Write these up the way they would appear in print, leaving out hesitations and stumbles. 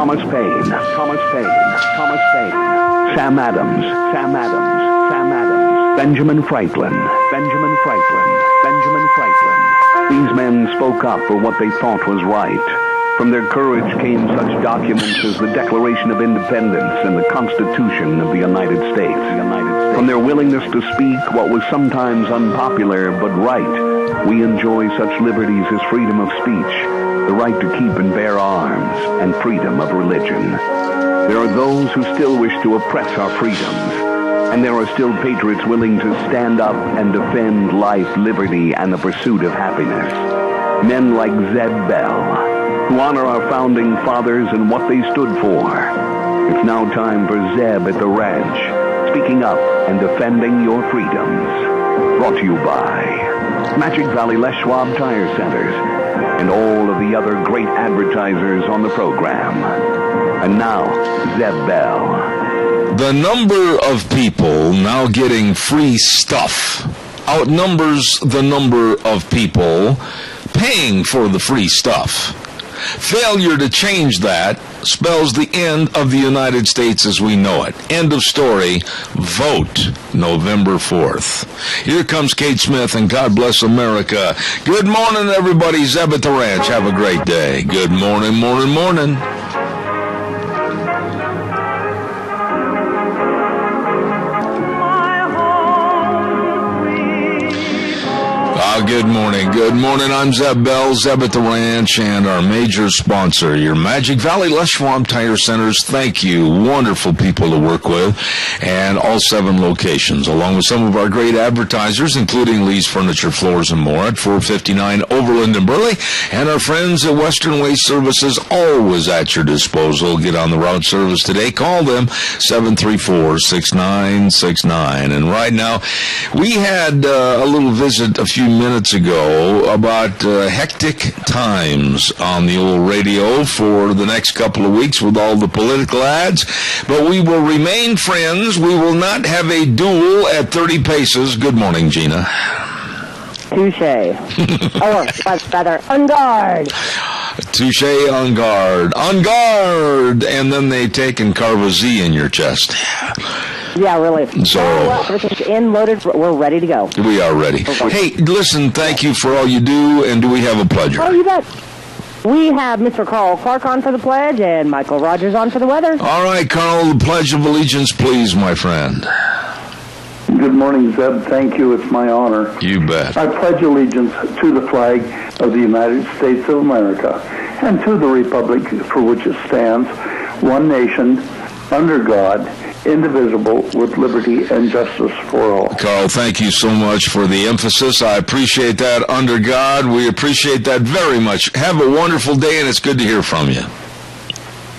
Thomas Paine, Sam Adams, Benjamin Franklin. These men spoke up for what they thought was right. From their courage came such documents as the Declaration of Independence and the Constitution of the United States. From their willingness to speak what was sometimes unpopular but right, we enjoy such liberties as freedom of speech, the right to keep and bear arms, and freedom of religion. There are those who still wish to oppress our freedoms, and there are still patriots willing to stand up and defend life, liberty, and the pursuit of happiness. Men like Zeb Bell, who honor our founding fathers and what they stood for. It's now time for Zeb at the Ranch, speaking up and defending your freedoms. Brought to you by Magic Valley Les Schwab Tire Centers and all of the other great advertisers on the program. And now, Zeb Bell. The number of people now getting free stuff outnumbers the number of people paying for the free stuff. Failure to change that spells the end of the United States as we know it. End of story. Vote November 4th. Here comes Kate Smith, and God bless America. Good morning, everybody. Zeb at the Ranch. Have a great day. Good morning, morning. Good morning. I'm Zeb Bell, Zeb at the Ranch, and our major sponsor, your Magic Valley Les Schwab Tire Centers. Thank you. Wonderful people to work with, and all 7 locations, along with some of our great advertisers, including Lee's Furniture, Floors, and More at 459 Overland and Burley, and our friends at Western Waste Services, always at your disposal. Get on the route service today. Call them 734-6969. And right now, we had a little visit a few minutes ago about hectic times on the old radio for the next couple of weeks with all the political ads, but we will remain friends. We will not have a duel at 30 paces. Good morning, Gina. Touché. Or, rather, on guard. Touché, on guard. On guard! And then they take and carve a Z in your chest. Yeah, really. So, everything's in, loaded, we're ready to go. We are ready. Hey, listen, thank you for all you do, and do we have a pledger? Oh, you bet. We have Mr. Carl Clark on for the pledge, and Michael Rogers on for the weather. All right, Carl, the Pledge of Allegiance, please, my friend. Good morning, Zeb. Thank you. It's my honor. You bet. I pledge allegiance to the flag of the United States of America and to the republic for which it stands, one nation, under God, indivisible, with liberty and justice for all. Carl, thank you so much for the emphasis. I appreciate that. Under God, we appreciate that very much. Have a wonderful day, and it's good to hear from you.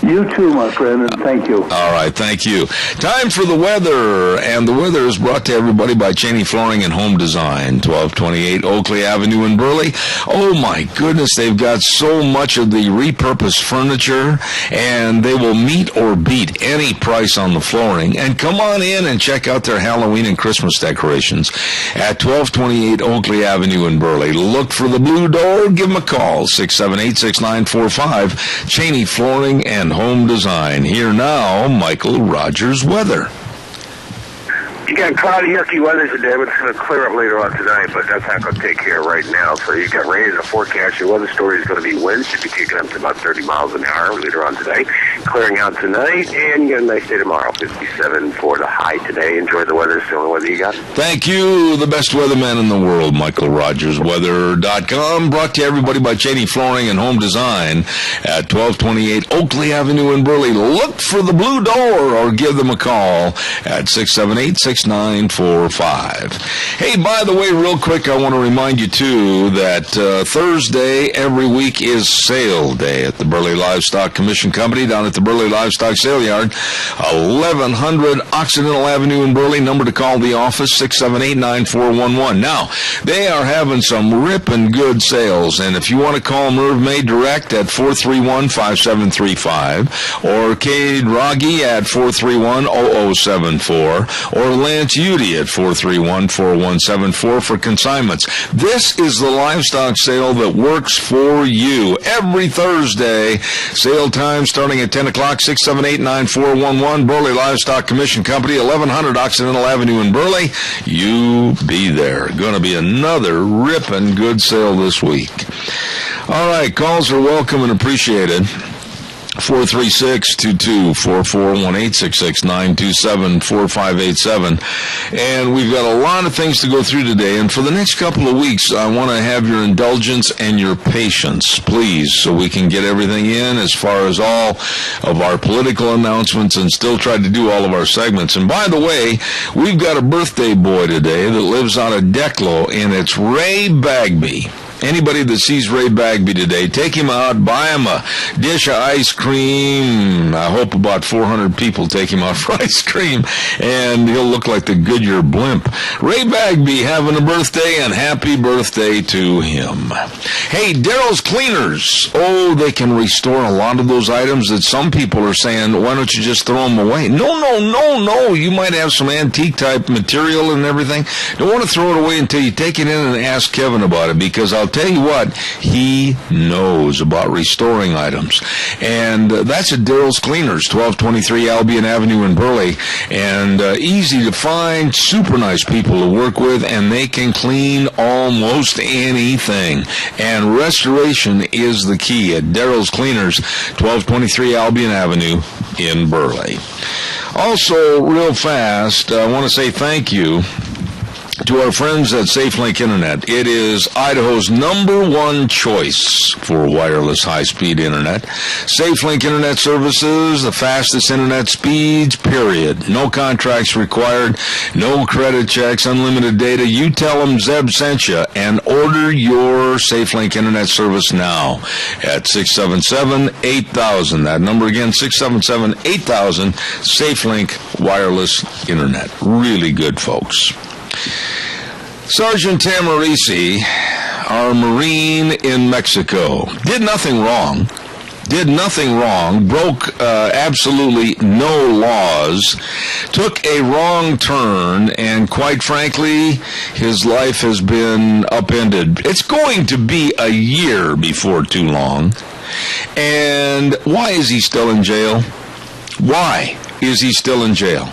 You too, my friend, and thank you. All right, thank you. Time for the weather, and the weather is brought to everybody by Cheney Flooring and Home Design, 1228 Oakley Avenue in Burley. Oh, my goodness, they've got so much of the repurposed furniture, and they will meet or beat any price on the flooring. And come on in and check out their Halloween and Christmas decorations at 1228 Oakley Avenue in Burley. Look for the blue door. Give them a call, 678-6945, Cheney Flooring and Home Design. Here now, Michael Rogers weather. You got cloudy, yucky weather today, but it's going to clear up later on tonight, but that's not going to take care right now. So you got rain in the forecast. Your weather story is going to be winds. Should be kicking up to about 30 miles an hour later on today. Clearing out tonight, and you got a nice day tomorrow. 57 for the high today. Enjoy the weather. It's the only weather you got. Thank you, the best weatherman in the world, Michael Rogers Weather.com. Brought to everybody by Cheney Flooring and Home Design at 1228 Oakley Avenue in Burley. Look for the blue door or give them a call at 678-6945. Hey, by the way, real quick, I want to remind you, too, that Thursday every week is sale day at the Burley Livestock Commission Company down at the Burley Livestock Sale Yard, 1100 Occidental Avenue in Burley. Number to call the office, 678-9411. Now, they are having some ripping good sales, and if you want to call Merv May direct at 431-5735 or Cade Rogge at 431-0074 or Lance Udy at 431-4174 for consignments. This is the livestock sale that works for you. Every Thursday, sale time starting at 10 o'clock, 678-9411, Burley Livestock Commission Company, 1100 Occidental Avenue in Burley. You be there. Going to be another ripping good sale this week. All right, calls are welcome and appreciated. 436-22-4418-66927-4587. And we've got a lot of things to go through today. And for the next couple of weeks, I want to have your indulgence and your patience, please, so we can get everything in as far as all of our political announcements and still try to do all of our segments. And by the way, we've got a birthday boy today that lives out of Declo, and it's Ray Bagby. Anybody that sees Ray Bagby today, take him out, buy him a dish of ice cream. I hope about 400 people take him out for ice cream, and he'll look like the Goodyear blimp. Ray Bagby having a birthday, and happy birthday to him. Hey, Daryl's Cleaners. Oh, they can restore a lot of those items that some people are saying, why don't you just throw them away? No. You might have some antique type material and everything. Don't want to throw it away until you take it in and ask Kevin about it, because I'll tell you what, he knows about restoring items. And that's at Daryl's Cleaners, 1223 Albion Avenue in Burley. And easy to find, super nice people to work with, and they can clean almost anything. And restoration is the key at Daryl's Cleaners, 1223 Albion Avenue in Burley. Also, real fast, I want to say thank you to our friends at SafeLink Internet. It is Idaho's #1 choice for wireless high-speed internet. SafeLink Internet services, the fastest internet speeds, period. No contracts required, no credit checks, unlimited data. You tell them Zeb sent you and order your SafeLink Internet service now at 677-8000. That number again, 677-8000, SafeLink Wireless Internet. Really good, folks. Sergeant Tahmooressi, our Marine in Mexico, did nothing wrong, broke absolutely no laws, took a wrong turn, and quite frankly, his life has been upended. It's going to be a year before too long. And why is he still in jail? Why is he still in jail?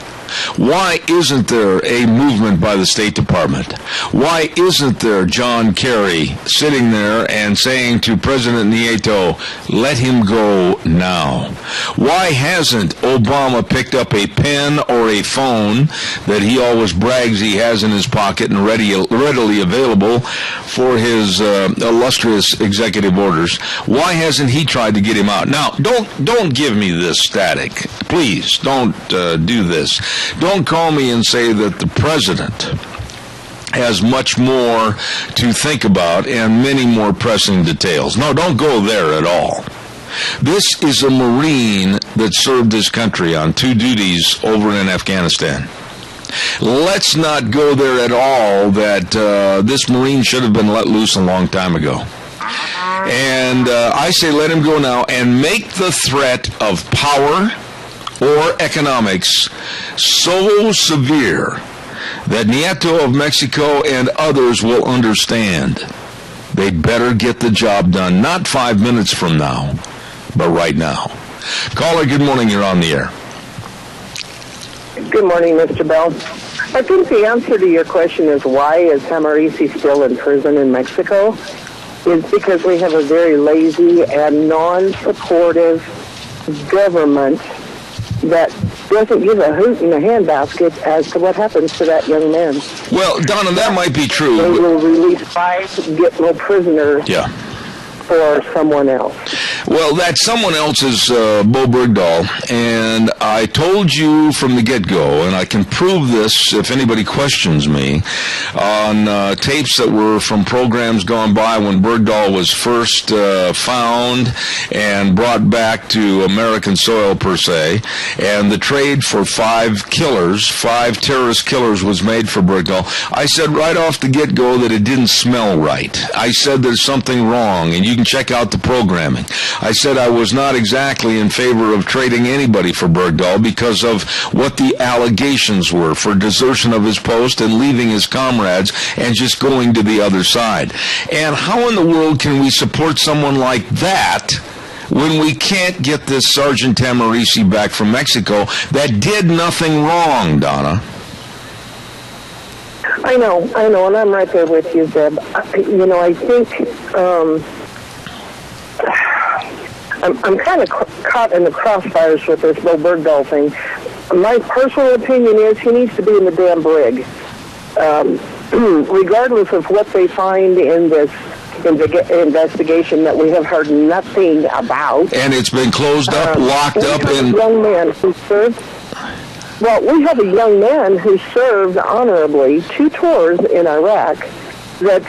Why isn't there a movement by the State Department? Why isn't there John Kerry sitting there and saying to President Nieto, let him go now? Why hasn't Obama picked up a pen or a phone that he always brags he has in his pocket and readily available for his illustrious executive orders? Why hasn't he tried to get him out? Now, don't give me this static. Please, don't do this. Don't call me and say that the president has much more to think about and many more pressing details. No, don't go there at all. This is a Marine that served his country on 2 duties over in Afghanistan. Let's not go there at all that this Marine should have been let loose a long time ago. And I say let him go now and make the threat of power or economics so severe that Nieto of Mexico and others will understand. They better get the job done, not 5 minutes from now, but right now. Caller, good morning. You're on the air. Good morning, Mr. Bell. I think the answer to your question is why is Tahmooressi still in prison in Mexico? Is because we have a very lazy and non-supportive government that doesn't give a hoot in a handbasket as to what happens to that young man. Well, Donna, that might be true. They will release 5 get-no prisoners for someone else. Well, that someone else is Bo Bergdahl, and I told you from the get-go, and I can prove this if anybody questions me, on tapes that were from programs gone by when Bergdahl was first found and brought back to American soil, per se, and the trade for 5 terrorist killers was made for Bergdahl. I said right off the get-go that it didn't smell right. I said there's something wrong, and you can check out the programming. I said I was not exactly in favor of trading anybody for Bergdahl because of what the allegations were for desertion of his post and leaving his comrades and just going to the other side. And how in the world can we support someone like that when we can't get this Sergeant Tahmooressi back from Mexico that did nothing wrong, Donna? I know, and I'm right there with you, Zeb. I think I'm kind of caught in the crossfires with this Bo Bergdahl thing. My personal opinion is he needs to be in the damn brig. Regardless of what they find in this investigation that we have heard nothing about. And it's been closed up, locked up in... young man who served... Well, we have a young man who served honorably 2 tours in Iraq that's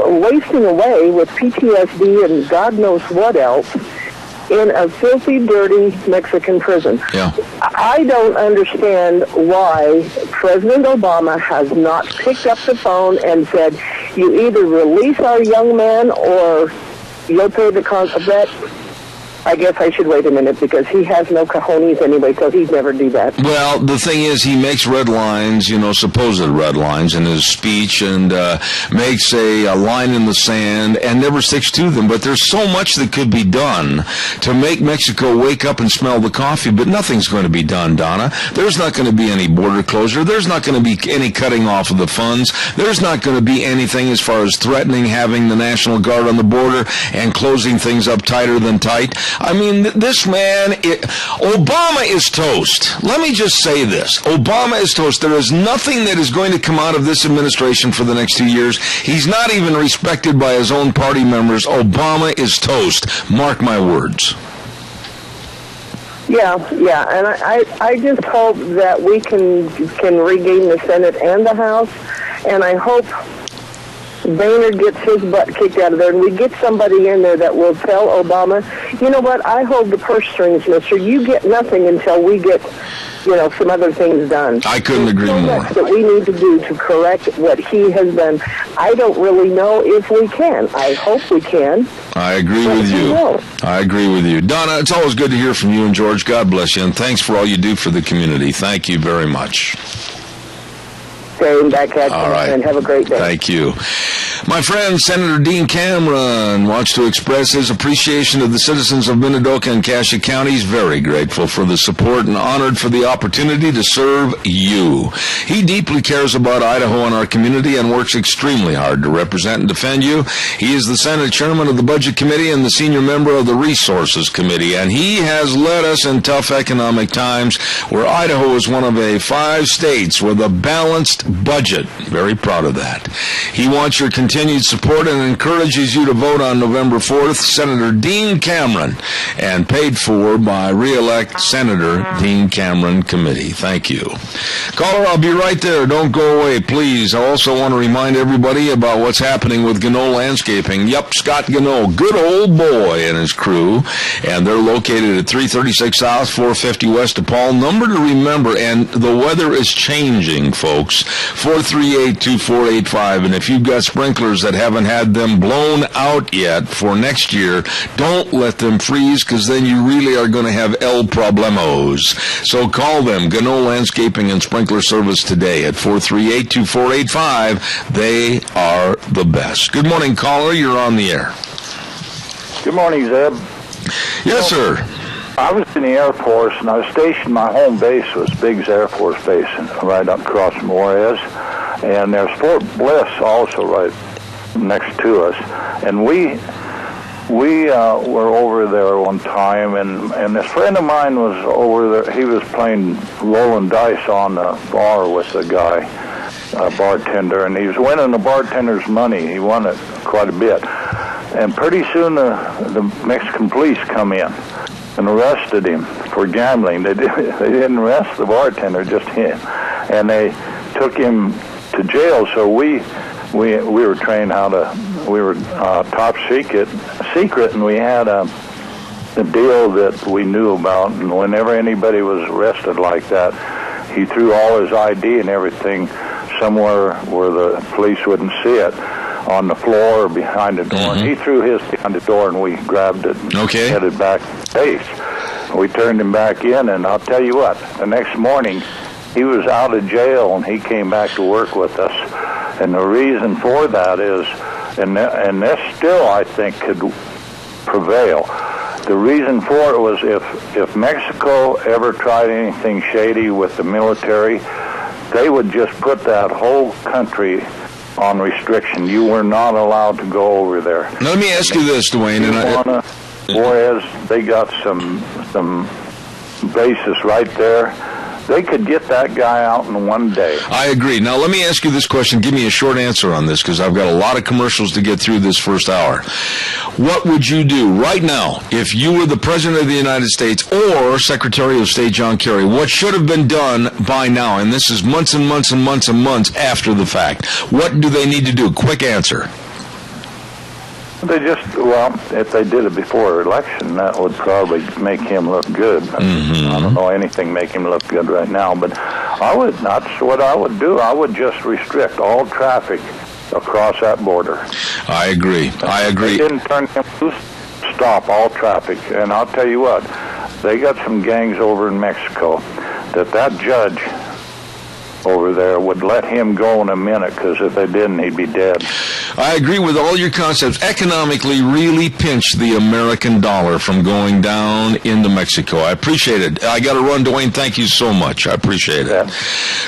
wasting away with PTSD and God knows what else in a filthy, dirty Mexican prison. Yeah. I don't understand why President Obama has not picked up the phone and said, you either release our young man or you'll pay the cost of that. I guess I should wait a minute because he has no cojones anyway, so he'd never do that. Well, the thing is, he makes red lines, supposed red lines in his speech and makes a line in the sand and never sticks to them. But there's so much that could be done to make Mexico wake up and smell the coffee, but nothing's going to be done, Donna. There's not going to be any border closure. There's not going to be any cutting off of the funds. There's not going to be anything as far as threatening having the National Guard on the border and closing things up tighter than tight. I mean, this man, Obama is toast. Let me just say this. Obama is toast. There is nothing that is going to come out of this administration for the next 2 years. He's not even respected by his own party members. Obama is toast. Mark my words. Yeah, and I just hope that we can regain the Senate and the House, and I hope Boehner gets his butt kicked out of there, and we get somebody in there that will tell Obama, you know what, I hold the purse strings, mister. You get nothing until we get, some other things done. I couldn't agree more. Much that we need to do to correct what he has done. I don't really know if we can. I hope we can. I agree with you. I agree with you. Donna, it's always good to hear from you and George. God bless you, and thanks for all you do for the community. Thank you very much. Staying back at you, and have a great day. Thank you. My friend, Senator Dean Cameron, wants to express his appreciation of the citizens of Minidoka and Cassia counties. Very grateful for the support and honored for the opportunity to serve you. He deeply cares about Idaho and our community and works extremely hard to represent and defend you. He is the Senate Chairman of the Budget Committee and the senior member of the Resources Committee, and he has led us in tough economic times where Idaho is one of 5 states with a balanced budget. Very proud of that. He wants your continued support and encourages you to vote on November 4th, Senator Dean Cameron, and paid for by re-elect Senator Dean Cameron Committee. Thank you. Caller, I'll be right there. Don't go away, please. I also want to remind everybody about what's happening with Gano Landscaping. Yep, Scott Gano, good old boy and his crew, and they're located at 336 South, 450 West DePaul. Number to remember, and the weather is changing, folks. 438-2485, and if you've got sprinklers that haven't had them blown out yet for next year, don't let them freeze, because then you really are going to have el problemos. So call them, Gano Landscaping and Sprinkler Service, today at 438-2485. They are the best. Good morning, caller. You're on the air. Good morning, Zeb. Yes, sir. I was in the Air Force, and I was stationed, my home base was Biggs Air Force Base, right up across from Juarez. And there's Fort Bliss also right next to us. And we were over there one time, and this friend of mine was over there. He was playing rolling dice on the bar with a guy, a bartender, and he was winning the bartender's money. He won it quite a bit. And pretty soon the Mexican police come in and arrested him for gambling. They didn't arrest the bartender, just him, and they took him to jail. So we were trained how to. We were top secret, and we had a deal that we knew about. And whenever anybody was arrested like that, he threw all his ID and everything somewhere where the police wouldn't see it. on the floor or behind the door. And he threw his behind the door, and we grabbed it and headed back to base. We turned him back in, and I'll tell you what, the next morning he was out of jail, and he came back to work with us. And the reason for that is, and this still, I think, could prevail. The reason for it was if Mexico ever tried anything shady with the military, they would just put that whole country on restriction. You were not allowed to go over there. Let me ask you this, Dwayne. Boys, they got some bases right there. They could get that guy out in one day. I agree. Now, let me ask you this question. Give me a short answer on this, because I've got a lot of commercials to get through this first hour. What would you do right now if you were the President of the United States or Secretary of State John Kerry? What should have been done by now? And this is months and months and months and months after the fact. What do they need to do? Quick answer. They if they did it before election, that would probably make him look good. I don't know anything make him look good right now, but that's what I would do. I would just restrict all traffic across that border. I agree. They didn't turn him loose, stop all traffic. And I'll tell you what, they got some gangs over in Mexico that judge over there would let him go in a minute, because if they didn't, he'd be dead. I agree with all your concepts. Economically, really pinch the American dollar from going down into Mexico. I appreciate it. I got to run, Dwayne. Thank you so much. I appreciate it.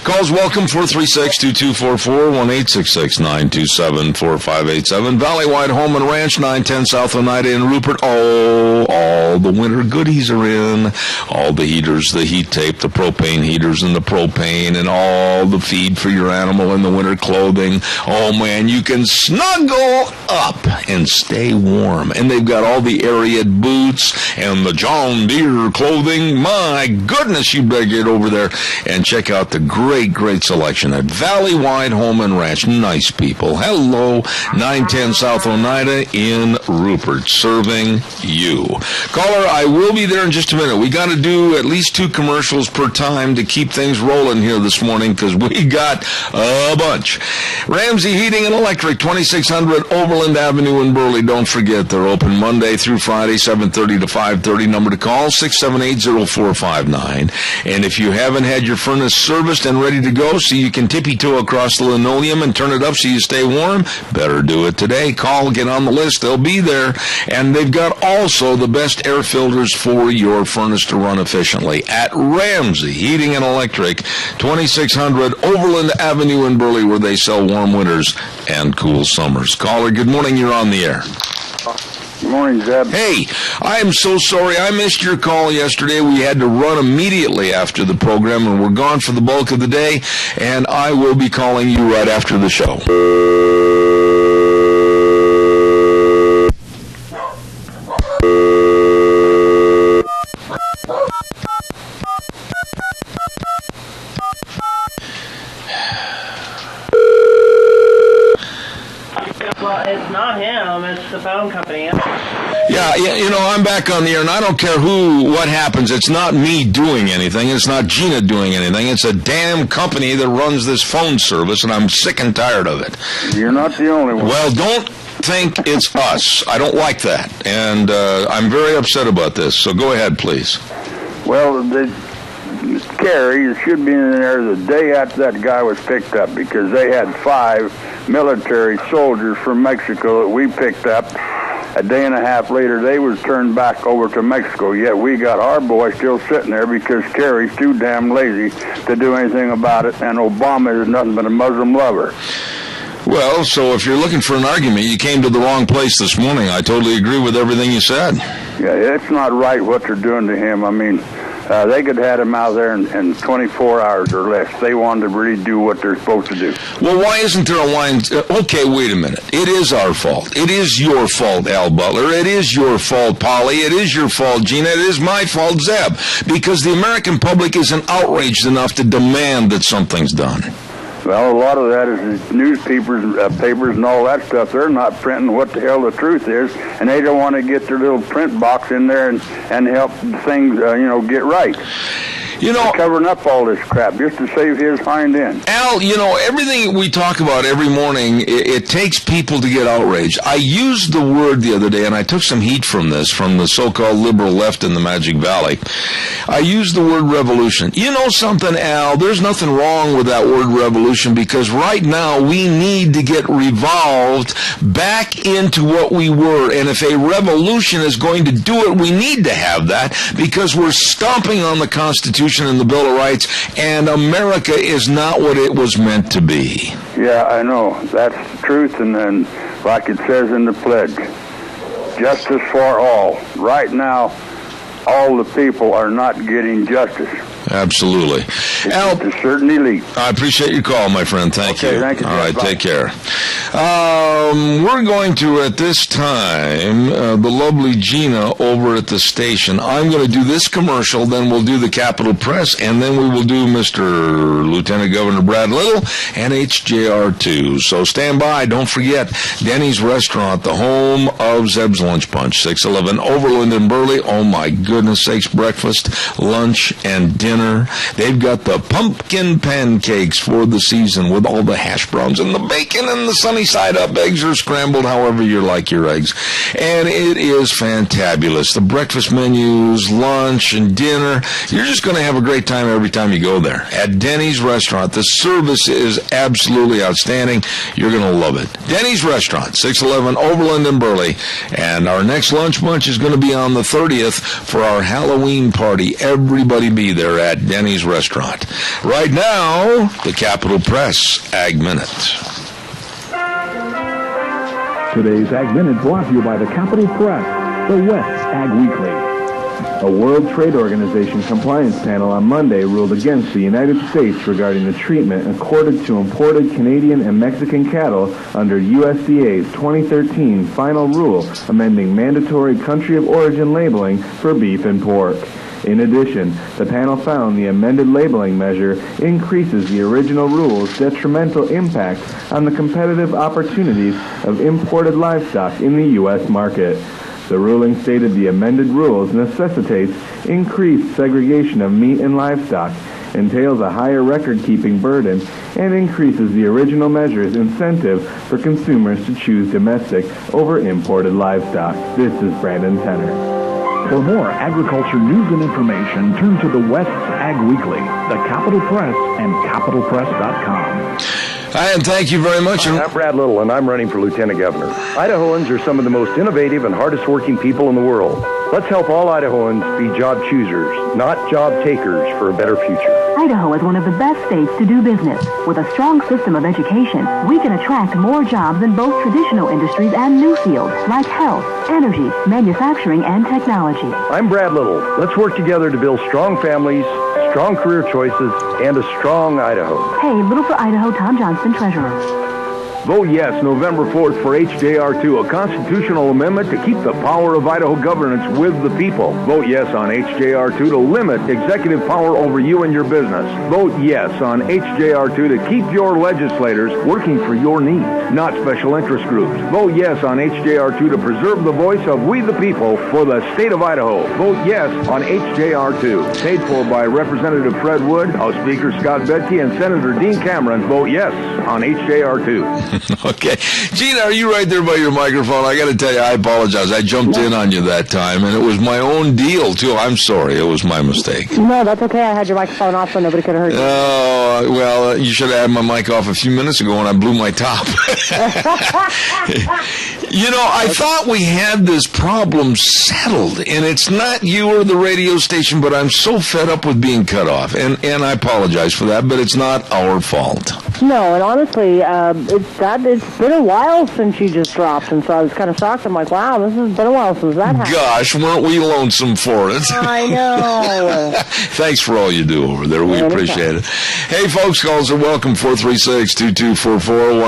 Calls welcome, 436-2244, 1-866-927-4587. Valley-wide Home and Ranch, 910 South Oneida in Rupert. Oh, all the winter goodies are in. All the heaters, the heat tape, the propane heaters and the propane, and all the feed for your animal in the winter clothing. Oh, man, you can snuggle up and stay warm. And they've got all the Ariat boots and the John Deere clothing. My goodness, you better get over there and check out the great, great selection at Valley-wide Home and Ranch. Nice people. Hello, 910 South Oneida in Rupert, serving you. Caller, I will be there in just a minute. We got to do at least 2 commercials per time to keep things rolling here this morning, because we got a bunch. Ramsey Heating and Electric, 2600 Overland Avenue in Burley. Don't forget, they're open Monday through Friday, 7:30 to 5:30. Number to call, 678-0459. And if you haven't had your furnace serviced and ready to go so you can tippy-toe across the linoleum and turn it up so you stay warm, better do it today. Call, get on the list. They'll be there. And they've got also the best air filters for your furnace to run efficiently at Ramsey Heating and Electric, 2600 Overland Avenue in Burley, where they sell warm winters and cool summers. Caller, good morning. You're on the air. Good morning, Zeb. Hey, I am so sorry. I missed your call yesterday. We had to run immediately after the program, and we're gone for the bulk of the day, and I will be calling you right after the show. It's not him, it's the phone company. Yeah, I'm back on the air, and I don't care what happens. It's not me doing anything. It's not Gina doing anything. It's a damn company that runs this phone service, and I'm sick and tired of it. You're not the only one. Well, don't think it's us. I don't like that, and I'm very upset about this, so go ahead, please. Well, Kerry should be in there the day after that guy was picked up, because they had 5 military soldiers from Mexico that we picked up. A day and a half later, they was turned back over to Mexico, yet we got our boy still sitting there because Kerry's too damn lazy to do anything about it, and Obama is nothing but a Muslim lover. Well, so if you're looking for an argument, you came to the wrong place this morning. I totally agree with everything you said. Yeah, it's not right what they're doing to him. I mean, they could have had him out there in 24 hours or less. They wanted to really do what they're supposed to do. Well, why isn't there a line? Okay, wait a minute. It is our fault. It is your fault, Al Butler. It is your fault, Polly. It is your fault, Gina. It is my fault, Zeb. Because the American public isn't outraged enough to demand that something's done. Well, a lot of that is newspapers, papers, and all that stuff. They're not printing what the hell the truth is, and they don't want to get their little print box in there and help things, get right. You know, covering up all this crap just to save his hind end. Al, you know, everything we talk about every morning, it takes people to get outraged. I used the word the other day, and I took some heat from this, from the so-called liberal left in the Magic Valley. I used the word revolution. You know something, Al? There's nothing wrong with that word revolution, because right now we need to get revolved back into what we were. And if a revolution is going to do it, we need to have that, because we're stomping on the Constitution and the Bill of Rights, and America is not what it was meant to be. Yeah, I know. That's the truth, and then, like it says in the pledge, justice for all. Right now, all the people are not getting justice. Absolutely. Al, it's a certain elite. I appreciate your call, my friend. Thank you. Thank you. All right, Bye. take care. We're going to, at this time, the lovely Gina over at the station. I'm going to do this commercial, then we'll do the Capitol Press, and then we will do Mr. Lieutenant Governor Brad Little and HJR2. So stand by. Don't forget, Denny's Restaurant, the home of Zeb's Lunch Punch, 611 Overland and Burley. Oh, my goodness sakes, breakfast, lunch, and dinner. They've got the pumpkin pancakes for the season with all the hash browns and the bacon and the sunny side up eggs or scrambled, however you like your eggs. And it is fantabulous. The breakfast menus, lunch, and dinner. You're just going to have a great time every time you go there. At Denny's Restaurant, the service is absolutely outstanding. You're going to love it. Denny's Restaurant, 611 Overland and Burley. And our next lunch bunch is going to be on the 30th for our Halloween party. Everybody be there at Denny's Restaurant. Right now, the Capitol Press Ag Minute. Today's Ag Minute brought to you by the Capitol Press, the West Ag Weekly. A World Trade Organization compliance panel on Monday ruled against the United States regarding the treatment accorded to imported Canadian and Mexican cattle under USDA's 2013 final rule amending mandatory country of origin labeling for beef and pork. In addition, the panel found the amended labeling measure increases the original rule's detrimental impact on the competitive opportunities of imported livestock in the U.S. market. The ruling stated the amended rules necessitates increased segregation of meat and livestock, entails a higher record-keeping burden, and increases the original measure's incentive for consumers to choose domestic over imported livestock. This is Brandon Tenner. For more agriculture news and information, turn to the West Ag Weekly, the Capitol Press, and CapitolPress.com. Hi, and thank you very much. I'm Brad Little, and I'm running for Lieutenant Governor. Idahoans are some of the most innovative and hardest working people in the world. Let's help all Idahoans be job choosers, not job takers, for a better future. Idaho is one of the best states to do business. With a strong system of education, we can attract more jobs in both traditional industries and new fields like health, energy, manufacturing, and technology. I'm Brad Little. Let's work together to build strong families, strong career choices, and a strong Idaho. Hey, Little for Idaho, Tom Johnston, Treasurer. Vote yes November 4th for HJR2, a constitutional amendment to keep the power of Idaho governance with the people. Vote yes on HJR2 to limit executive power over you and your business. Vote yes on HJR2 to keep your legislators working for your needs, not special interest groups. Vote yes on HJR2 to preserve the voice of we the people for the state of Idaho. Vote yes on HJR2. Paid for by Representative Fred Wood, House Speaker Scott Bedke, and Senator Dean Cameron. Vote yes on HJR2. Okay. Gina, are you right there by your microphone? I got to tell you, I apologize. I jumped in on you that time, and it was my own deal, too. I'm sorry. It was my mistake. No, that's okay. I had your microphone off so nobody could have heard you. Oh, well, you should have had my mic off a few minutes ago when I blew my top. You know, I thought we had this problem settled, and it's not you or the radio station, but I'm so fed up with being cut off, and I apologize for that, but it's not our fault. No, and honestly, it's been a while since you just dropped, and so I was kind of shocked. I'm like, wow, this has been a while since that happened. Gosh, weren't we lonesome for it? I know. Thanks for all you do over there. We appreciate it. Hey, folks, calls are welcome. 436-2244,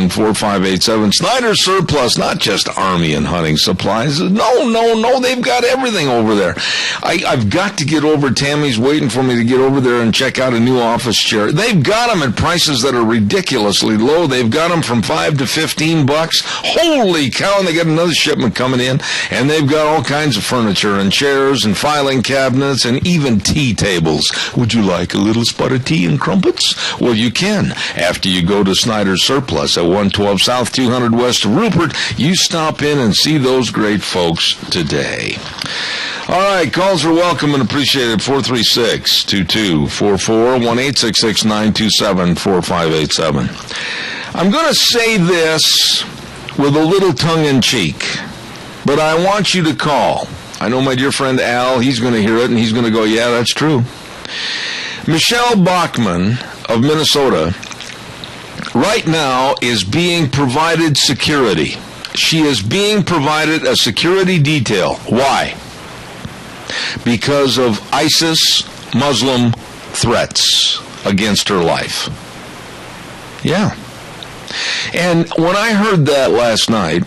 1-866-927-4587. Snyder Surplus, not just Army and hunting supplies. No, they've got everything over there. I've got to get over. Tammy's waiting for me to get over there and check out a new office chair. They've got them at prices that are ridiculous. ridiculously low. They've got them from $5 to $15. Holy cow, and they got another shipment coming in, and they've got all kinds of furniture and chairs and filing cabinets and even tea tables. Would you like a little spot of tea and crumpets? Well, you can. After you go to Snyder's Surplus at 112 South 200 West of Rupert, you stop in and see those great folks today. All right, calls are welcome and appreciated. 436-2244, 1-866-927-4587. I'm going to say this with a little tongue-in-cheek, but I want you to call. I know my dear friend Al, he's going to hear it, and he's going to go, yeah, that's true. Michelle Bachmann of Minnesota right now is being provided security. She is being provided a security detail. Why? Because of ISIS Muslim threats against her life. Yeah. And when I heard that last night,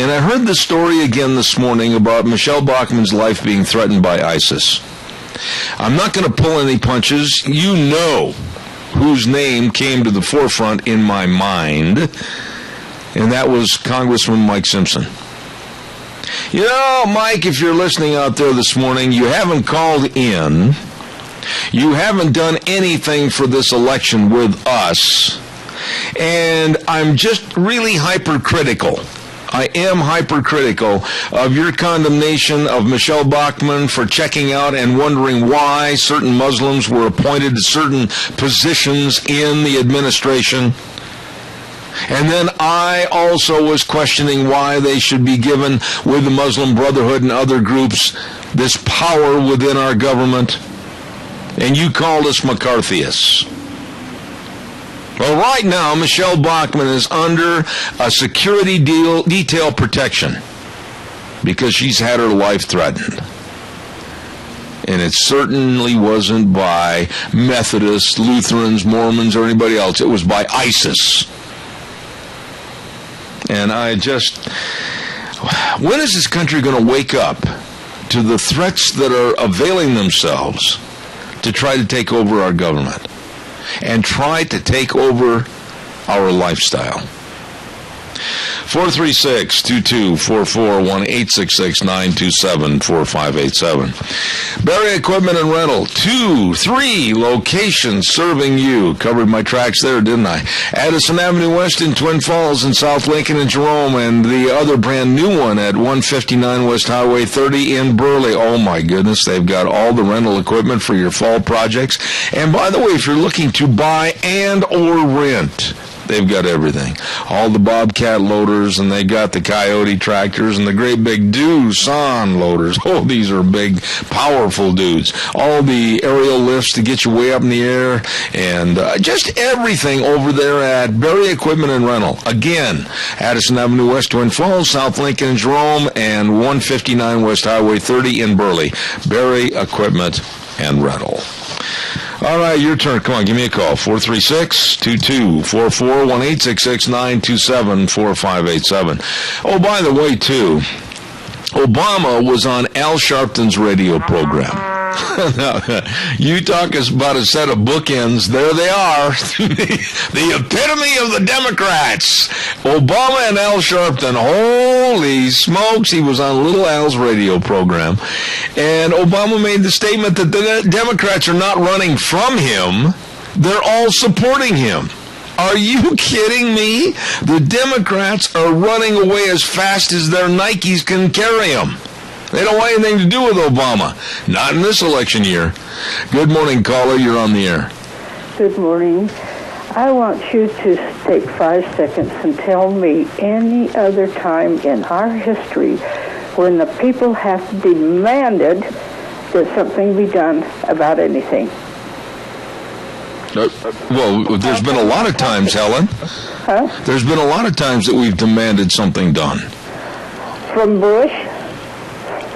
and I heard the story again this morning about Michelle Bachmann's life being threatened by ISIS, I'm not going to pull any punches. You know whose name came to the forefront in my mind, and that was Congressman Mike Simpson. You know, Mike, if you're listening out there this morning, you haven't called in. You haven't done anything for this election with us. And I'm just really hypercritical. I am hypercritical of your condemnation of Michelle Bachmann for checking out and wondering why certain Muslims were appointed to certain positions in the administration. And then I also was questioning why they should be given, with the Muslim Brotherhood and other groups, this power within our government. And you called us McCarthyists. Well, right now, Michelle Bachmann is under a security detail protection because she's had her life threatened. And it certainly wasn't by Methodists, Lutherans, Mormons, or anybody else. It was by ISIS. And when is this country going to wake up to the threats that are availing themselves to try to take over our government and try to take over our lifestyle? 436-2244, 1-866-927-4587. Barry Equipment and Rental, 2-3 locations serving you. Covered my tracks there, didn't I? Addison Avenue West in Twin Falls and South Lincoln and Jerome, and the other brand new one at 159 West Highway 30 in Burley. Oh my goodness, they've got all the rental equipment for your fall projects. And by the way, if you're looking to buy and or rent, they've got everything. All the Bobcat loaders, and they got the Coyote tractors, and the great big Doosan loaders. Oh, these are big, powerful dudes. All the aerial lifts to get you way up in the air, and just everything over there at Barry Equipment and Rental. Again, Addison Avenue West, Twin Falls, South Lincoln and Jerome, and 159 West Highway 30 in Burley. Barry Equipment and Rental. All right, your turn. Come on, give me a call. 436-2244, 1-866-927-4587. Oh, by the way, too, Obama was on Al Sharpton's radio program. Now, you talk about a set of bookends. There they are. The epitome of the Democrats. Obama and Al Sharpton. Holy smokes. He was on Little Al's radio program. And Obama made the statement that the Democrats are not running from him. They're all supporting him. Are you kidding me? The Democrats are running away as fast as their Nikes can carry them. They don't want anything to do with Obama. Not in this election year. Good morning, caller. You're on the air. Good morning. I want you to take 5 seconds and tell me any other time in our history when the people have demanded that something be done about anything. Well, there's been a lot of times, Helen. Huh? There's been a lot of times that we've demanded something done. From Bush,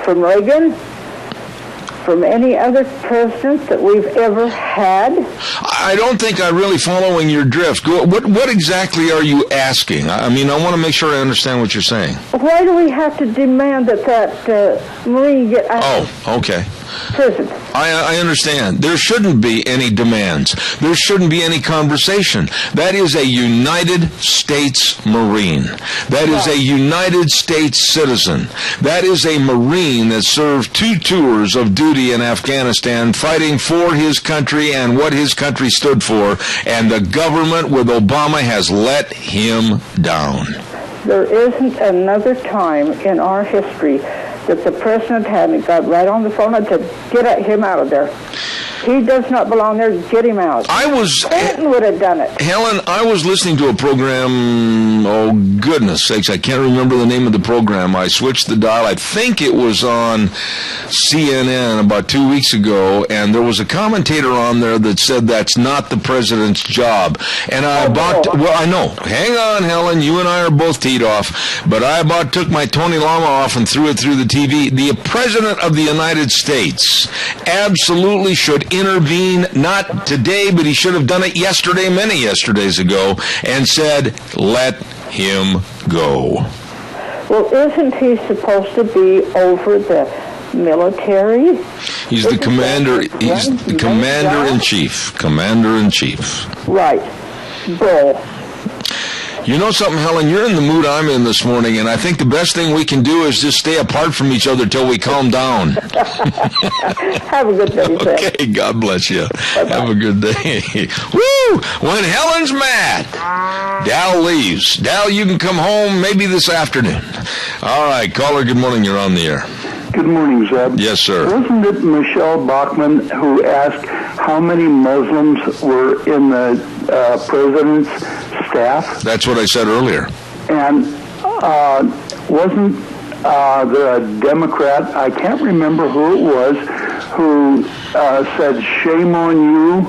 from Reagan, from any other president that we've ever had. I don't think I'm really following your drift. What exactly are you asking? I mean, I want to make sure I understand what you're saying. Why do we have to demand that Marine get out? Oh, okay. Prison. I understand. There shouldn't be any demands. There shouldn't be any conversation. That is a United States Marine. That is a United States citizen. That is a Marine that served 2 tours of duty in Afghanistan fighting for his country and what his country stood for, and the government with Obama has let him down. There isn't another time in our history that the president hadn't got right on the phone and said, get him out of there. He does not belong there. Get him out. Clinton would have done it. Helen, I was listening to a program, oh goodness sakes, I can't remember the name of the program. I switched the dial. I think it was on CNN about 2 weeks ago, and there was a commentator on there that said that's not the president's job. And I I know. Hang on, Helen, you and I are both teed off, but I about took my Tony Lama off and threw it through the TV. The president of the United States absolutely should intervene, not today, but he should have done it yesterday, many yesterdays ago, and said, let him go. Well, isn't he supposed to be over the military? He's the commander. He's the commander-in-chief. Commander-in-chief. Right. Bull. You know something, Helen? You're in the mood I'm in this morning, and I think the best thing we can do is just stay apart from each other till we calm down. Have a good day, sir. Okay, God bless you. Bye-bye. Have a good day. Woo! When Helen's mad, Dal leaves. Dal, you can come home maybe this afternoon. All right, caller, good morning. You're on the air. Good morning, Zeb. Yes, sir. Wasn't it Michelle Bachmann who asked how many Muslims were in the president's staff? That's what I said earlier. And wasn't there a Democrat, I can't remember who it was, who said, shame on you,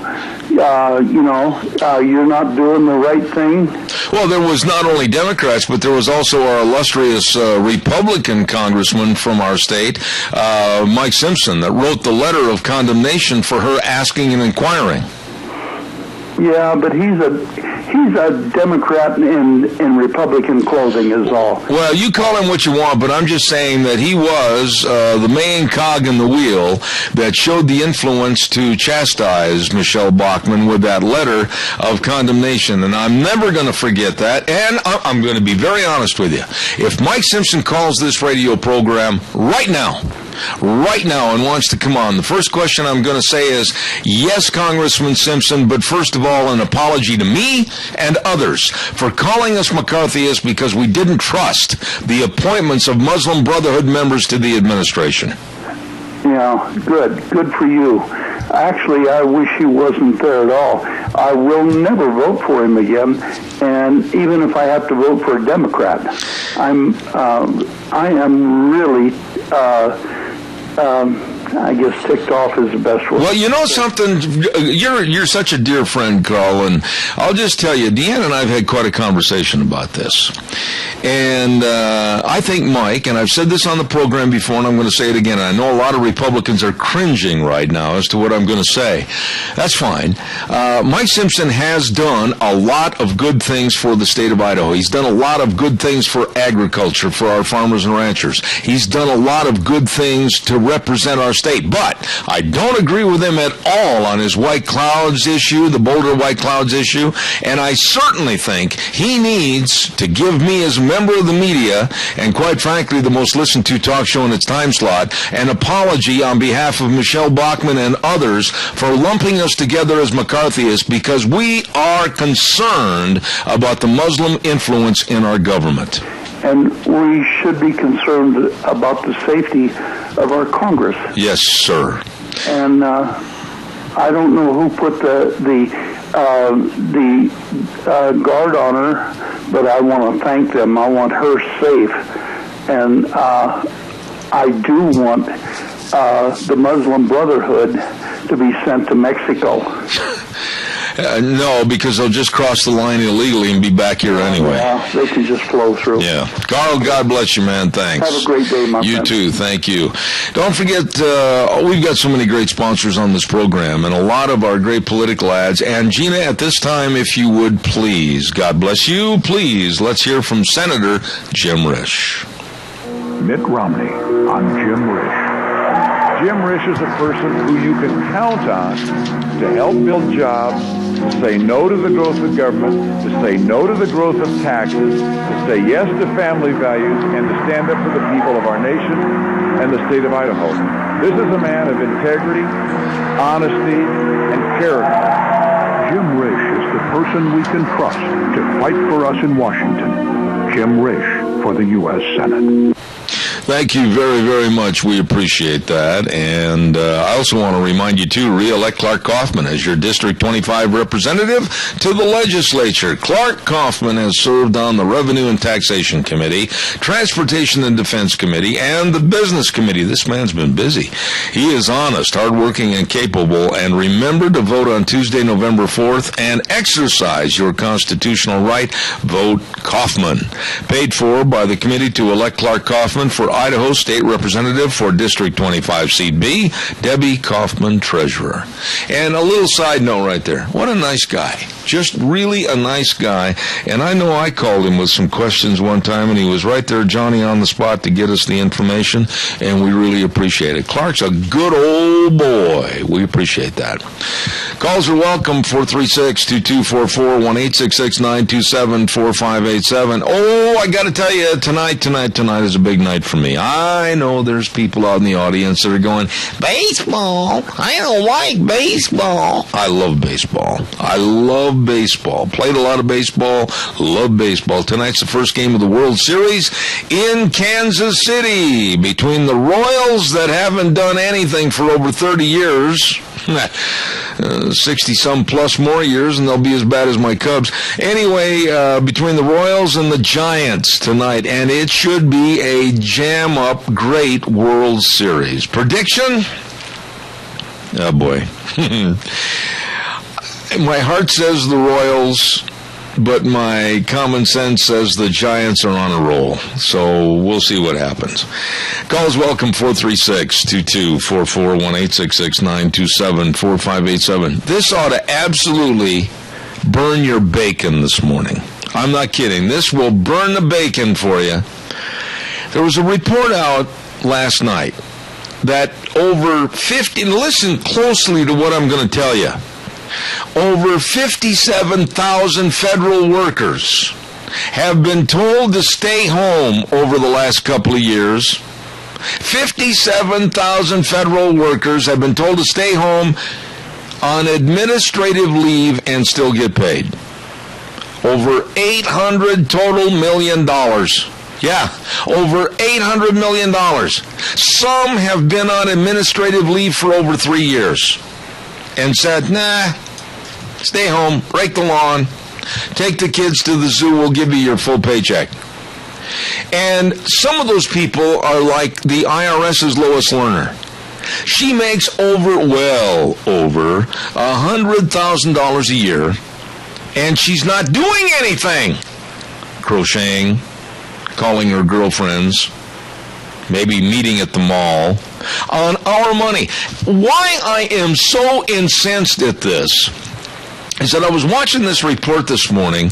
you're not doing the right thing? Well, there was not only Democrats, but there was also our illustrious Republican congressman from our state, Mike Simpson, that wrote the letter of condemnation for her asking and inquiring. Yeah, but he's a Democrat in Republican clothing is all. Well, you call him what you want, but I'm just saying that he was the main cog in the wheel that showed the influence to chastise Michelle Bachmann with that letter of condemnation. And I'm never going to forget that. And I'm going to be very honest with you. If Mike Simpson calls this radio program right now and wants to come on, the first question I'm going to say is, yes, Congressman Simpson, but first of all, an apology to me and others for calling us McCarthyists because we didn't trust the appointments of Muslim Brotherhood members to the administration. Yeah, good for you. Actually, I wish he wasn't there at all. I will never vote for him again, and even if I have to vote for a Democrat, I am really I guess ticked off is the best word. Well, you know something? You're such a dear friend, Carl, and I'll just tell you, Deanna and I have had quite a conversation about this. And I think Mike, and I've said this on the program before, and I'm going to say it again, and I know a lot of Republicans are cringing right now as to what I'm going to say. That's fine. Mike Simpson has done a lot of good things for the state of Idaho. He's done a lot of good things for agriculture, for our farmers and ranchers. He's done a lot of good things to represent our state. But I don't agree with him at all on his White Clouds issue, the Boulder White Clouds issue, and I certainly think he needs to give me, as a member of the media, and quite frankly the most listened to talk show in its time slot, an apology on behalf of Michelle Bachmann and others for lumping us together as McCarthyists because we are concerned about the Muslim influence in our government. And we should be concerned about the safety of our Congress. Yes, sir. And I don't know who put the guard on her, but I want to thank them. I want her safe, and I do want the Muslim Brotherhood to be sent to Mexico. No, because they'll just cross the line illegally and be back here anyway. Yeah, they can just flow through. Yeah. Carl, God bless you, man. Thanks. Have a great day, my friend. You too. Thank you. Don't forget, we've got so many great sponsors on this program and a lot of our great political ads. And Gina, at this time, if you would please, God bless you, please, let's hear from Senator Jim Risch. Mitt Romney on Jim Risch. Jim Risch is a person who you can count on to help build jobs, to say no to the growth of government, to say no to the growth of taxes, to say yes to family values, and to stand up for the people of our nation and the state of Idaho. This is a man of integrity, honesty, and character. Jim Risch is the person we can trust to fight for us in Washington. Jim Risch for the U.S. Senate. Thank you very, very much. We appreciate that. And I also want to remind you, too, re-elect Clark Kaufman as your District 25 representative to the legislature. Clark Kaufman has served on the Revenue and Taxation Committee, Transportation and Defense Committee, and the Business Committee. This man's been busy. He is honest, hardworking, and capable. And remember to vote on Tuesday, November 4th, and exercise your constitutional right. Vote Kaufman. Paid for by the committee to elect Clark Kaufman for Idaho State Representative for District 25 Seat B, Debbie Kaufman, Treasurer. And a little side note right there. What a nice guy. Just really a nice guy. And I know I called him with some questions one time, and he was right there, Johnny, on the spot to get us the information, and we really appreciate it. Clark's a good old boy. We appreciate that. Calls are welcome, 436-2244, 1-866-927-4587. Oh, I got to tell you, tonight is a big night for me. I know there's people out in the audience that are going, baseball? I don't like baseball. I love baseball. I love baseball. Played a lot of baseball. Love baseball. Tonight's the first game of the World Series in Kansas City between the Royals that haven't done anything for over 30 years. 60-some plus more years, and they'll be as bad as my Cubs. Anyway, between the Royals and the Giants tonight, and it should be a jam-up, great World Series. Prediction? Oh, boy. My heart says the Royals, but my common sense says the Giants are on a roll. So we'll see what happens. Calls welcome, 436-2244, 1-866-927-4587. This ought to absolutely burn your bacon this morning. I'm not kidding. This will burn the bacon for you. There was a report out last night that over 50, listen closely to what I'm going to tell you, over 57,000 federal workers have been told to stay home over the last couple of years. 57,000 federal workers have been told to stay home on administrative leave and still get paid. Over $800 total million. Yeah, over $800 million. Some have been on administrative leave for over 3 years and said, nah, stay home, rake the lawn, take the kids to the zoo, we'll give you your full paycheck. And some of those people are like the IRS's Lois Lerner. She makes over $100,000 a year, and she's not doing anything. Crocheting, calling her girlfriends, maybe meeting at the mall, on our money. Why I am so incensed at this is that I was watching this report this morning,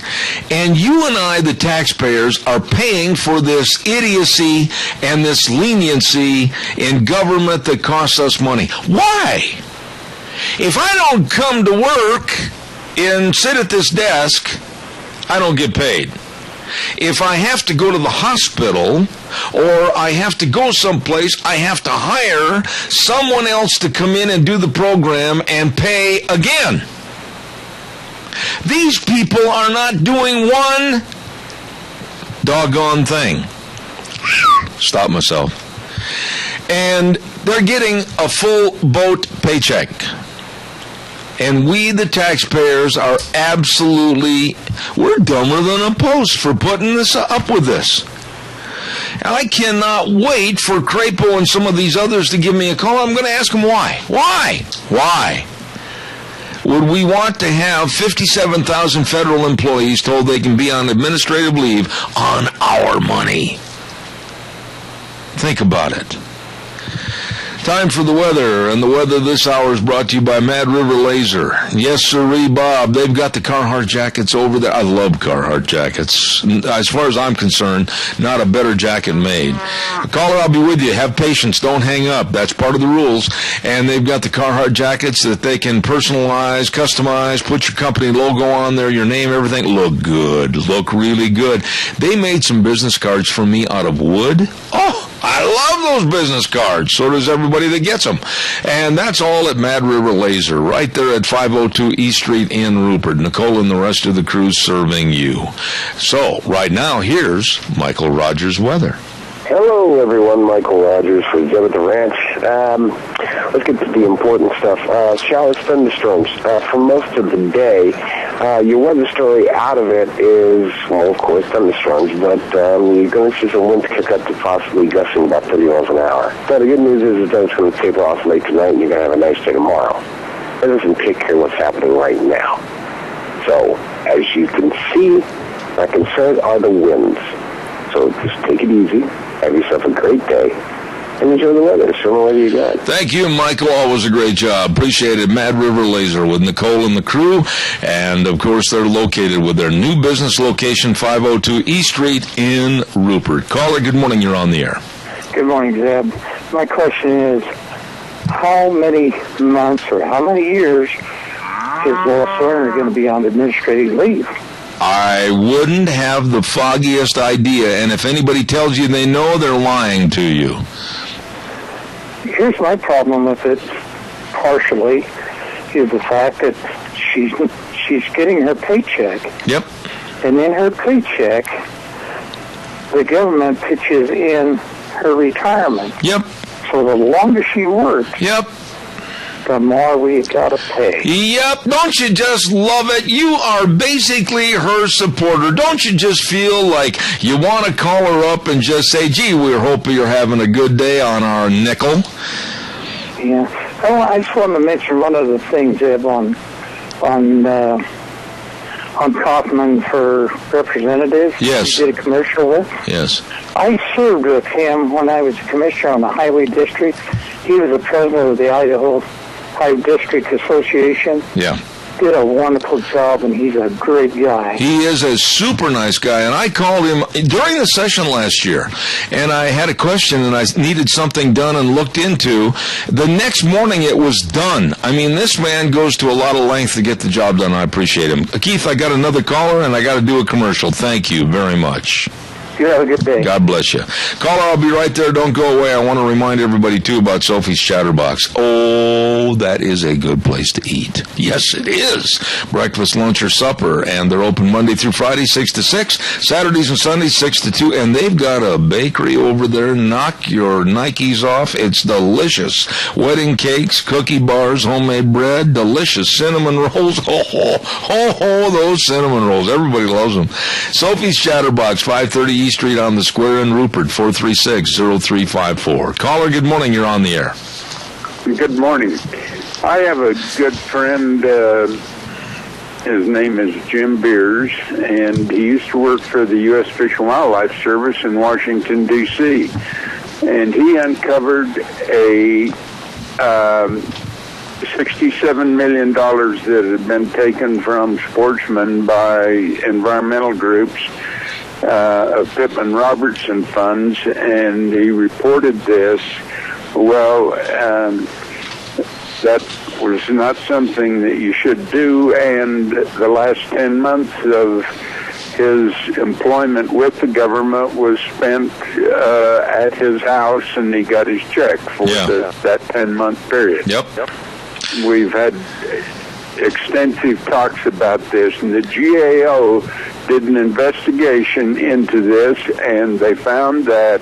and you and I, the taxpayers, are paying for this idiocy and this leniency in government that costs us money. Why? If I don't come to work and sit at this desk, I don't get paid. If I have to go to the hospital or I have to go someplace, I have to hire someone else to come in and do the program and pay again. These people are not doing one doggone thing. Stop myself. And they're getting a full boat paycheck. And we, the taxpayers, are absolutely, we're dumber than a post for putting this up with this. And I cannot wait for Crapo and some of these others to give me a call. I'm going to ask them why. Why would we want to have 57,000 federal employees told they can be on administrative leave on our money? Think about it. Time for the weather, and the weather this hour is brought to you by Mad River Laser. Yes, sirree, Bob. They've got the Carhartt jackets over there. I love Carhartt jackets. As far as I'm concerned, not a better jacket made. Caller, I'll be with you. Have patience. Don't hang up. That's part of the rules. And they've got the Carhartt jackets that they can personalize, customize, put your company logo on there, your name, everything. Look good. Look really good. They made some business cards for me out of wood. Oh, I love those business cards. So does everybody that gets them. And that's all at Mad River Laser, right there at 502 East Street in Rupert. Nicole and the rest of the crew serving you. So, right now, here's Michael Rogers' weather. Hello, everyone. Michael Rogers for Jeb at the Ranch. Let's get to the important stuff. Showers, thunderstorms. For most of the day, your weather story out of it is, well, of course, thunderstorms, but you're going to see some winds kick up to possibly gusting about 30 miles an hour. So the good news is that it's going to taper off late tonight, and you're going to have a nice day tomorrow. That doesn't take care of what's happening right now. So, as you can see, my concerns are the winds. So just take it easy. Have yourself a great day. And enjoy the weather. So what do you got? Thank you, Michael. Always a great job. Appreciate it. Mad River Laser with Nicole and the crew. And, of course, they're located with their new business location, 502 East Street in Rupert. Caller, good morning. You're on the air. Good morning, Zeb. My question is, how many months or how many years is Lois Lerner going to be on administrative leave? I wouldn't have the foggiest idea, and if anybody tells you they know, they're lying to you. Here's my problem with it, partially, is the fact that she's getting her paycheck. Yep. And in her paycheck, the government pitches in her retirement. Yep. So the longer she works, yep, the more we gotta pay. Yep, don't you just love it? You are basically her supporter. Don't you just feel like you want to call her up and just say, gee, we're hoping you're having a good day on our nickel? Yeah. Oh, I just want to mention one other thing, Zeb, on Kaufman for representative. Yes. He did a commercial with. Yes. I served with him when I was a commissioner on the Highway District. He was the president of the Idaho Highway District Association. Yeah. Did a wonderful job, and he's a great guy. He is a super nice guy, and I called him during the session last year, and I had a question, and I needed something done and looked into. The next morning, it was done. I mean, this man goes to a lot of length to get the job done. I appreciate him. Keith, I got another caller, and I got to do a commercial. Thank you very much. You have a good day. God bless you. Caller, I'll be right there. Don't go away. I want to remind everybody, too, about Sophie's Chatterbox. Oh, that is a good place to eat. Yes, it is. Breakfast, lunch, or supper. And they're open Monday through Friday, 6 to 6. Saturdays and Sundays, 6 to 2. And they've got a bakery over there. Knock your Nikes off. It's delicious. Wedding cakes, cookie bars, homemade bread, delicious cinnamon rolls. Those cinnamon rolls. Everybody loves them. Sophie's Chatterbox, 530 East Street on the Square in Rupert, 436-0354. Caller, good morning. You're on the air. Good morning. I have a good friend. His name is Jim Beers, and he used to work for the U.S. Fish and Wildlife Service in Washington, D.C. And he uncovered a $67 million that had been taken from sportsmen by environmental groups of Pittman Robertson funds, and he reported this. Well, that was not something that you should do, and the last 10 months of his employment with the government was spent at his house, and he got his check for that 10-month period. Yep. We've had extensive talks about this, and the GAO did an investigation into this, and they found that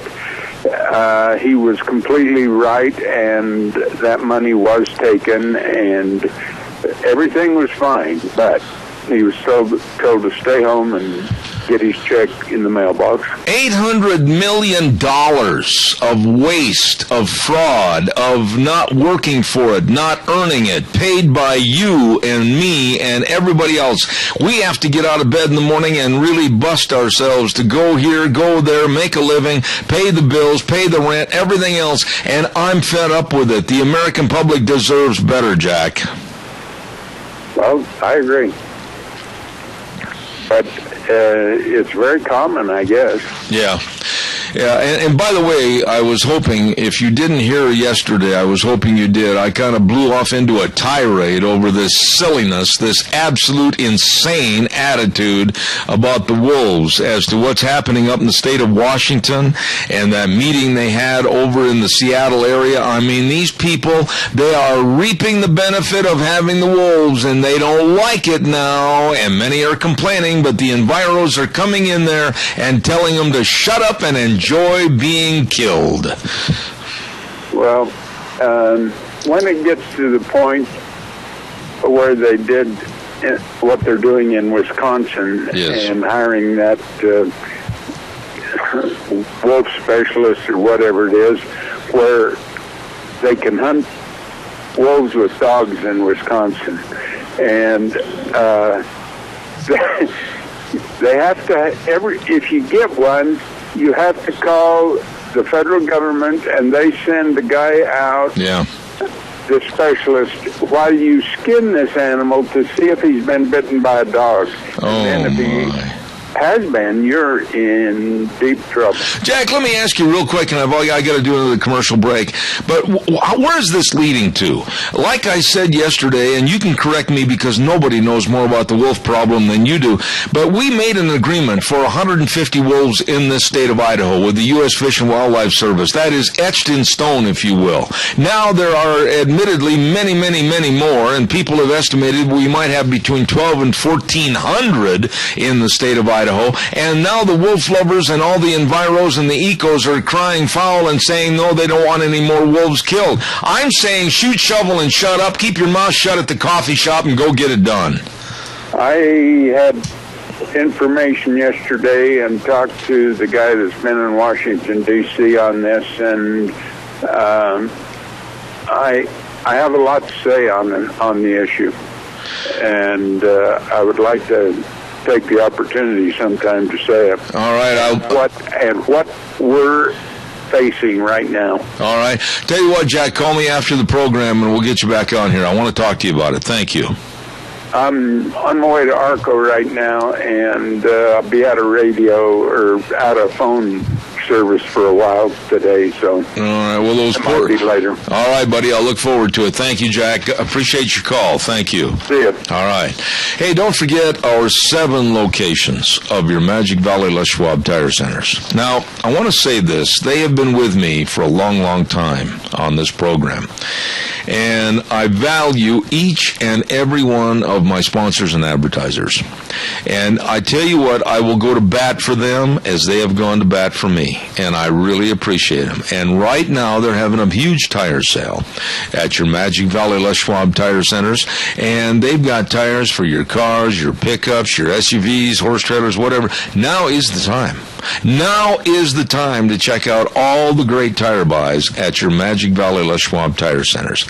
he was completely right, and that money was taken, and everything was fine, but he was told to stay home and get his check in the mailbox. $800 million of waste, of fraud, of not working for it, not earning it, paid by you and me and everybody else. We have to get out of bed in the morning and really bust ourselves to go here, go there, make a living, pay the bills, pay the rent, everything else, and I'm fed up with it. The American public deserves better, Jack. Well, I agree. But it's very common, I guess. Yeah. Yeah, and by the way, I was hoping, if you didn't hear yesterday, I was hoping you did. I kind of blew off into a tirade over this silliness, this absolute insane attitude about the wolves as to what's happening up in the state of Washington and that meeting they had over in the Seattle area. I mean, these people, they are reaping the benefit of having the wolves, and they don't like it now, and many are complaining, but the enviros are coming in there and telling them to shut up and enjoy being killed. Well, when it gets to the point where they did what they're doing in Wisconsin, yes, and hiring that wolf specialist or whatever it is, where they can hunt wolves with dogs in Wisconsin, and they have to, if you get one, you have to call the federal government, and they send the guy out, the specialist, while you skin this animal to see if he's been bitten by a dog. And then if he has been, you're in deep trouble. Jack, let me ask you real quick, and I got to do another commercial break, but where is this leading to? Like I said yesterday, and you can correct me because nobody knows more about the wolf problem than you do, but we made an agreement for 150 wolves in this state of Idaho with the U.S. Fish and Wildlife Service. That is etched in stone, if you will. Now there are admittedly many, many, many more, and people have estimated we might have between 12 and 1,400 in the state of Idaho. And now the wolf lovers and all the enviros and the ecos are crying foul and saying, no, they don't want any more wolves killed. I'm saying shoot, shovel, and shut up. Keep your mouth shut at the coffee shop and go get it done. I had information yesterday and talked to the guy that's been in Washington, D.C. on this, and I have a lot to say on the issue. And I would like to take the opportunity sometime to say it. All right. What we're facing right now. All right. Tell you what, Jack, call me after the program and we'll get you back on here. I want to talk to you about it. Thank you. I'm on my way to Arco right now, and I'll be out of radio or out of phone service for a while today, so all right. Well, those might be later. All right, buddy. I'll look forward to it. Thank you, Jack. Appreciate your call. Thank you. See you. All right. Hey, don't forget our 7 locations of your Magic Valley Les Schwab Tire Centers. Now, I want to say this. They have been with me for a long, long time on this program, and I value each and every one of my sponsors and advertisers. And I tell you what, I will go to bat for them as they have gone to bat for me, and I really appreciate them. And right now, they're having a huge tire sale at your Magic Valley Les Schwab Tire Centers, and they've got tires for your cars, your pickups, your SUVs, horse trailers, whatever. Now is the time. Now is the time to check out all the great tire buys at your Magic Valley Les Schwab Tire Centers.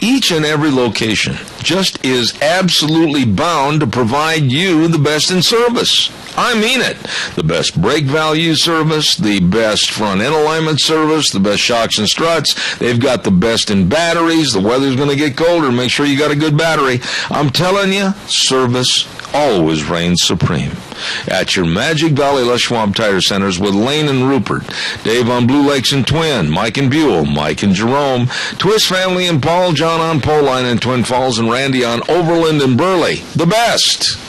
Each and every location just is absolutely bound to provide you the best in service. I mean it. The best brake value service, the best front end alignment service, the best shocks and struts. They've got the best in batteries. The weather's going to get colder. Make sure you got a good battery. I'm telling you, service always reigns supreme at your Magic Valley Les Schwab Tire Centers with Lane and Rupert, Dave on Blue Lakes and Twin, Mike and Buell, Mike and Jerome, Twist Family and Paul, John on Poline and Twin Falls, and Randy on Overland and Burley. The best.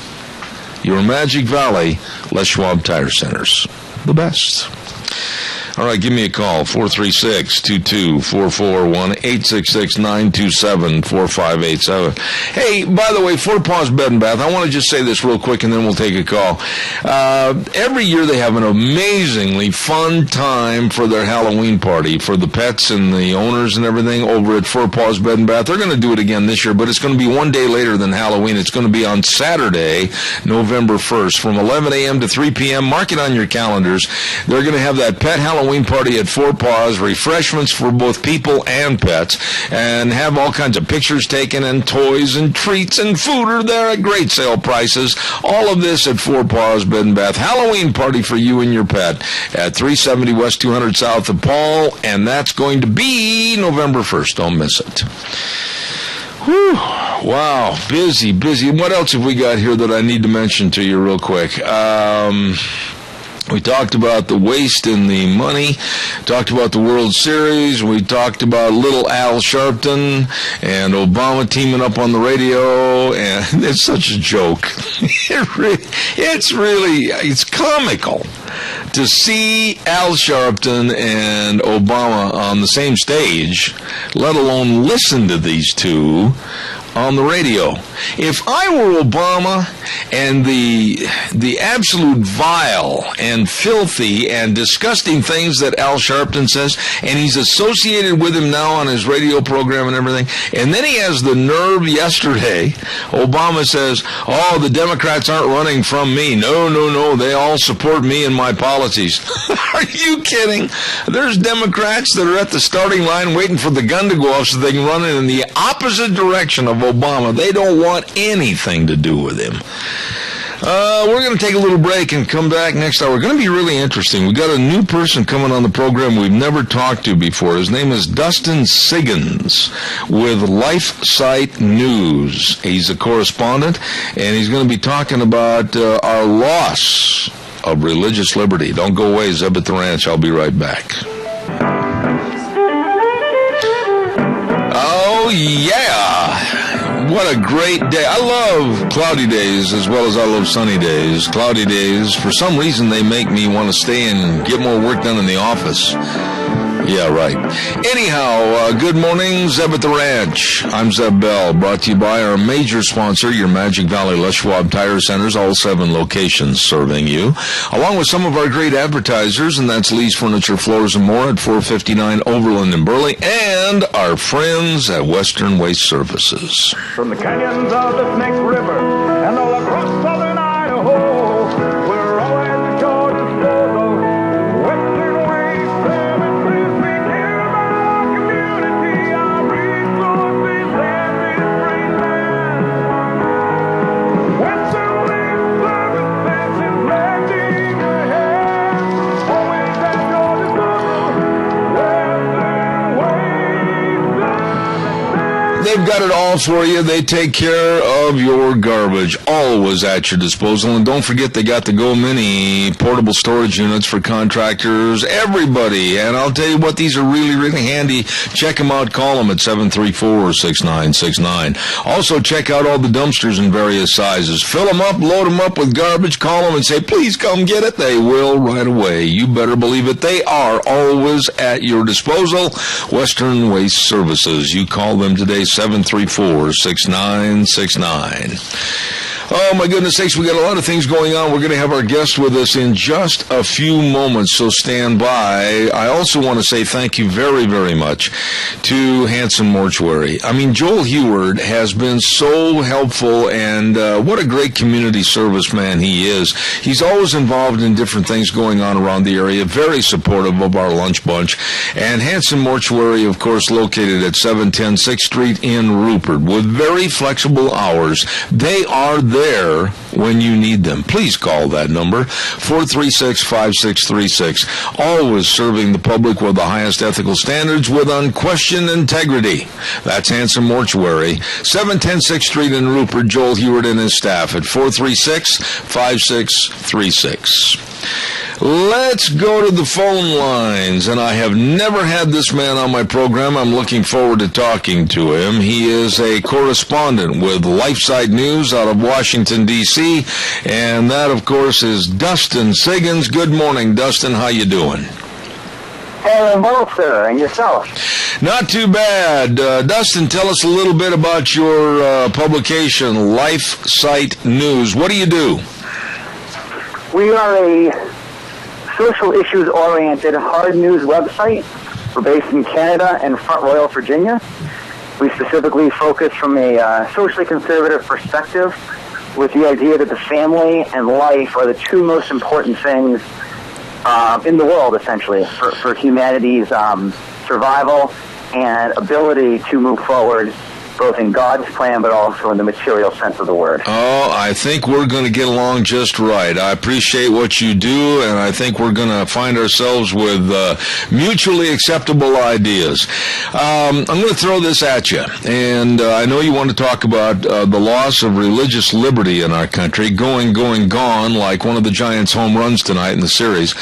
Your Magic Valley Les Schwab Tire Centers. The best. All right, give me a call, 436-2244, 1-866-927-4587. Hey, by the way, Four Paws Bed and Bath, I want to just say this real quick and then we'll take a call. Every year they have an amazingly fun time for their Halloween party for the pets and the owners and everything over at Four Paws Bed and Bath. They're going to do it again this year, but it's going to be one day later than Halloween. It's going to be on Saturday, November 1st, from 11 a.m. to 3 p.m. Mark it on your calendars. They're going to have that pet Halloween party at Four Paws, refreshments for both people and pets, and have all kinds of pictures taken, and toys and treats and food are there at great sale prices. All of this at Four Paws Bed and Bath. Halloween party for you and your pet at 370 West 200 South of Paul, and that's going to be November 1st. Don't miss it. Whew. Wow, busy. What else have we got here that I need to mention to you real quick? We talked about the waste in the money, talked about the World Series, we talked about little Al Sharpton and Obama teaming up on the radio, and it's such a joke. It's comical to see Al Sharpton and Obama on the same stage, let alone listen to these two on the radio. If I were Obama and the absolute vile and filthy and disgusting things that Al Sharpton says, and he's associated with him now on his radio program and everything, and then he has the nerve yesterday, Obama says, oh, the Democrats aren't running from me. No, they all support me and my policies. Are you kidding? There's Democrats that are at the starting line waiting for the gun to go off so they can run in the opposite direction of Obama. They don't want anything to do with him. We're going to take a little break and come back next hour. We're going to be really interesting. We got a new person coming on the program we've never talked to before. His name is Dustin Siggins with LifeSite News. He's a correspondent, and he's going to be talking about our loss of religious liberty. Don't go away, Zeb at the Ranch. I'll be right back. Oh, yeah. What a great day. I love cloudy days as well as I love sunny days. Cloudy days, for some reason, they make me want to stay and get more work done in the office. Yeah, right. Anyhow, good morning, Zeb at the Ranch. I'm Zeb Bell, brought to you by our major sponsor, your Magic Valley Les Schwab Tire Centers, all 7 locations serving you, along with some of our great advertisers, and that's Lee's Furniture, Floors, and More at 459 Overland in Burley, and our friends at Western Waste Services. From the canyons of the Snake River and all across southern Idaho, we're always at your disposal. Western Waste Services, we care about our community, our resources, and this great land. Western Waste Services is lending a hand, always at your disposal. They've got it all for you. They take care of your garbage, always at your disposal. And don't forget, they got the Go Mini portable storage units for contractors, everybody. And I'll tell you what, these are really, really handy. Check them out. Call them at 734-6969. Also, check out all the dumpsters in various sizes. Fill them up, load them up with garbage. Call them and say, please come get it. They will right away. You better believe it. They are always at your disposal. Western Waste Services. You call them today, 734-6969. Oh, my goodness sakes, we got a lot of things going on. We're going to have our guest with us in just a few moments, so stand by. I also want to say thank you very, very much to Hanson Mortuary. I mean, Joel Heward has been so helpful, and what a great community serviceman he is. He's always involved in different things going on around the area, very supportive of our lunch bunch. And Hanson Mortuary, of course, located at 710 6th Street in Rupert, with very flexible hours. They are there when you need them. Please call that number, 436-5636. Always serving the public with the highest ethical standards with unquestioned integrity. That's Hanson Mortuary, 710 6th Street in Rupert. Joel Heward and his staff at 436-5636. Let's go to the phone lines, and I have never had this man on my program. I'm looking forward to talking to him. He is a correspondent with LifeSite News out of Washington, D.C., and that, of course, is Dustin Siggins. Good morning, Dustin. How you doing? Hey, I'm well, sir, and yourself? Not too bad. Dustin, tell us a little bit about your publication, Life Site News. What do you do? We are a social issues-oriented hard news website. We're based in Canada and Front Royal, Virginia. We specifically focus from a socially conservative perspective with the idea that the family and life are the two most important things in the world, essentially, for humanity's survival and ability to move forward, both in God's plan but also in the material sense of the word. Oh, I think we're going to get along just right. I appreciate what you do, and I think we're going to find ourselves with mutually acceptable ideas. I'm going to throw this at you, and I know you want to talk about the loss of religious liberty in our country, going, gone, like one of the Giants' home runs tonight in the series.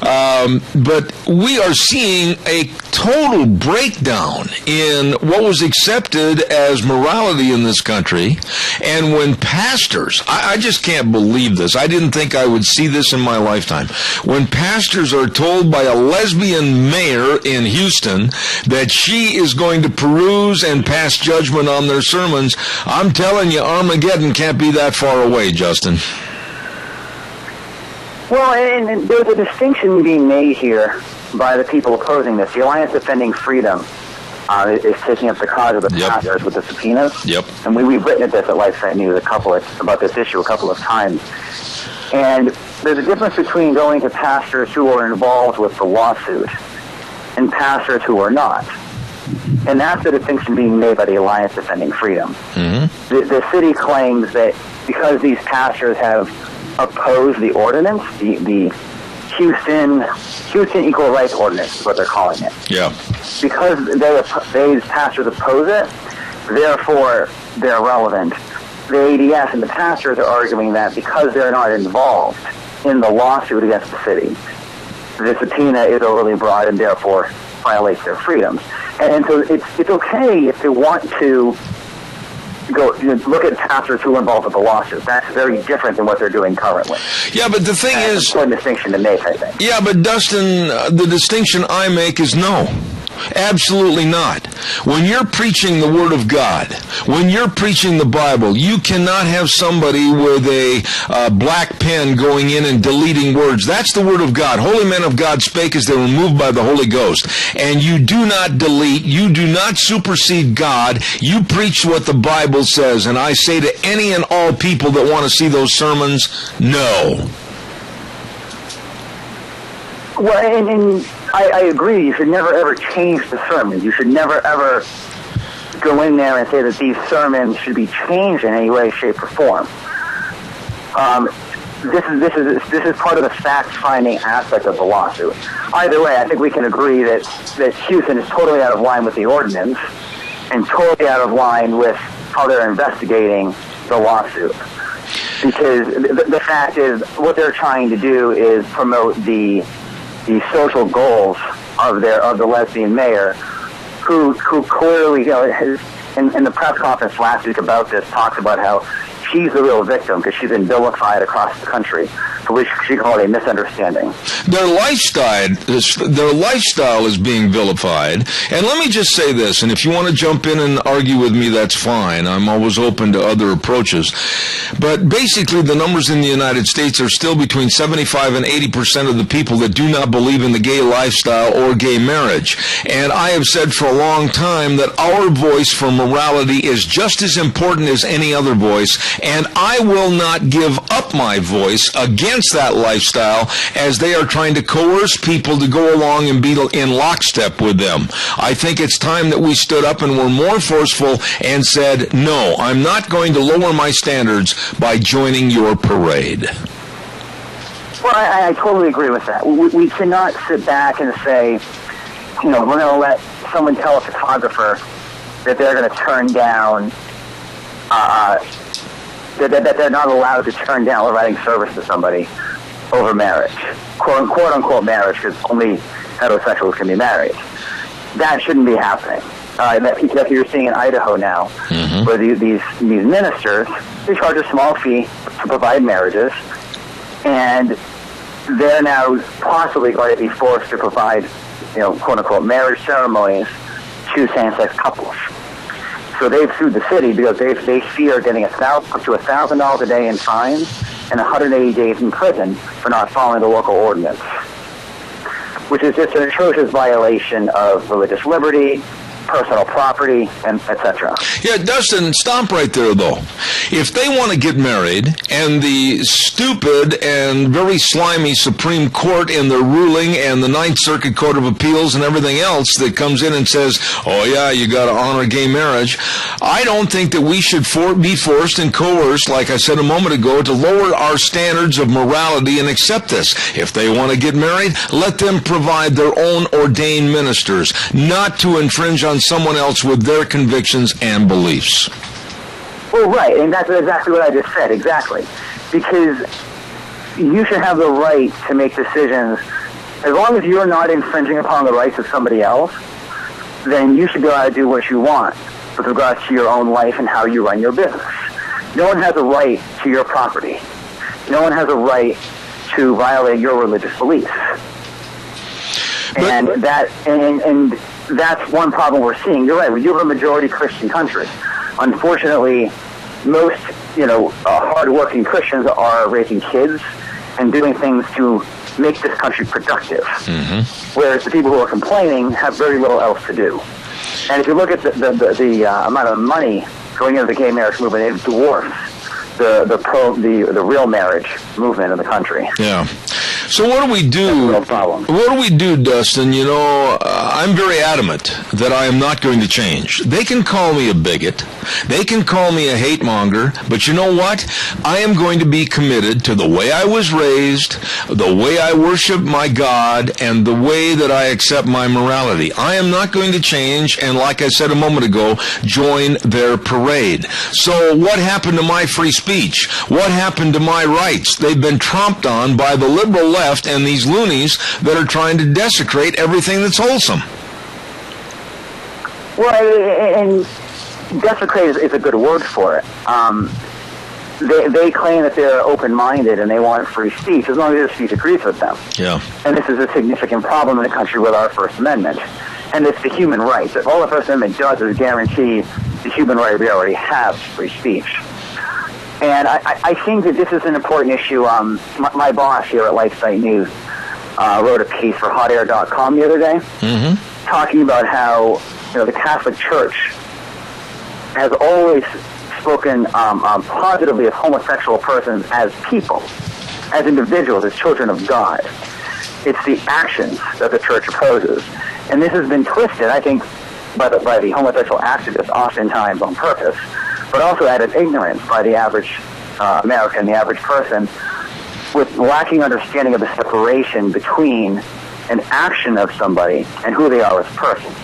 But we are seeing a total breakdown in what was accepted as morality in this country. And when pastors, I just can't believe this. I didn't think I would see this in my lifetime. When pastors are told by a lesbian mayor in Houston that she is going to peruse and pass judgment on their sermons, I'm telling you, Armageddon can't be that far away, Justin. Well, and there's a distinction being made here by the people opposing this. The Alliance Defending Freedom is taking up the cause of the pastors with the subpoenas. Yep. And we've written this at LifeSite News about this issue a couple of times. And there's a difference between going to pastors who are involved with the lawsuit and pastors who are not. And that's the distinction being made by the Alliance Defending Freedom. Mm-hmm. The city claims that because these pastors have opposed the ordinance, the Houston Equal Rights Ordinance is what they're calling it. Yeah. Because these pastors oppose it, therefore they're relevant. The ADS and the pastors are arguing that because they're not involved in the lawsuit against the city, the subpoena is overly broad and therefore violates their freedoms. And so it's okay if they want to go look at pastors who are involved with the lawsuit. That's very different than what they're doing currently. Yeah, but the thing is... That's an important distinction to make, I think. Yeah, but Dustin, the distinction I make is no. Absolutely not. When you're preaching the Word of God, when you're preaching the Bible, you cannot have somebody with a black pen going in and deleting words. That's the Word of God. Holy men of God spake as they were moved by the Holy Ghost. And you do not delete, you do not supersede God. You preach what the Bible says. And I say to any and all people that want to see those sermons, no. Well, and I agree. You should never, ever change the sermons. You should never, ever go in there and say that these sermons should be changed in any way, shape, or form. This is part of the fact-finding aspect of the lawsuit. Either way, I think we can agree that Houston is totally out of line with the ordinance and totally out of line with how they're investigating the lawsuit. Because the fact is, what they're trying to do is promote the social goals of the lesbian mayor, who clearly, in the press conference last week about this, talks about how she's the real victim because she's been vilified across the country, for which she called a misunderstanding. Their lifestyle is being vilified. And let me just say this, and if you want to jump in and argue with me, that's fine. I'm always open to other approaches. But basically, the numbers in the United States are still between 75 and 80% of the people that do not believe in the gay lifestyle or gay marriage. And I have said for a long time that our voice for morality is just as important as any other voice, and I will not give up my voice against that lifestyle as they are trying to coerce people to go along and be in lockstep with them. I think it's time that we stood up and were more forceful and said, no, I'm not going to lower my standards by joining your parade. Well, I totally agree with that. We cannot sit back and say, we're going to let someone tell a photographer that they're going to turn down that they're not allowed to turn down providing service to somebody over marriage, quote unquote marriage, because only heterosexuals can be married. That shouldn't be happening. That's what you're seeing in Idaho now, where these ministers, they charge a small fee to provide marriages, and they're now possibly going to be forced to provide quote-unquote marriage ceremonies to same-sex couples. So they've sued the city because they fear getting up to $1,000 a day in fines and 180 days in prison for not following the local ordinance, which is just an atrocious violation of religious liberty, personal property, and etc. Yeah, Dustin, stop right there, though. If they want to get married, and the stupid and very slimy Supreme Court in their ruling and the Ninth Circuit Court of Appeals and everything else that comes in and says, oh yeah, you got to honor gay marriage, I don't think that we should be forced and coerced, like I said a moment ago, to lower our standards of morality and accept this. If they want to get married, let them provide their own ordained ministers, not to infringe on someone else with their convictions and beliefs. Well, right, and that's exactly what I just said, exactly. Because you should have the right to make decisions. As long as you're not infringing upon the rights of somebody else, then you should be able to do what you want with regards to your own life and how you run your business. No one has a right to your property. No one has a right to violate your religious beliefs. And that's one problem we're seeing. You're right. We do have a majority Christian country. Unfortunately, most, hard-working Christians are raising kids and doing things to make this country productive. Mm-hmm. Whereas the people who are complaining have very little else to do. And if you look at the amount of money going into the gay marriage movement, it dwarfs the real marriage movement in the country. Yeah. So what do we do? That's no problem. What do we do, Dustin? I'm very adamant that I am not going to change. They can call me a bigot. They can call me a hate monger. But you know what? I am going to be committed to the way I was raised, the way I worship my God, and the way that I accept my morality. I am not going to change, and like I said a moment ago, join their parade. So what happened to my free speech? What happened to my rights? They've been tromped on by the liberal left and these loonies that are trying to desecrate everything that's wholesome. Well, and desecrate is a good word for it. They claim that they're open-minded and they want free speech as long as their speech agrees with them. Yeah. And this is a significant problem in the country with our First Amendment. And it's the human rights. All the First Amendment does is guarantee the human right we already have, free speech. And I think that this is an important issue. My boss here at LifeSite News wrote a piece for HotAir.com the other day, talking about how the Catholic Church has always spoken positively of homosexual persons as people, as individuals, as children of God. It's the actions that the Church opposes. And this has been twisted, I think, by the homosexual activists, oftentimes on purpose, but also out of ignorance by the average American, the average person, with lacking understanding of the separation between an action of somebody and who they are as persons.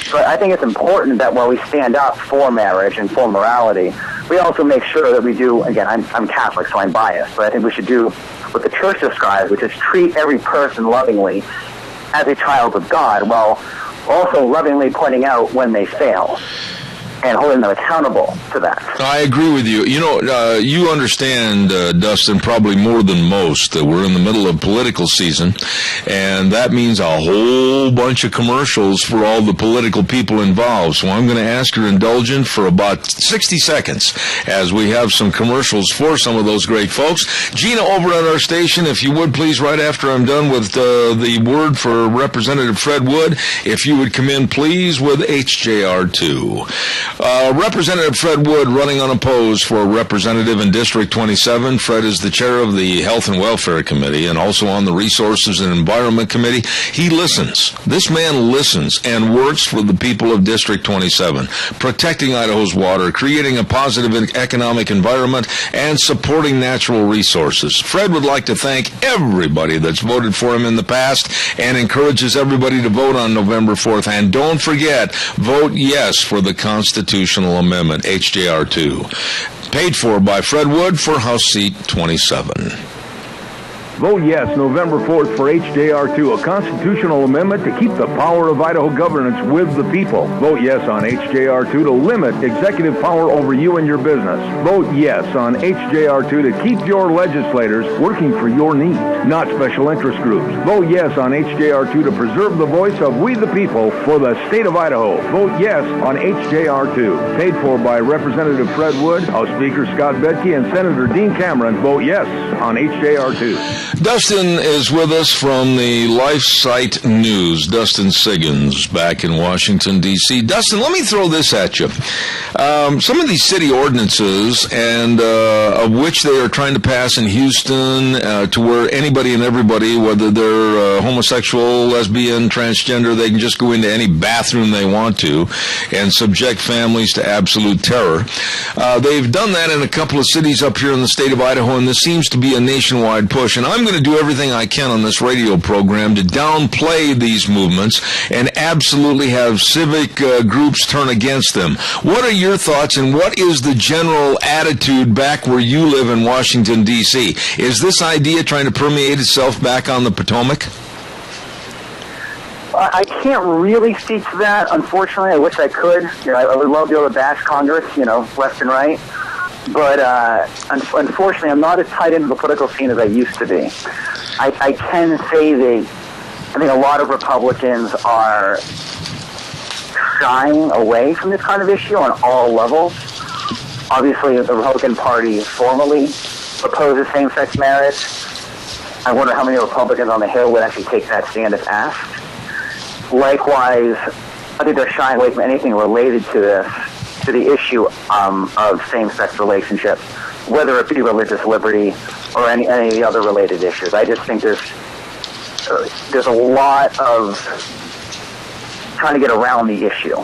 So I think it's important that while we stand up for marriage and for morality, we also make sure that we do, again, I'm Catholic, so I'm biased, but I think we should do what the Church describes, which is treat every person lovingly as a child of God, while also lovingly pointing out when they fail and holding them accountable to that. I agree with you. You understand, Dustin, probably more than most, that we're in the middle of political season, and that means a whole bunch of commercials for all the political people involved. So I'm going to ask your indulgence for about 60 seconds as we have some commercials for some of those great folks. Gina, over at our station, if you would please, right after I'm done with the word for Representative Fred Wood, if you would come in, please, with HJR2. Representative Fred Wood running unopposed for representative in District 27. Fred is the chair of the Health and Welfare Committee and also on the Resources and Environment Committee. He listens. This man listens and works for the people of District 27, protecting Idaho's water, creating a positive economic environment, and supporting natural resources. Fred would like to thank everybody that's voted for him in the past and encourages everybody to vote on November 4th. And don't forget, vote yes for the Constitutional Amendment, HJR2. Paid for by Fred Wood for House Seat 27. Vote yes November 4th for HJR2, a constitutional amendment to keep the power of Idaho governance with the people. Vote yes on HJR2 to limit executive power over you and your business. Vote yes on HJR2 to keep your legislators working for your needs, not special interest groups. Vote yes on HJR2 to preserve the voice of we the people for the state of Idaho. Vote yes on HJR2. Paid for by Representative Fred Wood, House Speaker Scott Bedke, and Senator Dean Cameron. Vote yes on HJR2. Dustin is with us from the LifeSite News. Dustin Siggins back in Washington, D.C. Dustin, let me throw this at you. Some of these city ordinances, and of which they are trying to pass in Houston, to where anybody and everybody, whether they're homosexual, lesbian, transgender, they can just go into any bathroom they want to and subject families to absolute terror. They've done that in a couple of cities up here in the state of Idaho, and this seems to be a nationwide push. And I'm going to do everything I can on this radio program to downplay these movements and absolutely have civic groups turn against them. What are your thoughts, and what is the general attitude back where you live in Washington, D.C.? Is this idea trying to permeate itself back on the Potomac? I can't really speak to that, unfortunately. I wish I could. I would love to be able to bash Congress, left and right. But unfortunately, I'm not as tied into the political scene as I used to be. I can say that I think a lot of Republicans are shying away from this kind of issue on all levels. Obviously, the Republican Party formally opposes same-sex marriage. I wonder how many Republicans on the Hill would actually take that stand if asked. Likewise, I think they're shying away from anything related to the issue of same-sex relationships, whether it be religious liberty or any of the other related issues. I just think there's a lot of trying to get around the issue.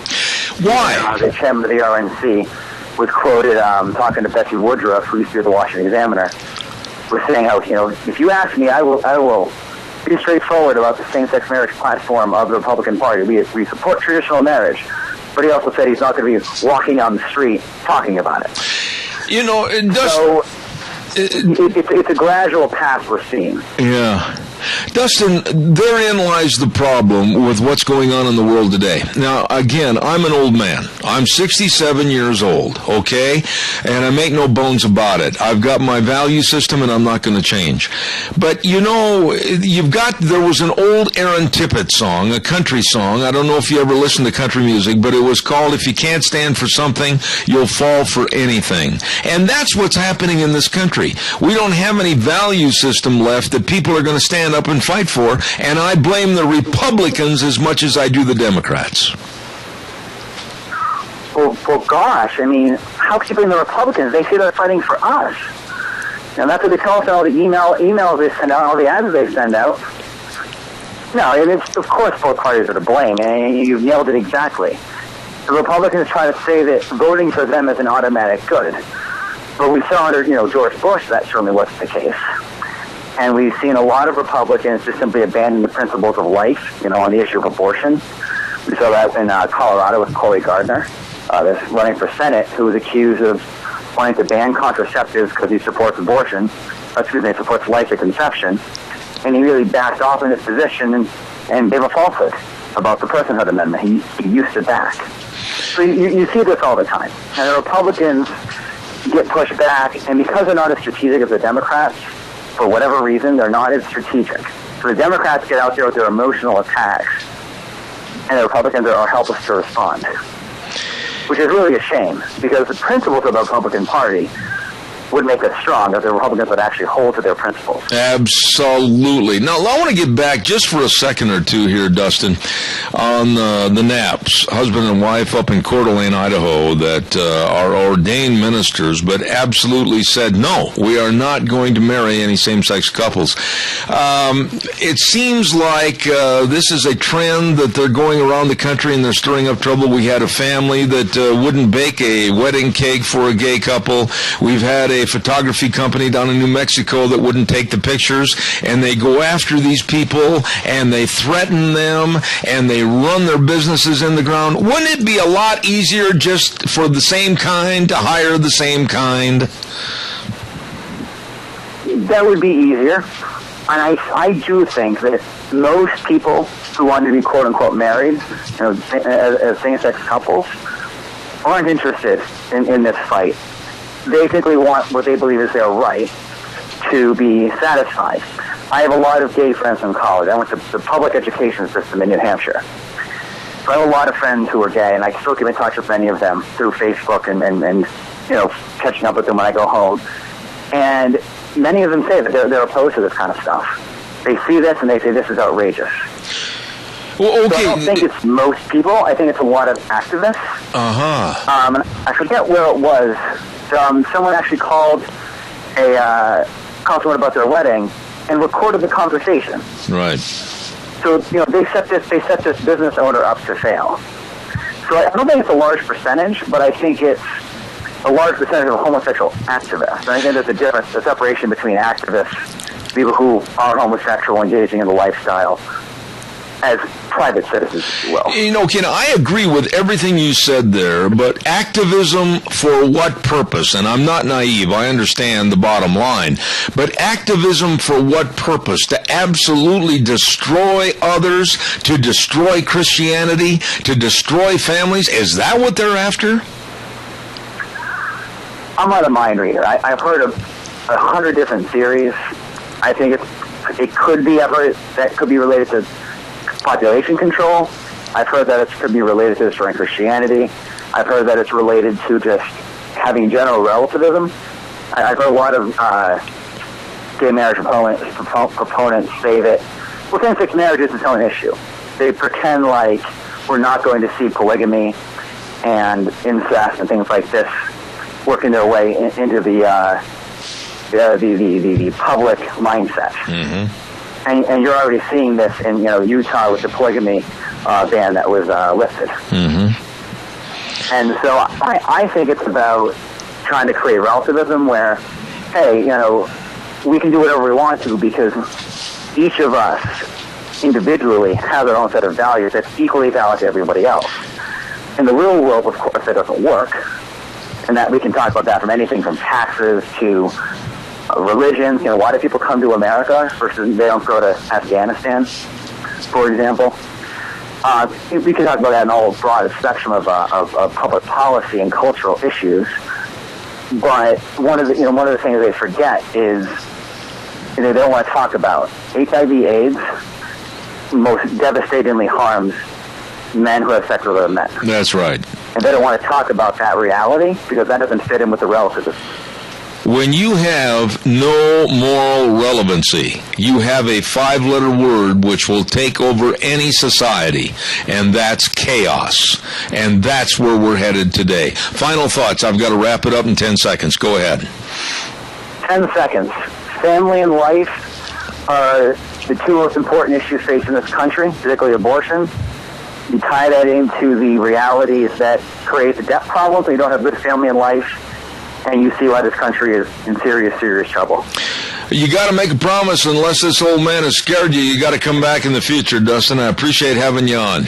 Why? The chairman of the RNC was quoted talking to Betsy Woodruff, who used to be the Washington Examiner, was saying how, if you ask me, I will be straightforward about the same-sex marriage platform of the Republican Party. We support traditional marriage. But he also said he's not going to be walking on the street talking about it. It does. So it's a gradual path we're seeing. Yeah. Dustin, therein lies the problem with what's going on in the world today. Now, again, I'm an old man. I'm 67 years old, okay? And I make no bones about it. I've got my value system, and I'm not going to change. But, there was an old Aaron Tippett song, a country song. I don't know if you ever listened to country music, but it was called, "If You Can't Stand for Something, You'll Fall for Anything." And that's what's happening in this country. We don't have any value system left that people are going to stand up and fight for, and I blame the Republicans as much as I do the Democrats. Well, gosh, how can you blame the Republicans? They say they're fighting for us. And that's what they tell us in all the emails they send out, all the ads they send out. No, it's, of course both parties are to blame, and you've nailed it exactly. The Republicans try to say that voting for them is an automatic good. But we saw under, George Bush, that certainly wasn't the case. And we've seen a lot of Republicans just simply abandon the principles of life, on the issue of abortion. We saw that in Colorado with Cory Gardner, that's running for Senate, who was accused of wanting to ban contraceptives because he supports supports life at conception. And he really backed off in his position and gave a falsehood about the Personhood Amendment. He used it back. So you see this all the time. And the Republicans get pushed back, and because they're not as strategic as the Democrats, for whatever reason, they're not as strategic. So the Democrats get out there with their emotional attacks, and the Republicans are helpless to respond, which is really a shame, because the principles of the Republican Party would make us strong if the Republicans would actually hold to their principles. Absolutely. Now, I want to get back just for a second or two here, Dustin, on the Knapps, husband and wife up in Coeur d'Alene, Idaho, that are ordained ministers, but absolutely said, no, we are not going to marry any same-sex couples. It seems like this is a trend that they're going around the country and they're stirring up trouble. We had a family that wouldn't bake a wedding cake for a gay couple. We've had a photography company down in New Mexico that wouldn't take the pictures, and they go after these people and they threaten them and they run their businesses in the ground. Wouldn't it be a lot easier just for the same kind to hire the same kind? That would be easier. I do think that most people who want to be quote-unquote married, as same-sex couples, aren't interested in this fight. They simply want what they believe is their right to be satisfied. I have a lot of gay friends from college. I went to the public education system in New Hampshire. So I have a lot of friends who are gay, and I still keep in touch with many of them through Facebook and catching up with them when I go home. And many of them say that they're opposed to this kind of stuff. They see this and they say this is outrageous. Well, okay. So I don't think it's most people. I think it's a lot of activists. Uh-huh. And I forget where it was. Someone actually called someone about their wedding and recorded the conversation. Right. So they set this business owner up to fail. So I don't think it's a large percentage, but I think it's a large percentage of homosexual activists. And I think there's a difference, a separation between activists, people who are homosexual, engaging in the lifestyle, as private citizens, if you will. Ken, I agree with everything you said there, but activism for what purpose? And I'm not naive, I understand the bottom line, but activism for what purpose? To absolutely destroy others, to destroy Christianity, to destroy families? Is that what they're after? I'm not a mind reader. I've heard of 100 different theories. I think it could be that could be related to population control. I've heard that it could be related to destroying Christianity. I've heard that it's related to just having general relativism. I've heard a lot of gay marriage proponents say that same-sex marriage isn't an issue. They pretend like we're not going to see polygamy and incest and things like this working their way into the public mindset. Mm-hmm. And you're already seeing this in Utah with the polygamy ban that was lifted. Mm-hmm. And so I think it's about trying to create relativism where, hey, we can do whatever we want to because each of us individually has our own set of values that's equally valid to everybody else. In the real world, of course, that doesn't work. And that we can talk about that from anything from taxes to religions. Why do people come to America versus they don't go to Afghanistan, for example? We can talk about that in a whole broad spectrum of public policy and cultural issues. But one of the things they forget is they don't want to talk about HIV/AIDS. Most devastatingly harms men who have sex with other men. That's right. And they don't want to talk about that reality because that doesn't fit in with the relativism. When you have no moral relevancy, you have a 5-letter word which will take over any society, and that's chaos. And that's where we're headed today. Final thoughts. I've got to wrap it up in 10 seconds. Go ahead. 10 seconds. Family and life are the two most important issues facing this country, particularly abortion. You tie that into the realities that create the debt problem, so you don't have good family and life, and you see why this country is in serious, serious trouble. You got to make a promise. Unless this old man has scared you, you got to come back in the future, Dustin. I appreciate having you on.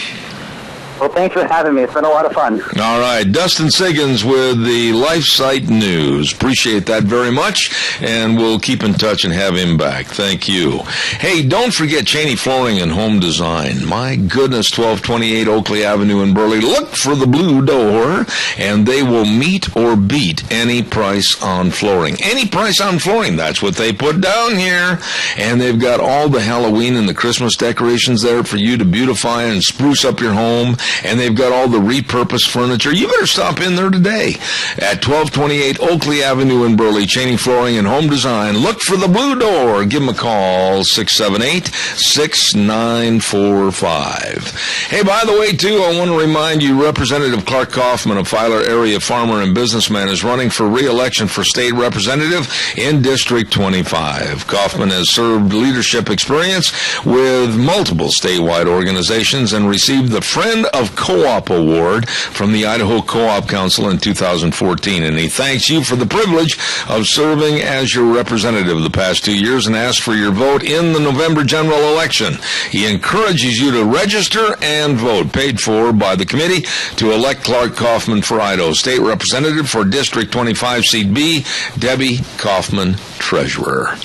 Well, thanks for having me. It's been a lot of fun. All right. Dustin Siggins with the LifeSite News. Appreciate that very much, and we'll keep in touch and have him back. Thank you. Hey, don't forget Cheney Flooring and Home Design. My goodness, 1228 Oakley Avenue in Burley. Look for the blue door, and they will meet or beat any price on flooring. Any price on flooring. That's what they put down here. And they've got all the Halloween and the Christmas decorations there for you to beautify and spruce up your home. And they've got all the repurposed furniture. You better stop in there today at 1228 Oakley Avenue in Burley, Cheney Flooring and Home Design. Look for the blue door. Give them a call, 678-6945. Hey, by the way, too, I want to remind you, Representative Clark Kaufman, a Filer area farmer and businessman, is running for re-election for state representative in District 25. Kaufman has served leadership experience with multiple statewide organizations and received the Friend of Co-op Award from the Idaho Co-op Council in 2014, and he thanks you for the privilege of serving as your representative the past 2 years and asks for your vote in the November general election. He encourages you to register and vote, paid for by the committee, to elect Clark Kaufman for Idaho State Representative for District 25, Seat B, Debbie Kaufman, Treasurer.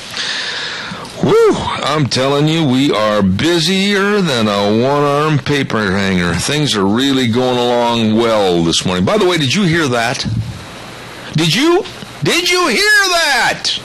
Woo! I'm telling you, we are busier than a one-arm paper hanger. Things are really going along well this morning. By the way, did you hear that? Did you hear that?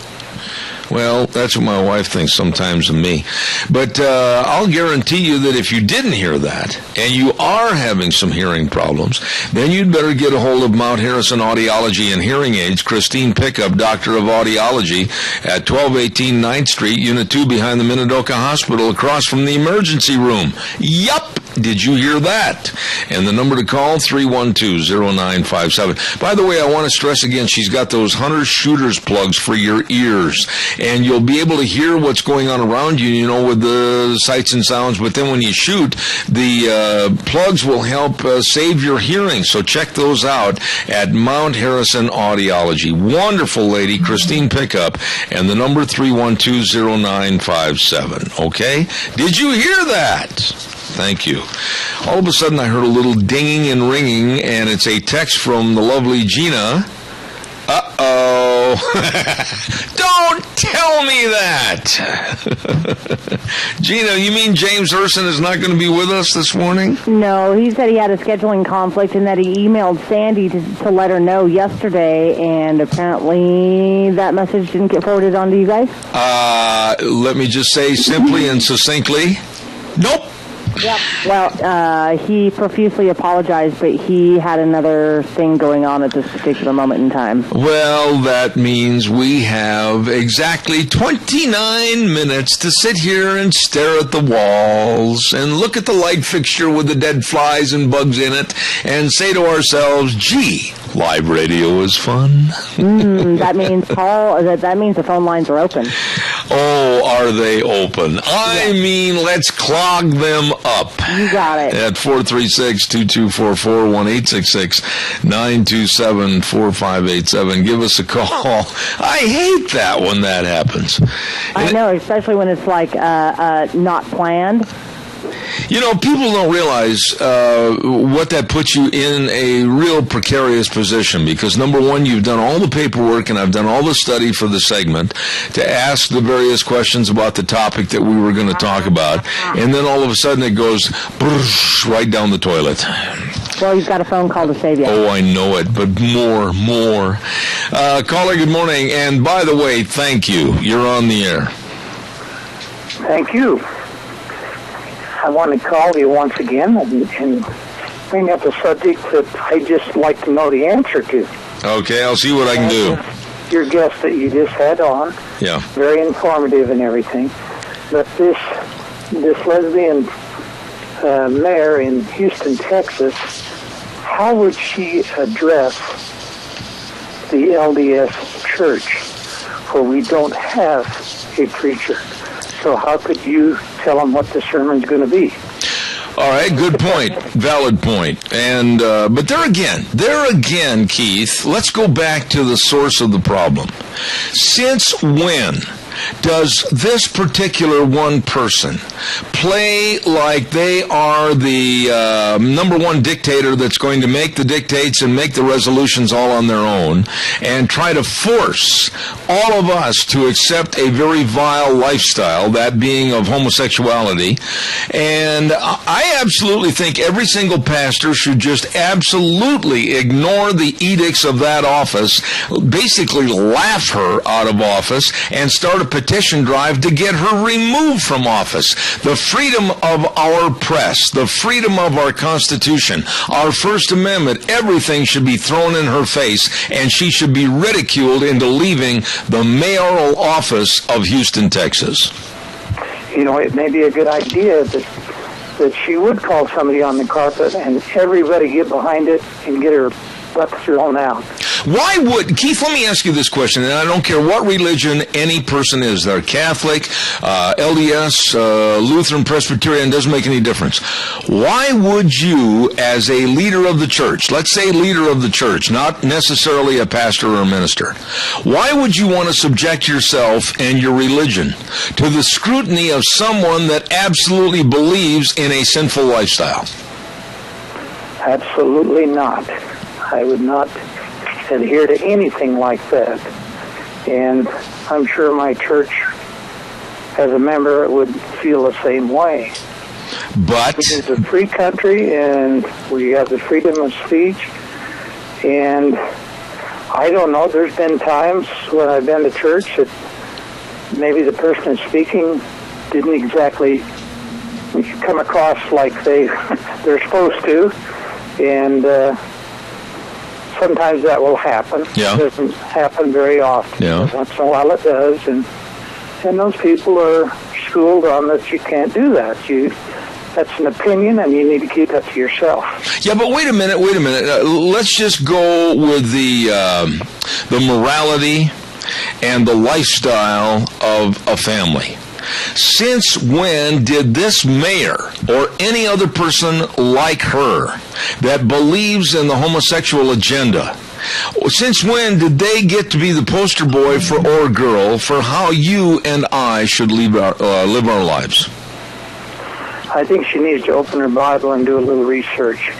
Well, that's what my wife thinks sometimes of me. But I'll guarantee you that if you didn't hear that, and you are having some hearing problems, then you'd better get a hold of Mount Harrison Audiology and Hearing Aids, Christine Pickup, Doctor of Audiology, at 1218 9th Street, Unit 2, behind the Minidoka Hospital, across from the emergency room. Yup! Did you hear that? And the number to call, 312-0957. By the way, I want to stress again, she's got those Hunter Shooters plugs for your ears. And you'll be able to hear what's going on around you, you know, with the sights and sounds. But then when you shoot, the plugs will help save your hearing. So check those out at Mount Harrison Audiology. Wonderful lady, Christine Pickup. And the number, 312-0957. Okay? Did you hear that? Thank you. All of a sudden, I heard a little dinging and ringing, and it's a text from the lovely Gina. Uh-oh. Don't tell me that. Gina, you mean James Urson is not going to be with us this morning? No, he said he had a scheduling conflict and that he emailed Sandy to let her know yesterday, and apparently that message didn't get forwarded on to you guys? Let me just say simply and succinctly, nope. Yep. Well, he profusely apologized, but he had another thing going on at this particular moment in time. Well, that means we have exactly 29 minutes to sit here and stare at the walls and look at the light fixture with the dead flies and bugs in it and say to ourselves, gee, live radio is fun. That means that means the phone lines are open. Oh, are they open? I mean, let's clog them up. You got it. At 436-2244-1-866-927-4587. Give us a call. I hate that when that happens. I know, especially when it's like not planned. You know, people don't realize what that puts you in a real precarious position because, number one, you've done all the paperwork and I've done all the study for the segment to ask the various questions about the topic that we were going to talk about, and then all of a sudden it goes right down the toilet. Well, you've got a phone call to save you. Oh, I know it, but more. Caller, good morning, and by the way, thank you. You're on the air. Thank you. I want to call you once again and bring up a subject that I just like to know the answer to. Okay, I'll see what I can do. Your guest that you just had on, yeah, very informative and everything. But this lesbian mayor in Houston, Texas, how would she address the LDS Church, where we don't have a preacher? So how could you tell them what the sermon's going to be? All right, good point, valid point. And but there again, Keith, let's go back to the source of the problem. Since when does this particular one person play like they are the number one dictator that's going to make the dictates and make the resolutions all on their own and try to force all of us to accept a very vile lifestyle, that being of homosexuality? And I absolutely think every single pastor should just absolutely ignore the edicts of that office, basically laugh her out of office, and start a petition drive to get her removed from office. The freedom of our press, the freedom of our Constitution, our First Amendment, everything should be thrown in her face, and she should be ridiculed into leaving the mayoral office of Houston, Texas. You know, it may be a good idea that she would call somebody on the carpet and everybody get behind it and get her butt thrown out. Why would, Keith, let me ask you this question, and I don't care what religion any person is. They're Catholic, LDS, Lutheran, Presbyterian, doesn't make any difference. Why would you, as a leader of the church, let's say leader of the church, not necessarily a pastor or a minister, why would you want to subject yourself and your religion to the scrutiny of someone that absolutely believes in a sinful lifestyle? Absolutely not. I would not adhere to anything like that. And I'm sure my church as a member, would feel the same way. But it's a free country, and we have the freedom of speech. And I don't know, there's been times when I've been to church that maybe the person speaking didn't exactly come across like they're supposed to. And sometimes that will happen. Yeah. It doesn't happen very often. Yeah. Once in a while it does. And those people are schooled on that you can't do that. That's an opinion, and you need to keep that to yourself. Yeah, but wait a minute. Let's just go with the morality and the lifestyle of a family. Since when did this mayor or any other person like her that believes in the homosexual agenda, since when did they get to be the poster boy or girl for how you and I should live our lives? I think she needs to open her Bible and do a little research.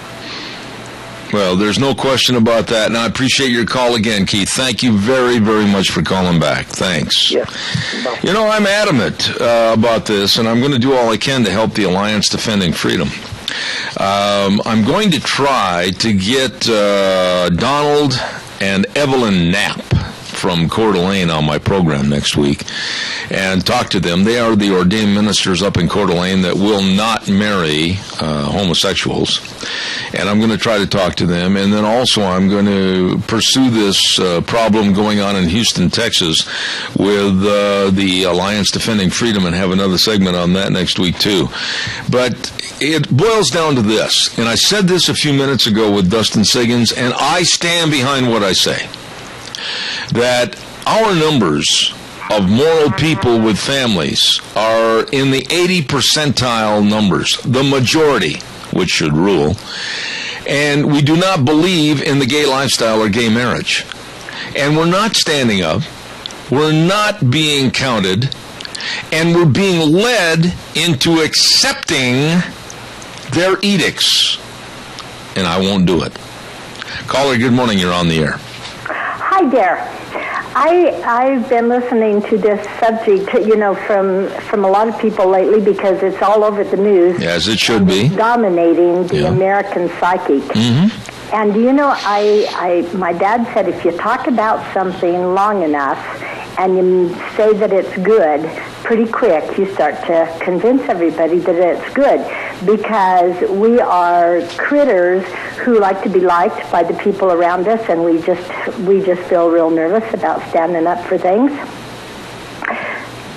Well, there's no question about that, and I appreciate your call again, Keith. Thank you very, very much for calling back. Thanks. Yes. You know, I'm adamant about this, and I'm going to do all I can to help the Alliance Defending Freedom. I'm going to try to get Donald and Evelyn Knapp from Coeur d'Alene on my program next week and talk to them. They are the ordained ministers up in Coeur d'Alene that will not marry homosexuals. And I'm going to try to talk to them. And then also I'm going to pursue this problem going on in Houston, Texas with the Alliance Defending Freedom and have another segment on that next week too. But it boils down to this, and I said this a few minutes ago with Dustin Siggins, and I stand behind what I say, that our numbers of moral people with families are in the 80 percentile numbers, the majority, which should rule, and we do not believe in the gay lifestyle or gay marriage. And we're not standing up, we're not being counted, and we're being led into accepting their edicts. And I won't do it. Caller, good morning, you're on the air. Hi there. I've been listening to this subject, from a lot of people lately because it's all over the news. As it should be. Dominating the American psyche. Mm-hmm. And my dad said if you talk about something long enough and you say that it's good, pretty quick you start to convince everybody that it's good, because we are critters who like to be liked by the people around us, and we just feel real nervous about standing up for things.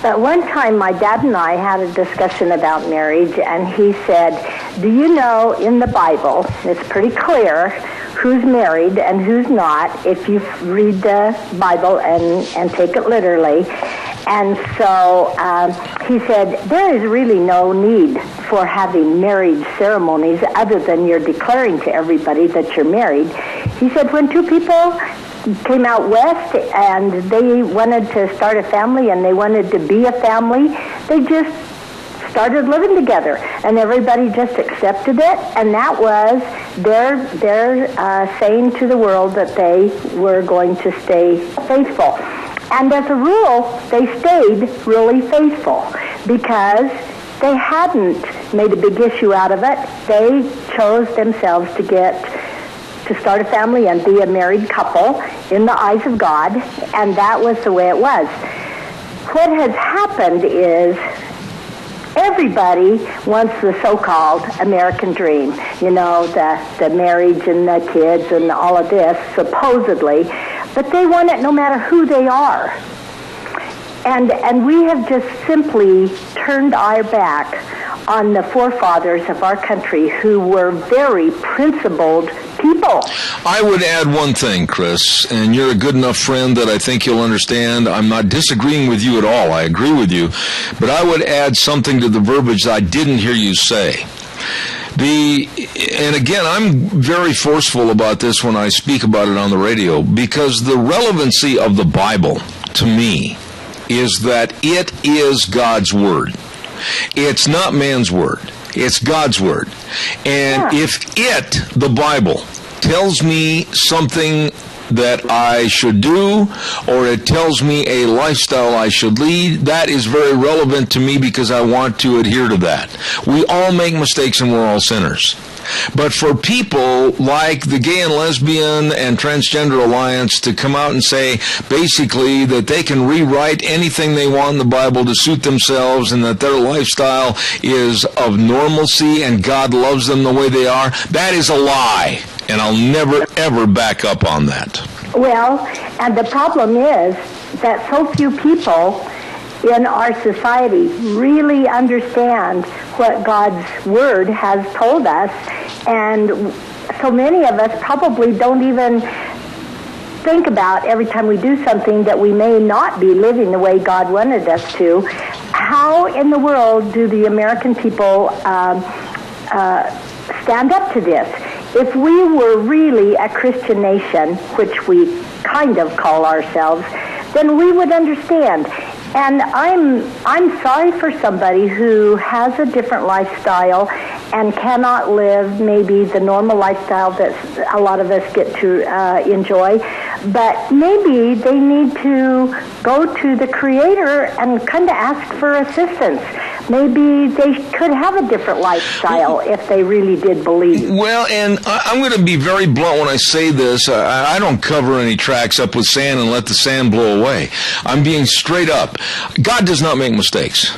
But one time my dad and I had a discussion about marriage, and he said, do you know in the Bible, it's pretty clear who's married and who's not if you read the Bible and take it literally. And so he said, there is really no need for having marriage ceremonies other than you're declaring to everybody that you're married. He said, when two people came out west and they wanted to start a family and they wanted to be a family, they just started living together, and everybody just accepted it, and that was their saying to the world that they were going to stay faithful. And as a rule, they stayed really faithful because they hadn't made a big issue out of it. They chose themselves to start a family and be a married couple in the eyes of God, and that was the way it was. What has happened is everybody wants the so-called American dream, the marriage and the kids and all of this, supposedly, but they want it no matter who they are. And we have just simply turned our back on the forefathers of our country who were very principled people. I would add one thing, Chris, and you're a good enough friend that I think you'll understand. I'm not disagreeing with you at all. I agree with you. But I would add something to the verbiage that I didn't hear you say. And again, I'm very forceful about this when I speak about it on the radio, because the relevancy of the Bible, to me, is that it is God's Word. It's not man's word. It's God's word. And if the Bible, tells me something that I should do, or it tells me a lifestyle I should lead, that is very relevant to me because I want to adhere to that. We all make mistakes and we're all sinners. But for people like the Gay and Lesbian and Transgender Alliance to come out and say basically that they can rewrite anything they want in the Bible to suit themselves and that their lifestyle is of normalcy and God loves them the way they are, that is a lie. And I'll never, ever back up on that. Well, and the problem is that so few people in our society really understand what God's Word has told us, and so many of us probably don't even think about every time we do something that we may not be living the way God wanted us to. How in the world do the American people stand up to this? If we were really a Christian nation, which we kind of call ourselves, then we would understand. And I'm sorry for somebody who has a different lifestyle and cannot live maybe the normal lifestyle that a lot of us get to enjoy. But maybe they need to go to the Creator and kind of ask for assistance. Maybe they could have a different lifestyle if they really did believe. Well, and I'm going to be very blunt when I say this. I don't cover any tracks up with sand and let the sand blow away. I'm being straight up. God does not make mistakes.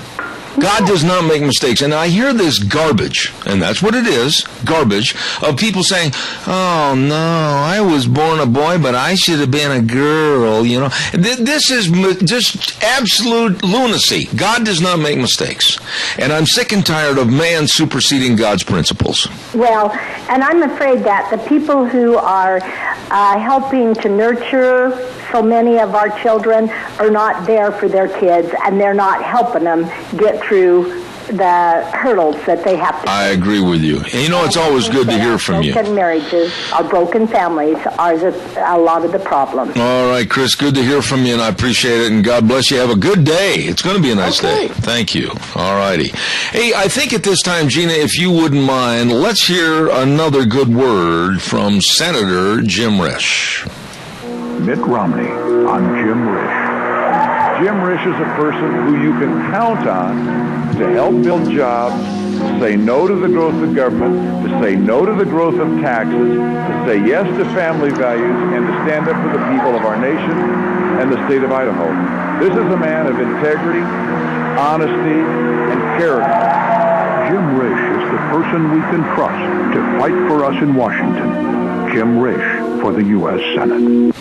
God does not make mistakes. And I hear this garbage, and that's what it is, garbage, of people saying, oh, no, I was born a boy, but I should have been a girl, you know. This is just absolute lunacy. God does not make mistakes. And I'm sick and tired of man superseding God's principles. Well, and I'm afraid that the people who are helping to nurture so many of our children are not there for their kids, and they're not helping them get through the hurdles that they have to. I agree with you. And you know, it's always good to hear from you. Broken marriages, our broken families are a lot of the problem. All right, Chris, good to hear from you, and I appreciate it, and God bless you. Have a good day. It's going to be a nice day. Thank you. All righty. Hey, I think at this time, Gina, if you wouldn't mind, let's hear another good word from Senator Jim Risch. Mitt Romney on Jim Risch. Jim Risch is a person who you can count on to help build jobs, to say no to the growth of government, to say no to the growth of taxes, to say yes to family values, and to stand up for the people of our nation and the state of Idaho. This is a man of integrity, honesty, and character. Jim Risch is the person we can trust to fight for us in Washington. Jim Risch for the U.S. Senate.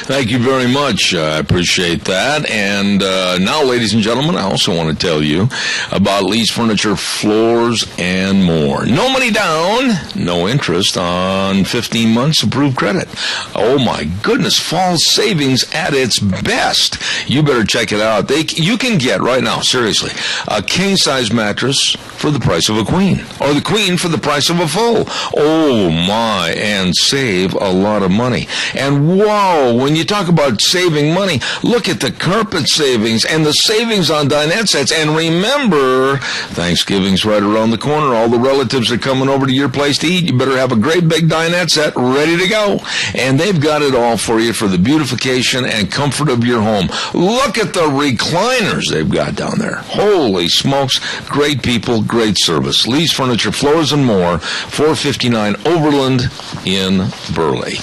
Thank you very much. I appreciate that. And now, ladies and gentlemen, I also want to tell you about Lee's Furniture, Floors, and more. No money down, no interest on 15 months approved credit. Oh, my goodness, fall savings at its best. You better check it out. You can get, right now, seriously, a king-size mattress for the price of a queen, or the queen for the price of a full. Oh, my, and save a lot of money. And whoa, when you talk about saving money, look at the carpet savings and the savings on dinette sets. And remember, Thanksgiving's right around the corner. All the relatives are coming over to your place to eat. You better have a great big dinette set ready to go. And they've got it all for you for the beautification and comfort of your home. Look at the recliners they've got down there. Holy smokes. Great people, great service. Lee's Furniture, Floors, and More, 459 Overland in Burley.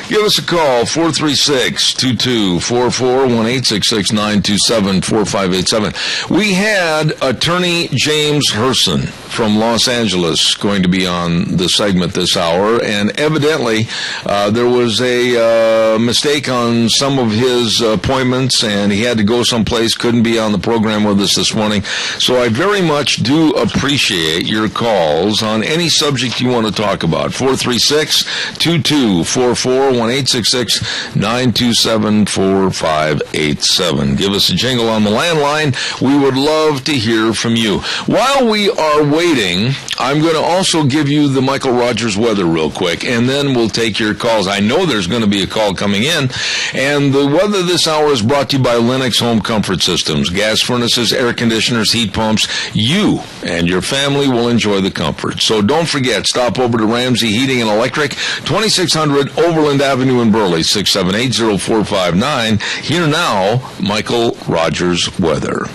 Give us a call, 436-2244, 1-866-927-4587. We had attorney James Herson from Los Angeles going to be on the segment this hour, and evidently there was a mistake on some of his appointments, and he had to go someplace, couldn't be on the program with us this morning. So I very much do appreciate your calls on any subject you want to talk about. 436-2244, 1-866-927-4587. Give us a jingle on the landline. We would love to hear from you. While we are waiting, I'm going to also give you the Michael Rogers weather real quick, and then we'll take your calls. I know there's going to be a call coming in, and the weather this hour is brought to you by Lennox Home Comfort Systems. Gas furnaces, air conditioners, heat pumps. You and your family will enjoy the comfort. So don't forget, stop over to Ramsey Heating and Electric, 2600 Overland Avenue in Burley, 678-0459. Here now, Michael Rogers weather.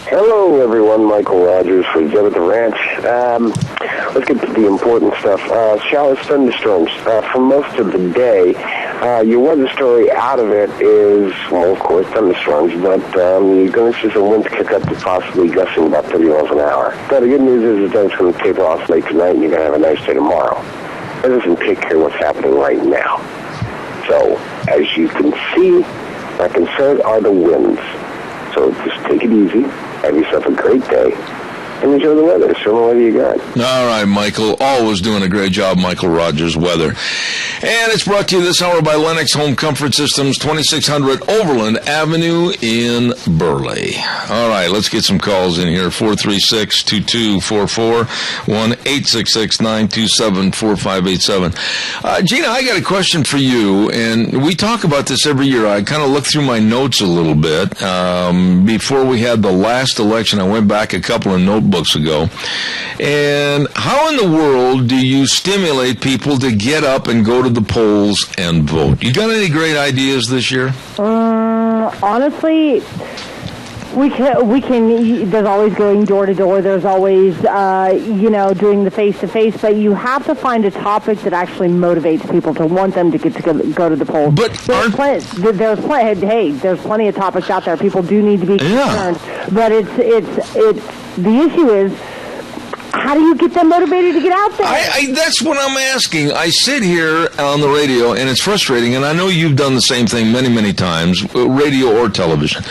Hello, everyone. Michael Rogers for Jeb at the Ranch. Let's get to the important stuff. Showers, thunderstorms. For most of the day, your weather story out of it is, well, of course, thunderstorms, but you're going to see some winds kick up to possibly gusting about 30 miles an hour. Now, the good news is that it's going to taper off late tonight, and you're going to have a nice day tomorrow. That doesn't take care of what's happening right now. So, as you can see, my concern are the winds. So just take it easy, have yourself a great day, and enjoy the weather. So what do you got? All right, Michael. Always doing a great job, Michael Rogers Weather. And it's brought to you this hour by Lennox Home Comfort Systems, 2600 Overland Avenue in Burley. All right, let's get some calls in here. 436-2244, 1-866-927-4587. Gina, I got a question for you, and we talk about this every year. I kind of looked through my notes a little bit. Before we had the last election, I went back a couple of notebooks ago. And how in the world do you stimulate people to get up and go to the polls and vote? You got any great ideas this year? Honestly, we can. There's always going door to door. There's always, doing the face to face. But you have to find a topic that actually motivates people to want them to get to go to the polls. But there's plenty of topics out there. People do need to be concerned. But it's the issue is, how do you get them motivated to get out there? That's what I'm asking. I sit here on the radio, and it's frustrating, and I know you've done the same thing many, many times, radio or television.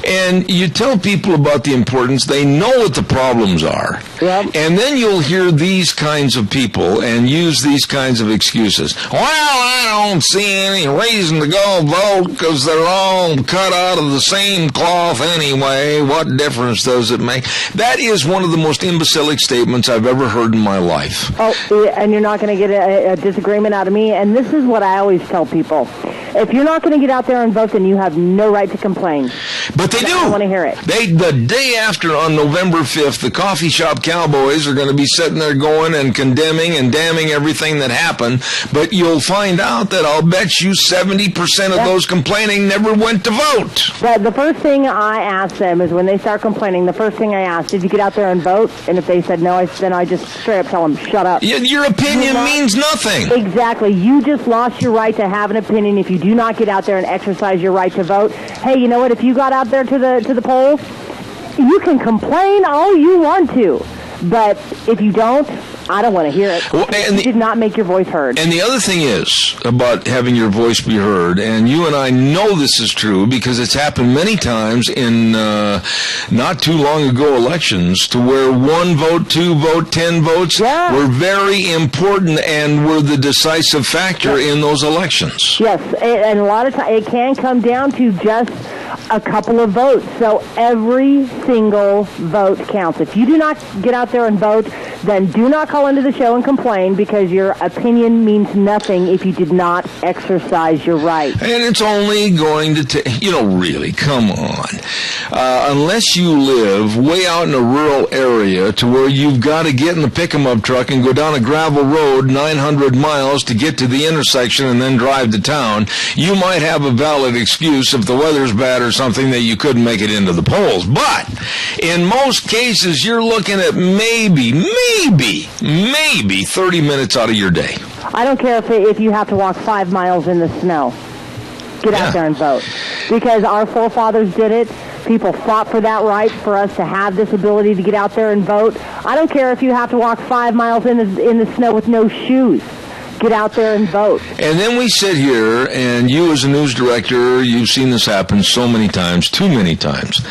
And you tell people about the importance. They know what the problems are. Yep. And then you'll hear these kinds of people and use these kinds of excuses. Well, I don't see any reason to go vote because they're all cut out of the same cloth anyway. What difference does it make? That is one of the most imbecilic statements I've ever heard in my life. Oh, and you're not going to get a disagreement out of me. And this is what I always tell people. If you're not going to get out there and vote, then you have no right to complain. But they do. I want to hear it. The day after, on November 5th, the coffee shop cowboys are going to be sitting there going and condemning and damning everything that happened. But you'll find out that I'll bet you 70% of those complaining never went to vote. The first thing I ask them is when they start complaining, the first thing I ask, did you get out there and vote? And if they said no, then I just straight up tell them, shut up. Your opinion means nothing. Exactly. You just lost your right to have an opinion if you do not get out there and exercise your right to vote. Hey, you know what? If you got out there to the polls, you can complain all you want to. But if you don't, I don't want to hear it. Well, you did not make your voice heard. And the other thing is about having your voice be heard, and you and I know this is true because it's happened many times in not too long ago elections to where 1 vote, 2 vote, 10 votes were very important and were the decisive factor in those elections. Yes, and a lot of times it can come down to just a couple of votes. So every single vote counts. If you do not get out there and vote, then do not call into the show and complain because your opinion means nothing if you did not exercise your right. And it's only going to take, really, come on. Unless you live way out in a rural area to where you've got to get in the pick-em-up truck and go down a gravel road 900 miles to get to the intersection and then drive to town, you might have a valid excuse if the weather's bad or something that you couldn't make it into the polls. But in most cases, you're looking at maybe 30 minutes out of your day. I don't care if you have to walk 5 miles in the snow. Get out there and vote. Because our forefathers did it. People fought for that right for us to have this ability to get out there and vote. I don't care if you have to walk 5 miles in the snow with no shoes. Get out there and vote. And then we sit here, and you as a news director, you've seen this happen so many times, too many times,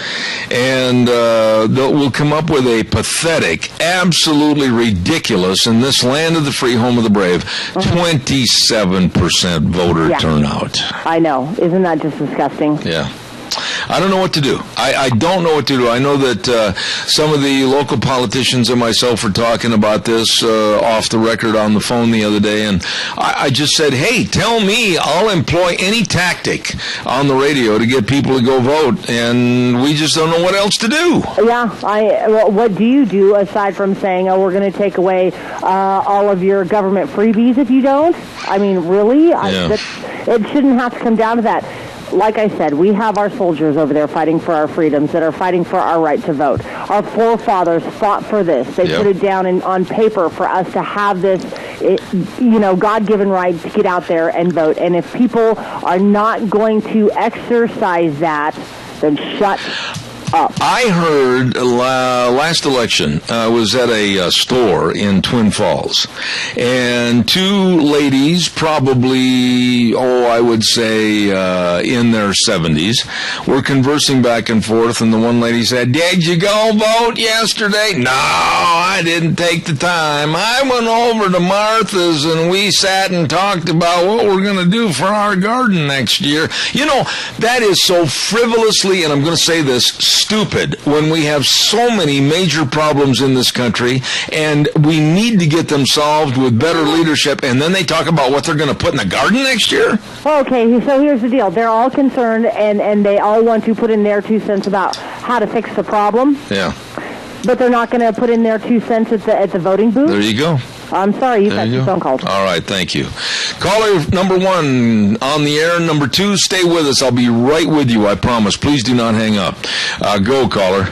and we'll come up with a pathetic, absolutely ridiculous, in this land of the free, home of the brave, 27% voter turnout. I know. Isn't that just disgusting? Yeah. I don't know what to do. I don't know what to do. I know that some of the local politicians and myself were talking about this off the record on the phone the other day, and I just said, hey, tell me, I'll employ any tactic on the radio to get people to go vote, and we just don't know what else to do. Yeah, what do you do aside from saying, oh, we're going to take away all of your government freebies if you don't? I mean, really? Yeah. It shouldn't have to come down to that. Like I said, we have our soldiers over there fighting for our freedoms, that are fighting for our right to vote. Our forefathers fought for this. They put it down on paper for us to have this, God-given right to get out there and vote. And if people are not going to exercise that, then shut up. I heard last election, I was at a store in Twin Falls, and two ladies, probably, I would say in their 70s, were conversing back and forth, and the one lady said, did you go vote yesterday? No, I didn't take the time. I went over to Martha's, and we sat and talked about what we're going to do for our garden next year. You know, that is so frivolously, and I'm going to say this, stupid when we have so many major problems in this country and we need to get them solved with better leadership, and then they talk about what they're going to put in the garden next year? Okay, so here's the deal. They're all concerned and they all want to put in their 2 cents about how to fix the problem. Yeah. But they're not going to put in their 2 cents at the voting booth? There you go. I'm sorry, you've got 2 phone calls. All right, thank you. Caller number 1 on the air. Number 2, stay with us. I'll be right with you, I promise. Please do not hang up. Go, caller.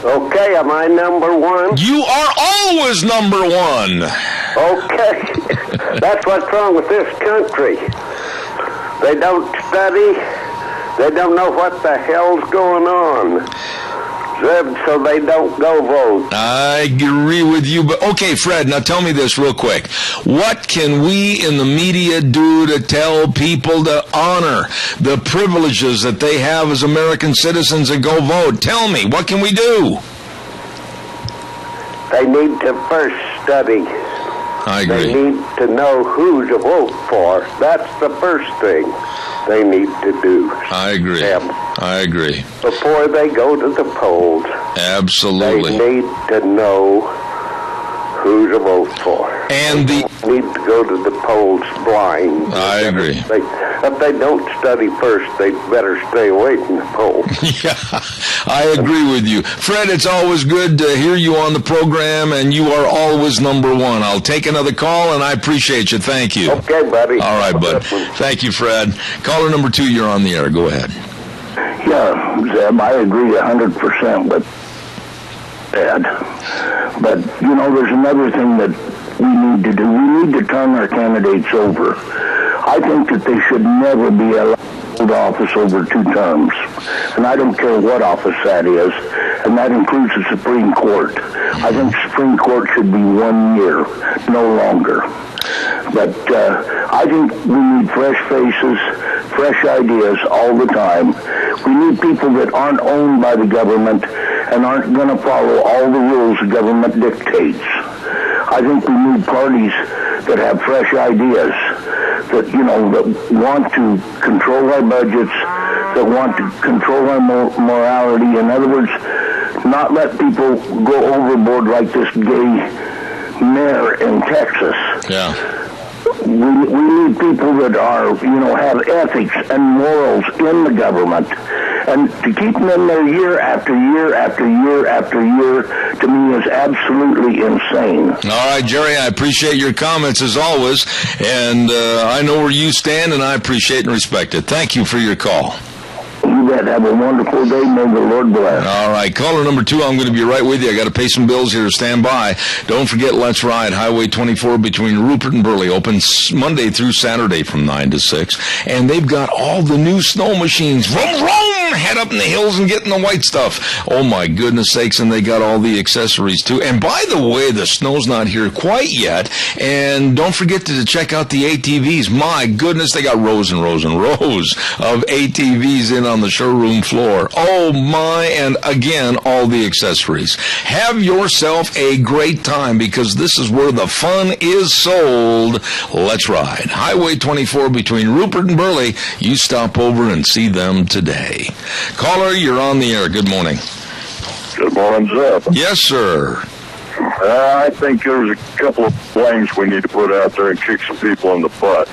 Okay, am I number 1? You are always number 1. Okay. That's what's wrong with this country. They don't study. They don't know what the hell's going on. So they don't go vote. I agree with you, but okay, Fred, now tell me this real quick. What can we in the media do to tell people to honor the privileges that they have as American citizens and go vote? Tell me, what can we do? They need to first study. I agree. They need to know who to vote for. That's the first thing they need to do. I agree. I agree. Before they go to the polls. Absolutely. They need to know who to vote for. And they need to go to the polls blind. I agree. If they don't study first, they better stay away from the polls. Yeah, I agree with you. Fred, it's always good to hear you on the program, and you are always number 1. I'll take another call, and I appreciate you. Thank you. Okay, buddy. All right, bud. Thank you, Fred. Caller number 2, you're on the air. Go ahead. Yeah, Zeb, I agree 100% with Ed. But, there's another thing that we need to do. We need to turn our candidates over. I think that they should never be allowed to hold office over 2 terms. And I don't care what office that is. And that includes the Supreme Court. I think the Supreme Court should be 1 year, no longer. But I think we need fresh faces, fresh ideas all the time. We need people that aren't owned by the government and aren't going to follow all the rules the government dictates. I think we need parties that have fresh ideas, that want to control our budgets, that want to control our morality. In other words, not let people go overboard like this gay mayor in Texas. Yeah. We need people that are, have ethics and morals in the government. And to keep them in there year after year after year after year, to me, is absolutely insane. All right, Jerry, I appreciate your comments as always. And I know where you stand, and I appreciate and respect it. Thank you for your call. You bet. Have a wonderful day. May the Lord bless. All right. Caller number 2, I'm going to be right with you. I got to pay some bills here. Stand by. Don't forget, Let's Ride, Highway 24 between Rupert and Burley. Open Monday through Saturday from 9 to 6. And they've got all the new snow machines. Vroom, vroom! Head up in the hills and get in the white stuff. Oh, my goodness sakes. And they got all the accessories, too. And by the way, the snow's not here quite yet. And don't forget to check out the ATVs. My goodness, they got rows and rows and rows of ATVs in on the showroom floor. Oh my, and again, all the accessories. Have yourself a great time, because this is where the fun is sold. Let's Ride. Highway 24 between Rupert and Burley. You stop over and see them today. Caller, you're on the air. Good morning. Good morning, Zeb. Yes, sir. I think there's a couple of flames we need to put out there and kick some people in the butt.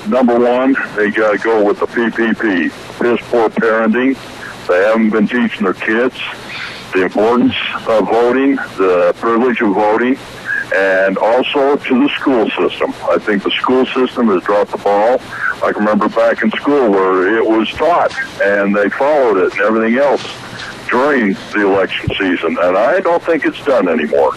Number one, they got to go with the PPP, piss poor parenting. They haven't been teaching their kids the importance of voting, the privilege of voting, and also to the school system. I think the school system has dropped the ball. I can remember back in school where it was taught and they followed it and everything else during the election season, and I don't think it's done anymore.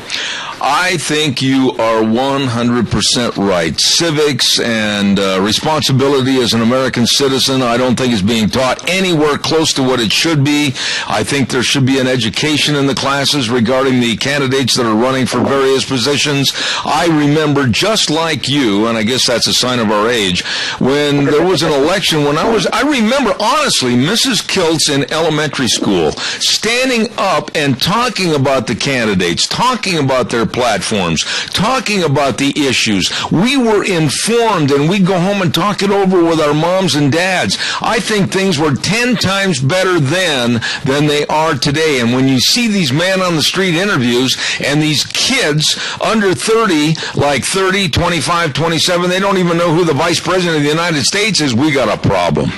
I think you are 100% right. Civics and responsibility as an American citizen, I don't think is being taught anywhere close to what it should be. I think there should be an education in the classes regarding the candidates that are running for various positions. I remember, just like you, and I guess that's a sign of our age, when there was an election I remember, honestly, Mrs. Kiltz in elementary school standing up and talking about the candidates, talking about their platforms, talking about the issues. We were informed, and we'd go home and talk it over with our moms and dads. I think things were 10 times better then than they are today. And when you see these man-on-the-street interviews and these kids under 30, like 30, 25, 27, they don't even know who the vice president of the United States is, we got a problem.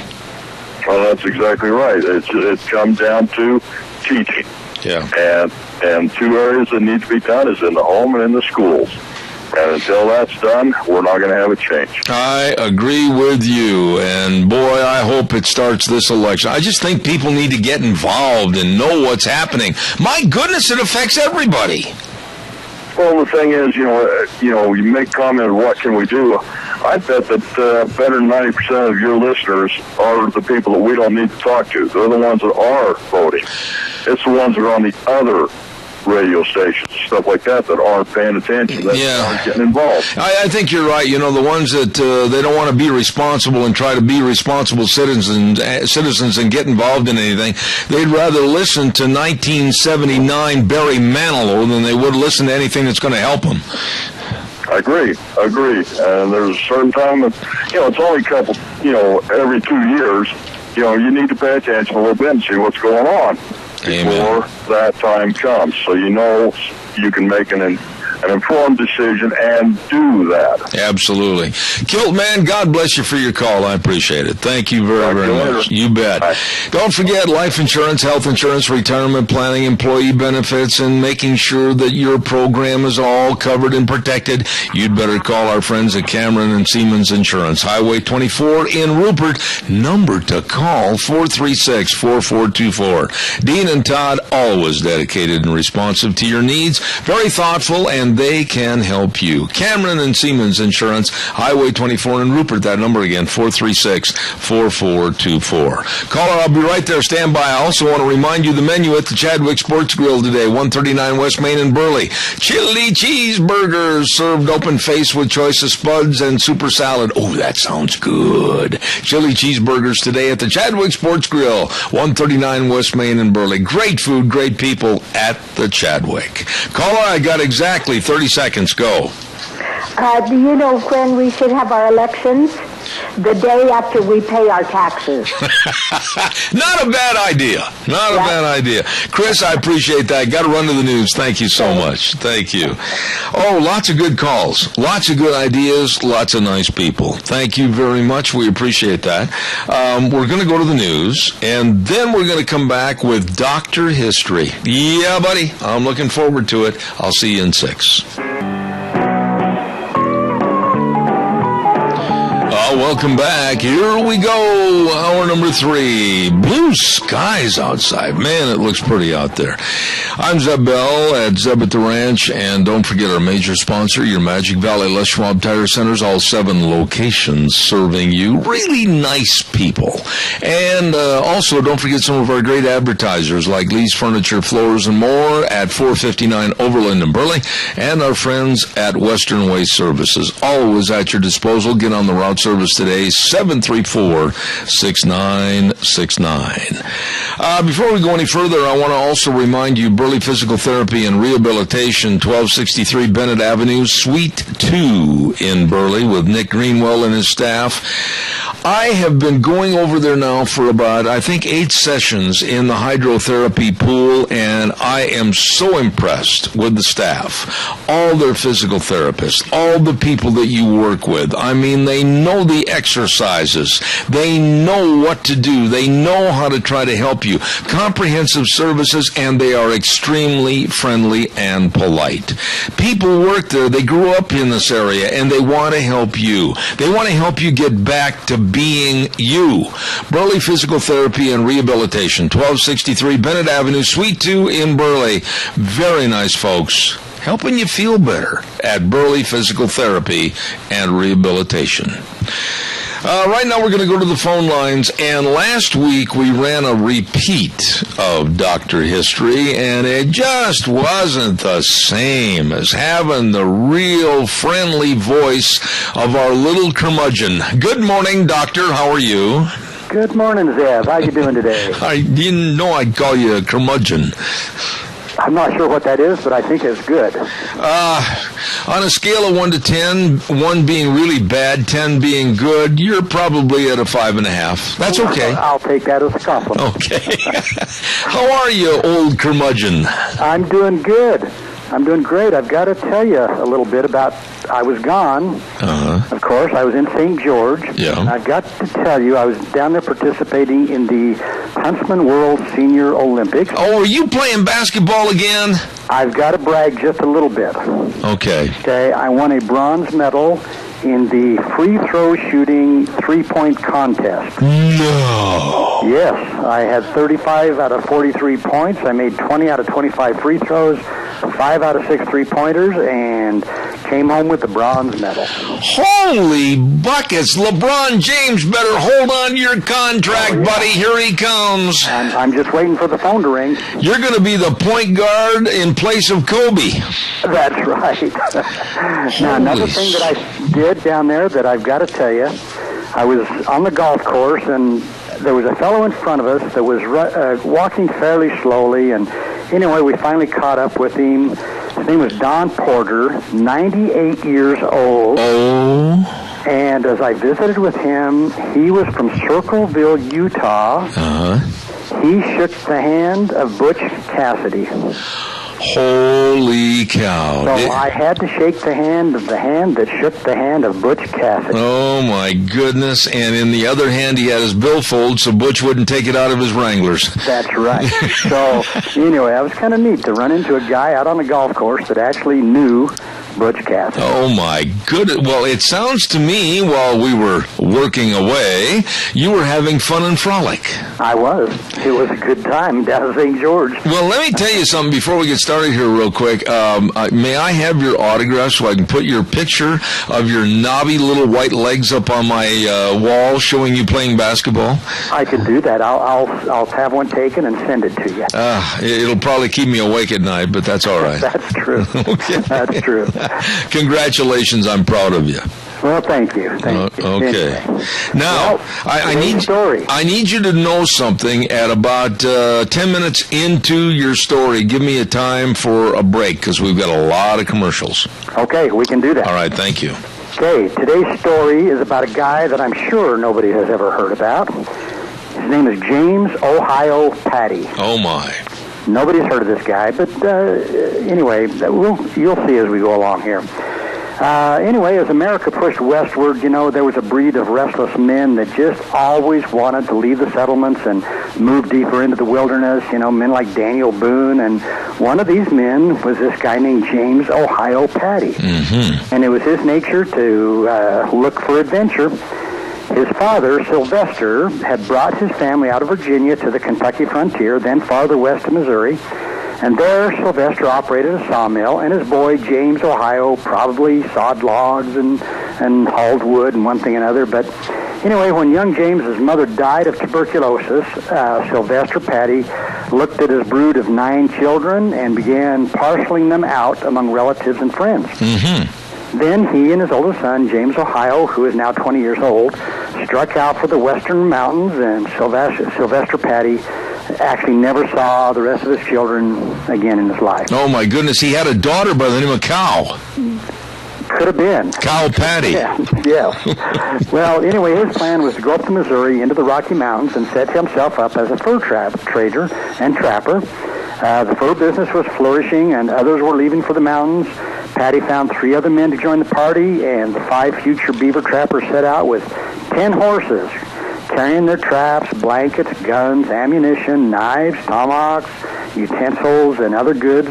Well, that's exactly right. It comes down to teaching. Yeah. And two areas that need to be done is in the home and in the schools. And until that's done, we're not going to have a change. I agree with you. And, boy, I hope it starts this election. I just think people need to get involved and know what's happening. My goodness, it affects everybody. Well, the thing is, you make comment, what can we do? I bet that better than 90% of your listeners are the people that we don't need to talk to. They're the ones that are voting. It's the ones that are on the other radio stations, stuff like that aren't paying attention, that aren't getting involved. I think you're right. The ones that they don't want to be responsible and try to be responsible citizens and get involved in anything. They'd rather listen to 1979 Barry Manilow than they would listen to anything that's going to help them. I agree. And there's a certain time that, it's only a couple, every 2 years, you need to pay attention a little bit and see what's going on. Before that time comes, so you can make an informed decision and do that. Absolutely. Kilt, man, God bless you for your call. I appreciate it. Thank you very, very much. You bet. Bye. Don't forget life insurance, health insurance, retirement planning, employee benefits, and making sure that your program is all covered and protected. You'd better call our friends at Cameron and Siemens Insurance. Highway 24 in Rupert. Number to call, 436-4424. Dean and Todd, always dedicated and responsive to your needs. Very thoughtful, and they can help you. Cameron and Siemens Insurance, Highway 24 in Rupert. That number again, 436-4424. Caller, I'll be right there. Stand by. I also want to remind you the menu at the Chadwick Sports Grill today, 139 West Main in Burley. Chili cheeseburgers served open-faced with choice of spuds and super salad. Oh, that sounds good. Chili cheeseburgers today at the Chadwick Sports Grill, 139 West Main in Burley. Great food, great people at the Chadwick. Caller, I got exactly 30 seconds. Go. Do you know when we should have our elections? The day after we pay our taxes. Not a bad idea. Not a bad idea. Chris, I appreciate that. Got to run to the news. Thank you so much. Thank you. Oh, lots of good calls. Lots of good ideas. Lots of nice people. Thank you very much. We appreciate that. We're going to go to the news, and then we're going to come back with Dr. History. Yeah, buddy. I'm looking forward to it. I'll see you in 6. Welcome back. Here we go. Hour number 3. Blue skies outside. Man, it looks pretty out there. I'm Zeb Bell at Zeb at the Ranch, and don't forget our major sponsor, your Magic Valley Les Schwab Tire Centers, all 7 locations serving you. Really nice people. And also, don't forget some of our great advertisers like Lee's Furniture, Floors, and More at 459 Overland in Burley, and our friends at Western Waste Services. Always at your disposal. Get on the route service today, 734-6969. Before we go any further, I want to also remind you, Burley Physical Therapy and Rehabilitation, 1263 Bennett Avenue, Suite 2 in Burley, with Nick Greenwell and his staff. I have been going over there now for about, I think, 8 sessions in the hydrotherapy pool, and I am so impressed with the staff, all their physical therapists, all the people that you work with. I mean, they know the exercises. They know what to do. They know how to try to help you. Comprehensive services, and they are extremely friendly and polite. People work there. They grew up in this area, and they want to help you. They want to help you get back to being you. Burley Physical Therapy and Rehabilitation, 1263 Bennett Avenue, Suite 2 in Burley. Very nice folks, helping you feel better at Burley Physical Therapy and Rehabilitation. Right now we're going to go to the phone lines, and last week we ran a repeat of Dr. History, and it just wasn't the same as having the real friendly voice of our little curmudgeon. Good morning, Doctor. How are you? Good morning, Zeb. How you doing today? I didn't know I'd call you a curmudgeon. I'm not sure what that is, but I think it's good. On a scale of 1 to 10, 1 being really bad, 10 being good, you're probably at a 5.5. That's okay. I'll take that as a compliment. Okay. How are you, old curmudgeon? I'm doing good. I'm doing great. I've got to tell you a little bit about, I was gone. Of course, I was in St. George. Yeah. And I've got to tell you, I was down there participating in the Huntsman World Senior Olympics. Oh, are you playing basketball again? I've got to brag just a little bit. Okay. Okay, I won a bronze medal in the free throw shooting 3-point contest. No. Yes, I had 35 out of 43 points. I made 20 out of 25 free throws, 5 out of 6 3-pointers, and came home with the bronze medal. Holy buckets! LeBron James better hold on to your contract, buddy. Here he comes. I'm just waiting for the phone to ring. You're going to be the point guard in place of Kobe. That's right. Now, another thing that I did down there that I've got to tell you, I was on the golf course, and there was a fellow in front of us that was walking fairly slowly, and anyway, we finally caught up with him. His name was Don Porter, 98 years old. Oh. And as I visited with him, he was from Circleville, Utah. He shook the hand of Butch Cassidy. Holy cow. So I had to shake the hand that shook the hand of Butch Cassidy. Oh, my goodness. And in the other hand, he had his billfold so Butch wouldn't take it out of his Wranglers. That's right. So, anyway, it was kind of neat to run into a guy out on the golf course that actually knew Butch Cassidy. Oh, my goodness. Well, it sounds to me, while we were working away, you were having fun and frolic. I was. It was a good time down at St. George. Well, let me tell you something before we get started here real quick. May I have your autograph so I can put your picture of your knobby little white legs up on my wall showing you playing basketball? I can do that. I'll have one taken and send it to you. It'll probably keep me awake at night, but that's all right. That's true. Okay. That's true. Congratulations. I'm proud of you. Well, thank you. Thank you. Okay. Anyway. Now, I need you to know something at about 10 minutes into your story. Give me a time for a break because we've got a lot of commercials. Okay, we can do that. All right, thank you. Okay, today's story is about a guy that I'm sure nobody has ever heard about. His name is James Ohio Patty. Oh, my. Nobody's heard of this guy, but anyway, you'll see as we go along here. Anyway, as America pushed westward, there was a breed of restless men that just always wanted to leave the settlements and move deeper into the wilderness, men like Daniel Boone. And one of these men was this guy named James Ohio Patty. Mm-hmm. And it was his nature to look for adventure. His father, Sylvester, had brought his family out of Virginia to the Kentucky frontier, then farther west to Missouri. And there, Sylvester operated a sawmill, and his boy, James Ohio, probably sawed logs and hauled wood and one thing and another. But anyway, when young James's mother died of tuberculosis, Sylvester Patty looked at his brood of 9 children and began parceling them out among relatives and friends. Mm-hmm. Then he and his oldest son, James Ohio, who is now 20 years old, struck out for the western mountains, and Sylvester Patty actually never saw the rest of his children again in his life. Oh, my goodness. He had a daughter by the name of Cow. Could have been. Cow Patty. Yeah. Well, anyway, his plan was to go up the Missouri into the Rocky Mountains and set himself up as a fur trader and trapper. The fur business was flourishing, and others were leaving for the mountains. Patty found 3 other men to join the party, and the 5 future beaver trappers set out with 10 horses, carrying their traps, blankets, guns, ammunition, knives, tomahawks, utensils, and other goods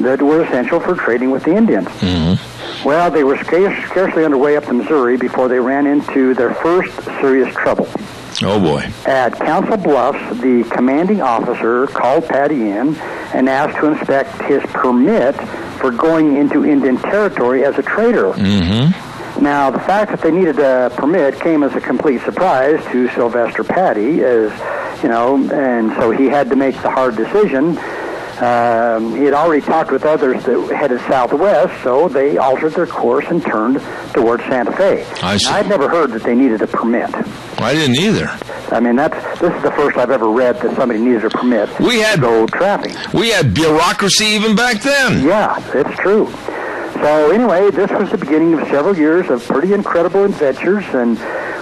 that were essential for trading with the Indians. Mm-hmm. Well, they were scarcely underway up the Missouri before they ran into their first serious trouble. Oh, boy. At Council Bluffs, the commanding officer called Patty in and asked to inspect his permit for going into Indian territory as a trader. Mm-hmm. Now, the fact that they needed a permit came as a complete surprise to Sylvester Patty, and so he had to make the hard decision. He had already talked with others that headed southwest, so they altered their course and turned towards Santa Fe. I see. I'd never heard that they needed a permit. I didn't either. I mean, this is the first I've ever read that somebody needed a permit to go trapping. We had bureaucracy even back then. Yeah, it's true. So anyway, this was the beginning of several years of pretty incredible adventures, and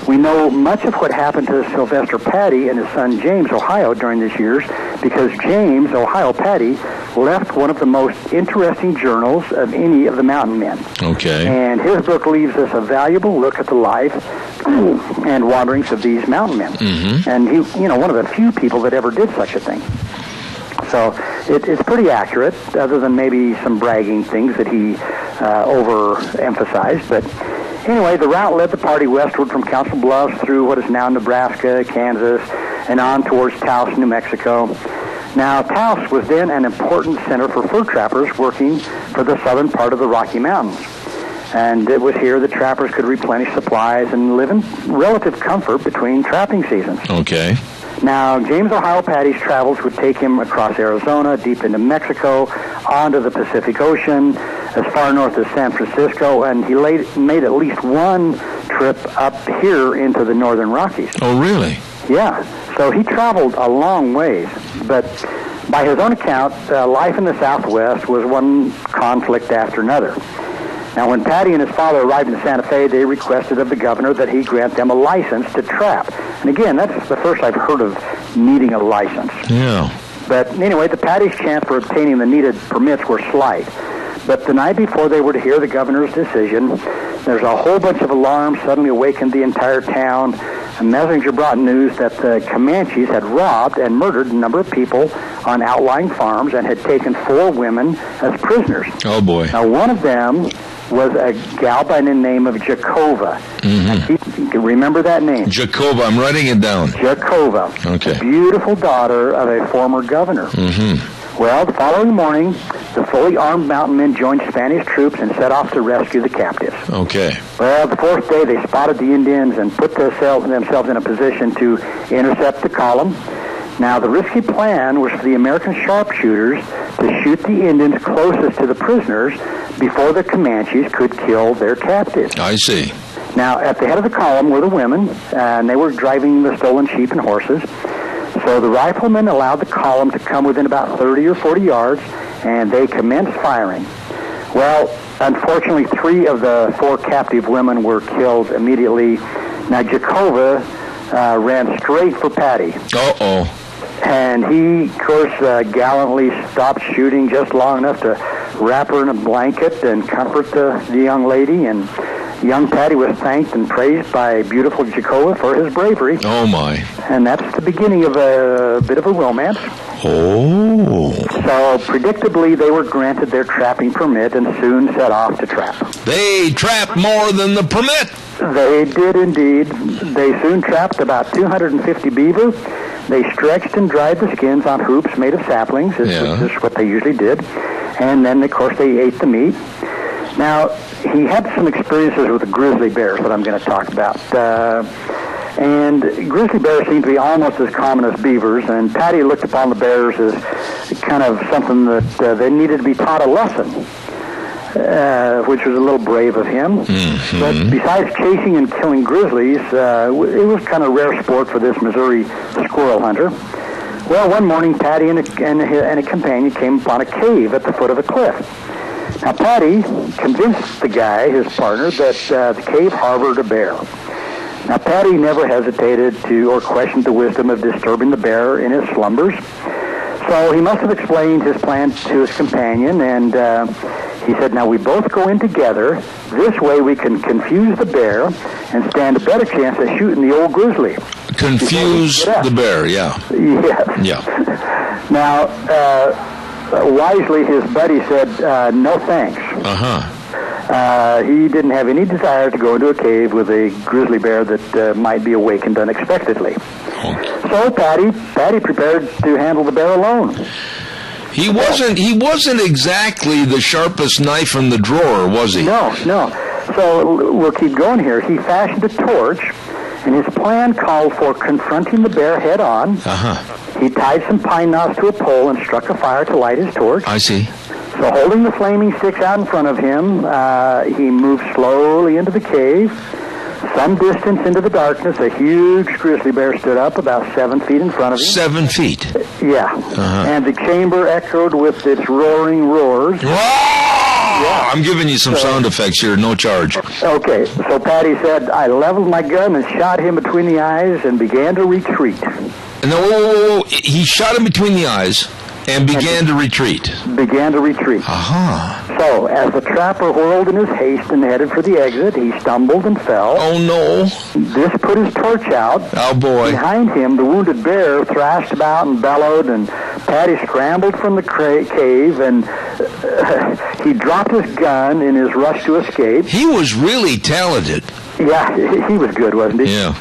we know much of what happened to Sylvester Patty and his son James, Ohio, during these years, because James, Ohio Patty, left one of the most interesting journals of any of the mountain men. Okay. And his book leaves us a valuable look at the life and wanderings of these mountain men. Mm-hmm. And he, one of the few people that ever did such a thing. So it's pretty accurate, other than maybe some bragging things that he overemphasized. But anyway, the route led the party westward from Council Bluffs through what is now Nebraska, Kansas, and on towards Taos, New Mexico. Now, Taos was then an important center for fur trappers working for the southern part of the Rocky Mountains. And it was here that trappers could replenish supplies and live in relative comfort between trapping seasons. Okay. Now, James Ohio Patty's travels would take him across Arizona, deep into Mexico, onto the Pacific Ocean, as far north as San Francisco, and he made at least one trip up here into the northern Rockies. Oh, really? Yeah. So he traveled a long ways, but by his own account, life in the Southwest was one conflict after another. Now, when Patty and his father arrived in Santa Fe, they requested of the governor that he grant them a license to trap. And again, that's the first I've heard of needing a license. Yeah. But anyway, the Patty's chance for obtaining the needed permits were slight. But the night before they were to hear the governor's decision, there's a whole bunch of alarms suddenly awakened the entire town. A messenger brought news that the Comanches had robbed and murdered a number of people on outlying farms and had taken 4 women as prisoners. Oh, boy. Now, one of them was a gal by the name of Jacova. Mm-hmm. Remember that name? Jacova. I'm writing it down. Jacova. Okay. A beautiful daughter of a former governor. Mm-hmm. Well, the following morning, the fully armed mountain men joined Spanish troops and set off to rescue the captives. Okay. Well, the 4th day, they spotted the Indians and put themselves in a position to intercept the column. Now, the risky plan was for the American sharpshooters to shoot the Indians closest to the prisoners before the Comanches could kill their captives. I see. Now, at the head of the column were the women, and they were driving the stolen sheep and horses. So the riflemen allowed the column to come within about 30 or 40 yards, and they commenced firing. Well, unfortunately, 3 of the 4 captive women were killed immediately. Now, Jacova ran straight for Patty. Uh-oh. And he, of course, gallantly stopped shooting just long enough to wrap her in a blanket and comfort the young lady. And young Patty was thanked and praised by beautiful Jacova for his bravery. Oh, my. And that's the beginning of a bit of a romance. Oh. So, predictably, they were granted their trapping permit and soon set off to trap. They trapped more than the permit. They did indeed. They soon trapped about 250 beaver. They stretched and dried the skins on hoops made of saplings. This is what they usually did. And then, of course, they ate the meat. Now, he had some experiences with the grizzly bears that I'm going to talk about. And grizzly bears seem to be almost as common as beavers, and Patty looked upon the bears as kind of something that they needed to be taught a lesson, which was a little brave of him. Mm-hmm. But besides chasing and killing grizzlies, it was kind of rare sport for this Missouri squirrel hunter. Well, one morning, Patty and a companion came upon a cave at the foot of a cliff. Now, Patty convinced the guy, his partner, that the cave harbored a bear. Now, Patty never hesitated to or questioned the wisdom of disturbing the bear in his slumbers. So he must have explained his plan to his companion, and he said, now we both go in together. This way we can confuse the bear and stand a better chance at shooting the old grizzly. Confuse the bear, yeah. Yes. Yeah. Now, wisely, his buddy said, no thanks. He didn't have any desire to go into a cave with a grizzly bear that might be awakened unexpectedly. So Patty prepared to handle the bear alone. He wasn't exactly the sharpest knife in the drawer, was he? No. So we'll keep going here. He fashioned a torch, and his plan called for confronting the bear head on. He tied some pine knots to a pole and struck a fire to light his torch. I see. So holding the flaming sticks out in front of him, he moved slowly into the cave. Some distance into the darkness, a huge grizzly bear stood up about 7 feet in front of him. 7 feet? Yeah. And the chamber echoed with its roaring roars. Yeah. I'm giving you some sound effects here, no charge. Okay, so Patty said, I leveled my gun and shot him between the eyes and began to retreat. No, whoa. He shot him between the eyes and began to retreat. So, as the trapper whirled in his haste and headed for the exit, he stumbled and fell. Oh, no. This put his torch out. Oh, boy. Behind him, the wounded bear thrashed about and bellowed, and Patty scrambled from the cave, and he dropped his gun in his rush to escape. He was really talented. Yeah, he was good, wasn't he? Yeah.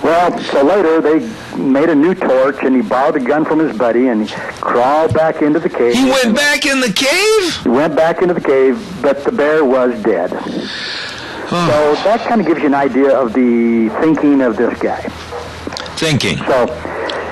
Well, so later they made a new torch, and he borrowed a gun from his buddy, and he crawled back into the cave. He went back in the cave? He went back into the cave, but the bear was dead. So that kind of gives you an idea of the thinking of this guy. So,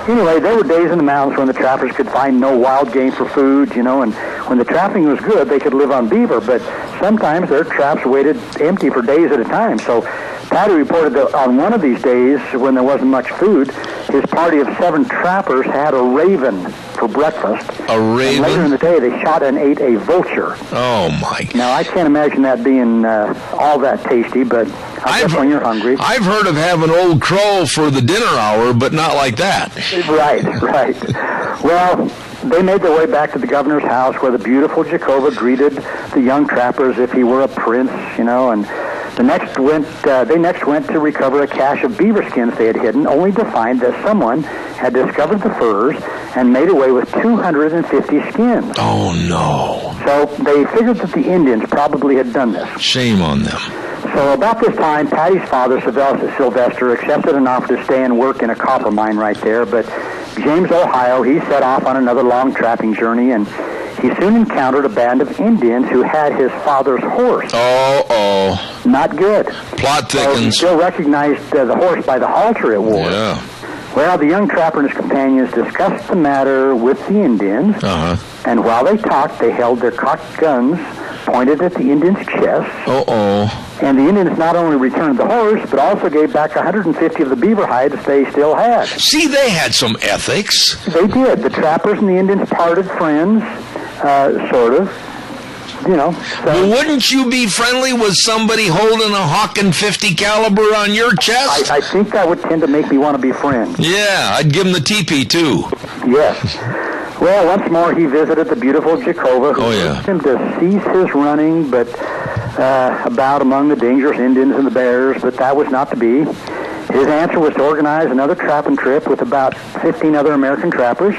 anyway, there were days in the mountains when the trappers could find no wild game for food, and when the trapping was good, they could live on beaver, but sometimes their traps waited empty for days at a time. So Patty reported that on one of these days, when there wasn't much food, his party of 7 trappers had a raven for breakfast. A raven? And later in the day, they shot and ate a vulture. Oh, my God. Now, I can't imagine that being all that tasty, but I guess when you're hungry. I've heard of having old crow for the dinner hour, but not like that. Right. Well, they made their way back to the governor's house, where the beautiful Jacova greeted the young trapper as if he were a prince, and they next went to recover a cache of beaver skins they had hidden, only to find that someone had discovered the furs and made away with 250 skins. Oh, no. So they figured that the Indians probably had done this. Shame on them. So about this time, Patty's father, Sylvester, accepted an offer to stay and work in a copper mine right there, but James, Ohio, he set off on another long trapping journey, and he soon encountered a band of Indians who had his father's horse. Oh. Not good. Plot thickens. So he still recognized the horse by the halter it wore. Yeah. Well, the young trapper and his companions discussed the matter with the Indians, and while they talked, they held their cocked guns pointed at the Indians' chests. And the Indians not only returned the horse, but also gave back 150 of the beaver hides they still had. See, they had some ethics. They did. The trappers and the Indians parted friends, sort of. So. Well, wouldn't you be friendly with somebody holding a Hawken 50 caliber on your chest? I think that would tend to make me want to be friends. Yeah, I'd give him the teepee, too. Yes. Well, once more, he visited the beautiful Jacova, who urged him to cease his running, but about among the dangerous Indians and the bears, but that was not to be. His answer was to organize another trapping trip with about 15 other American trappers.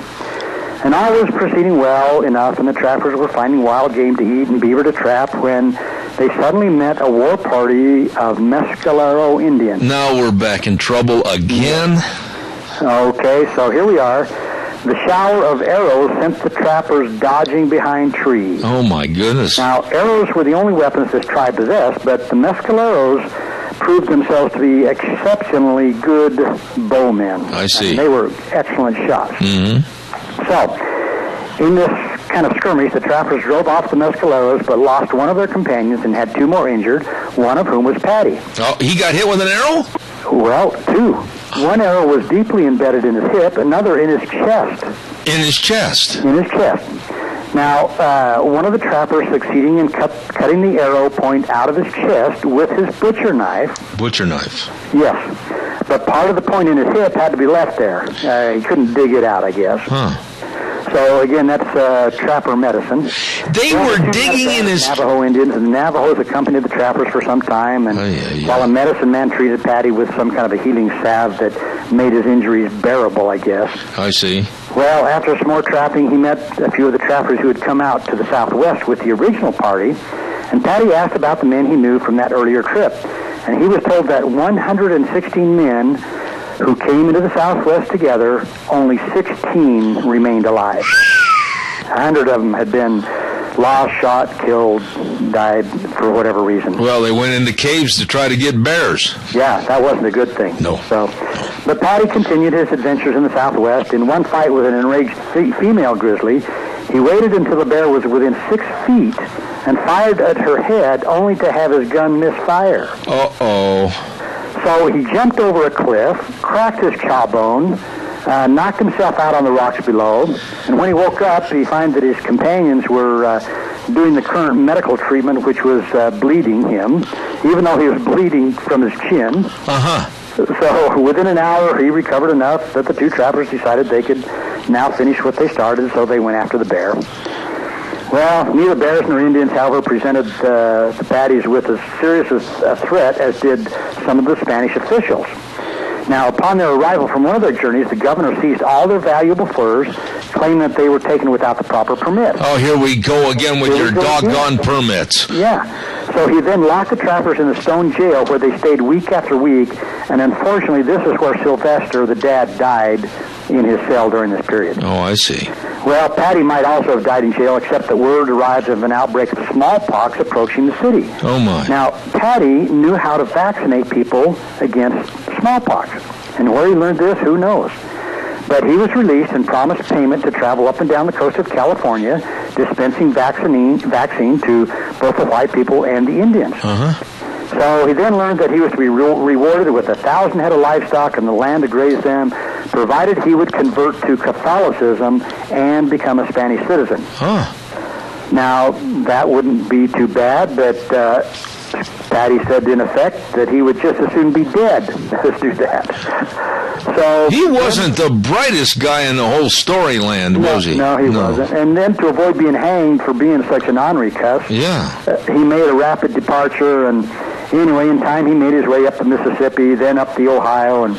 And all was proceeding well enough, and the trappers were finding wild game to eat and beaver to trap when they suddenly met a war party of Mescalero Indians. Now we're back in trouble again. Okay, so here we are. The shower of arrows sent the trappers dodging behind trees. Oh, my goodness. Now, arrows were the only weapons this tribe possessed, but the Mescaleros proved themselves to be exceptionally good bowmen. I see. And they were excellent shots. So, in this kind of skirmish, the trappers drove off the Mescaleros, but lost one of their companions and had 2 more injured, one of whom was Patty. Oh, he got hit with an arrow? Well, 2. One arrow was deeply embedded in his hip, another in his chest. In his chest? In his chest. Now, one of the trappers succeeding in cutting the arrow point out of his chest with his butcher knife. Butcher knife. Yes. But part of the point in his hip had to be left there. He couldn't dig it out, I guess. Huh. So, again, that's trapper medicine. They were digging in his... Navajo Indians, and the Navajos accompanied the trappers for some time, and while a medicine man treated Patty with some kind of a healing salve that made his injuries bearable, I guess. I see. Well, after some more trapping, he met a few of the trappers who had come out to the southwest with the original party, and Patty asked about the men he knew from that earlier trip. And he was told that 116 men who came into the Southwest together, only 16 remained alive. 100 of them had been lost, shot, killed, died for whatever reason. Well, they went into caves to try to get bears. Yeah, that wasn't a good thing. No. But Patty continued his adventures in the Southwest. In one fight with an enraged female grizzly, he waited until the bear was within 6 feet and fired at her head, only to have his gun misfire. Uh-oh. So he jumped over a cliff, cracked his jawbone, knocked himself out on the rocks below, and when he woke up, he found that his companions were doing the current medical treatment, which was bleeding him, even though he was bleeding from his chin. Uh-huh. So within an hour, he recovered enough that the two trappers decided they could now finish what they started, so they went after the bear. Well, neither bears nor Indians, however, presented the Paddies with as serious a threat as did some of the Spanish officials. Now, upon their arrival from one of their journeys, the governor seized all their valuable furs, claiming that they were taken without the proper permit. Oh, here we go again with your doggone permits. Yeah. So he then locked the trappers in the stone jail where they stayed week after week, and unfortunately this is where Sylvester, the dad, died in his cell during this period. Oh, I see. Well, Patty might also have died in jail, except that word arrived of an outbreak of smallpox approaching the city. Oh, my. Now, Patty knew how to vaccinate people against smallpox. And where he learned this, who knows? But he was released and promised payment to travel up and down the coast of California, dispensing vaccine to both the white people and the Indians. Uh-huh. So he then learned that he was to be rewarded with 1,000 head of livestock and the land to graze them, provided he would convert to Catholicism and become a Spanish citizen. Huh. Now, that wouldn't be too bad, but Patty said, in effect, that he would just as soon be dead as do that. So he wasn't the brightest guy in the whole storyland, was he? No, he wasn't. And then to avoid being hanged for being such an ornery cuss, he made a rapid departure, and anyway, in time he made his way up the Mississippi, then up the Ohio, and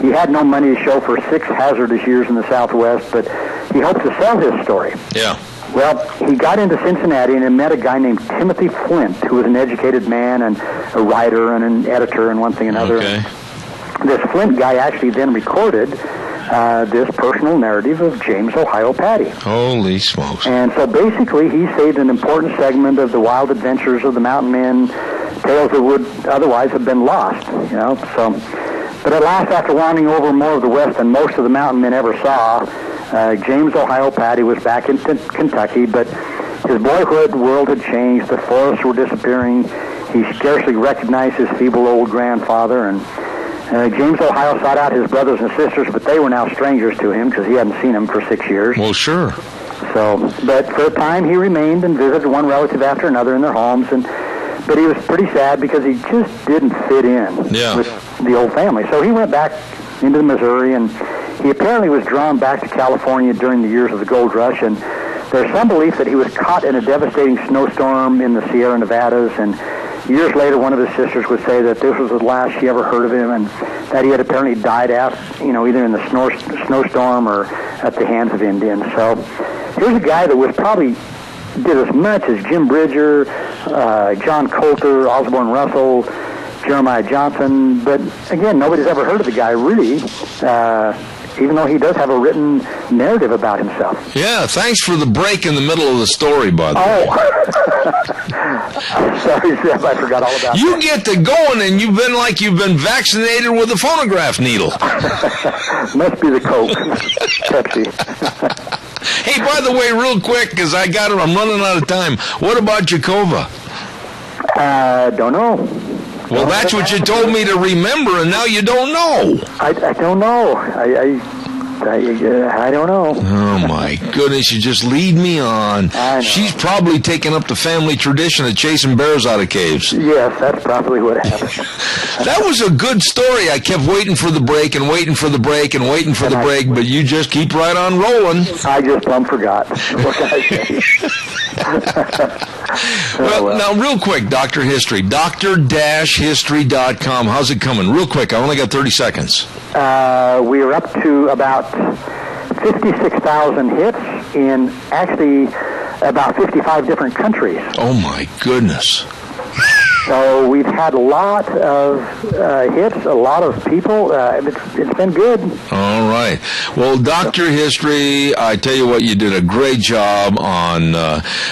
he had no money to show for 6 hazardous years in the Southwest, but he hoped to sell his story. Yeah. Well, he got into Cincinnati and met a guy named Timothy Flint, who was an educated man and a writer and an editor and one thing and another. Okay. This Flint guy actually then recorded this personal narrative of James Ohio Patty. Holy smokes. And so basically he saved an important segment of the wild adventures of the mountain men, tales that would otherwise have been lost, So, but at last, after wandering over more of the West than most of the mountain men ever saw, James Ohio Patty was back in Kentucky, but his boyhood world had changed. The forests were disappearing. He scarcely recognized his feeble old grandfather, and James Ohio sought out his brothers and sisters, but they were now strangers to him because he hadn't seen them for 6 years. Well, sure. So, but for a time he remained and visited one relative after another in their homes, but he was pretty sad because he just didn't fit in with the old family. So he went back into Missouri, and he apparently was drawn back to California during the years of the gold rush, and there's some belief that he was caught in a devastating snowstorm in the Sierra Nevadas, and years later one of his sisters would say that this was the last she ever heard of him, and that he had apparently died out, either in the snowstorm or at the hands of Indians. So here's a guy that was probably did as much as Jim Bridger, John Coulter, Osborne Russell, Jeremiah Johnson, but again, nobody's ever heard of the guy really, even though he does have a written narrative about himself. Yeah, thanks for the break in the middle of the story, by the way. I'm sorry, Zeb, I forgot all about You get to going, and you've been vaccinated with a phonograph needle. Must be the Coke. Pepsi. Hey, by the way, real quick, because I'm running out of time, what about Jakova? Don't know. Well, that's what you told me to remember, and now you don't know. I don't know. I don't know. Oh, my goodness, you just lead me on. She's probably taken up the family tradition of chasing bears out of caves. Yes, that's probably what happened. That was a good story. I kept waiting for the break and waiting for the break and waiting for the break, but you just keep right on rolling. I just plumb forgot. What can I say? Well, now, real quick, Dr. History, dr-history.com. How's it coming? Real quick, I only got 30 seconds. We're up to about 56,000 hits in actually about 55 different countries. Oh, my goodness. So we've had a lot of hits, a lot of people. It's been good. All right. Well, Dr. History, I tell you what, you did a great job on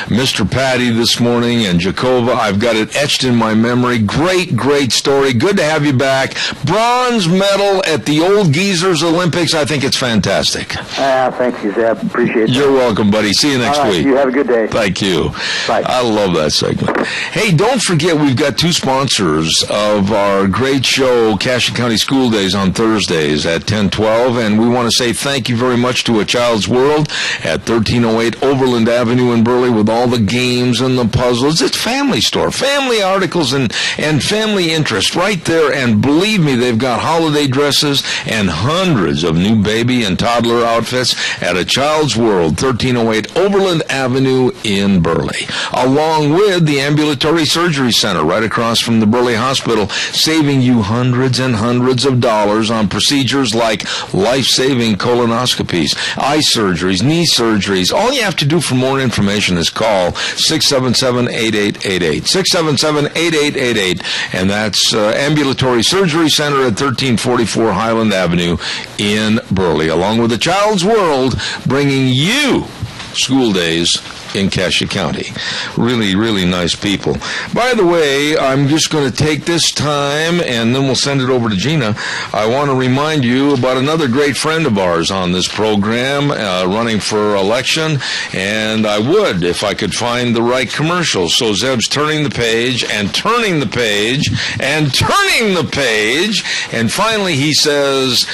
Mr. Patty this morning and Jakova. I've got it etched in my memory. Great, great story. Good to have you back. Bronze medal at the Old Geezers Olympics. I think it's fantastic. Thank you, Zeb. Appreciate it. You're welcome, buddy. See you next week. You have a good day. Thank you. Bye. I love that segment. Hey, don't forget we've got two sponsors of our great show, Cassia County School Days, on Thursdays at 10:12, and we want to say thank you very much to A Child's World at 1308 Overland Avenue in Burley with all the games and the puzzles. It's family store, family articles and family interest right there, and believe me, they've got holiday dresses and hundreds of new baby and toddler outfits at A Child's World, 1308 Overland Avenue in Burley, along with the Ambulatory Surgery Center right across from the Burley Hospital, saving you hundreds and hundreds of dollars on procedures like life-saving colonoscopies, eye surgeries, knee surgeries. All you have to do for more information is call 677-8888. 677-8888, and that's Ambulatory Surgery Center at 1344 Highland Avenue in Burley, along with the Child's World, bringing you school days in Cassia County. Really, really nice people. By the way, I'm just going to take this time, and then we'll send it over to Gina. I want to remind you about another great friend of ours on this program, running for election, and I would if I could find the right commercial. So Zeb's turning the page, and turning the page, and turning the page, and finally he says,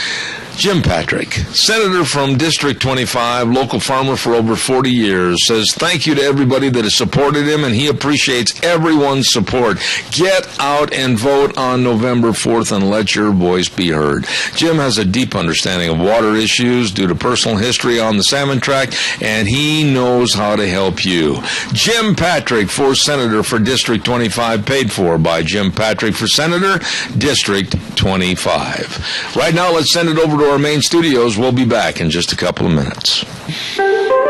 Jim Patrick, Senator from District 25, local farmer for over 40 years, says thank you to everybody that has supported him, and he appreciates everyone's support. Get out and vote on November 4th and let your voice be heard. Jim has a deep understanding of water issues due to personal history on the salmon tract, and he knows how to help you. Jim Patrick for Senator for District 25, paid for by Jim Patrick for Senator, District 25. Right now, let's send it over to our main studios. We'll be back in just a couple of minutes.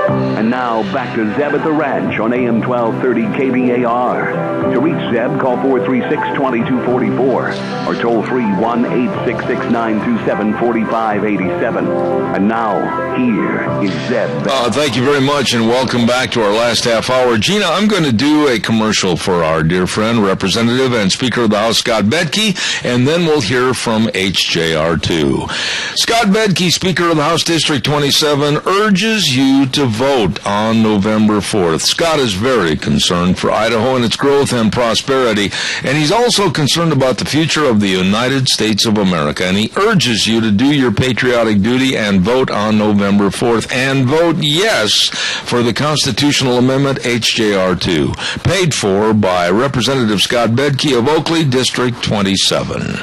And now, back to Zeb at the Ranch on AM 1230 KVAR. To reach Zeb, call 436-2244 or toll free 1-866-927-4587. And now, here is Zeb. Thank you very much, and welcome back to our last half hour. Gina, I'm going to do a commercial for our dear friend, Representative and Speaker of the House, Scott Bedke, and then we'll hear from HJR2. Scott Bedke, Speaker of the House District 27, urges you to vote on November 4th. Scott is very concerned for Idaho and its growth and prosperity, and he's also concerned about the future of the United States of America, and he urges you to do your patriotic duty and vote on November 4th, and vote yes for the constitutional amendment HJR2, paid for by Representative Scott Bedke of Oakley, District 27.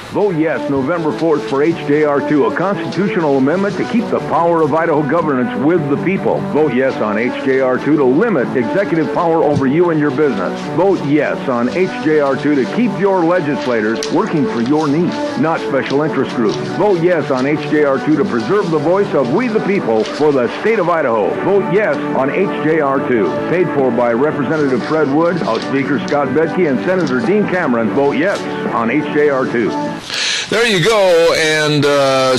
Vote yes November 4th for HJR2, a constitutional amendment to keep the power of Idaho governance with the people. Vote yes on HJR2 to limit executive power over you and your business. Vote yes on HJR2 to keep your legislators working for your needs, not special interest groups. Vote yes on HJR2 to preserve the voice of we the people for the state of Idaho. Vote yes on HJR2, paid for by Representative Fred Wood, House Speaker Scott Bedke, and Senator Dean Cameron. Vote yes on HJR2. There you go. And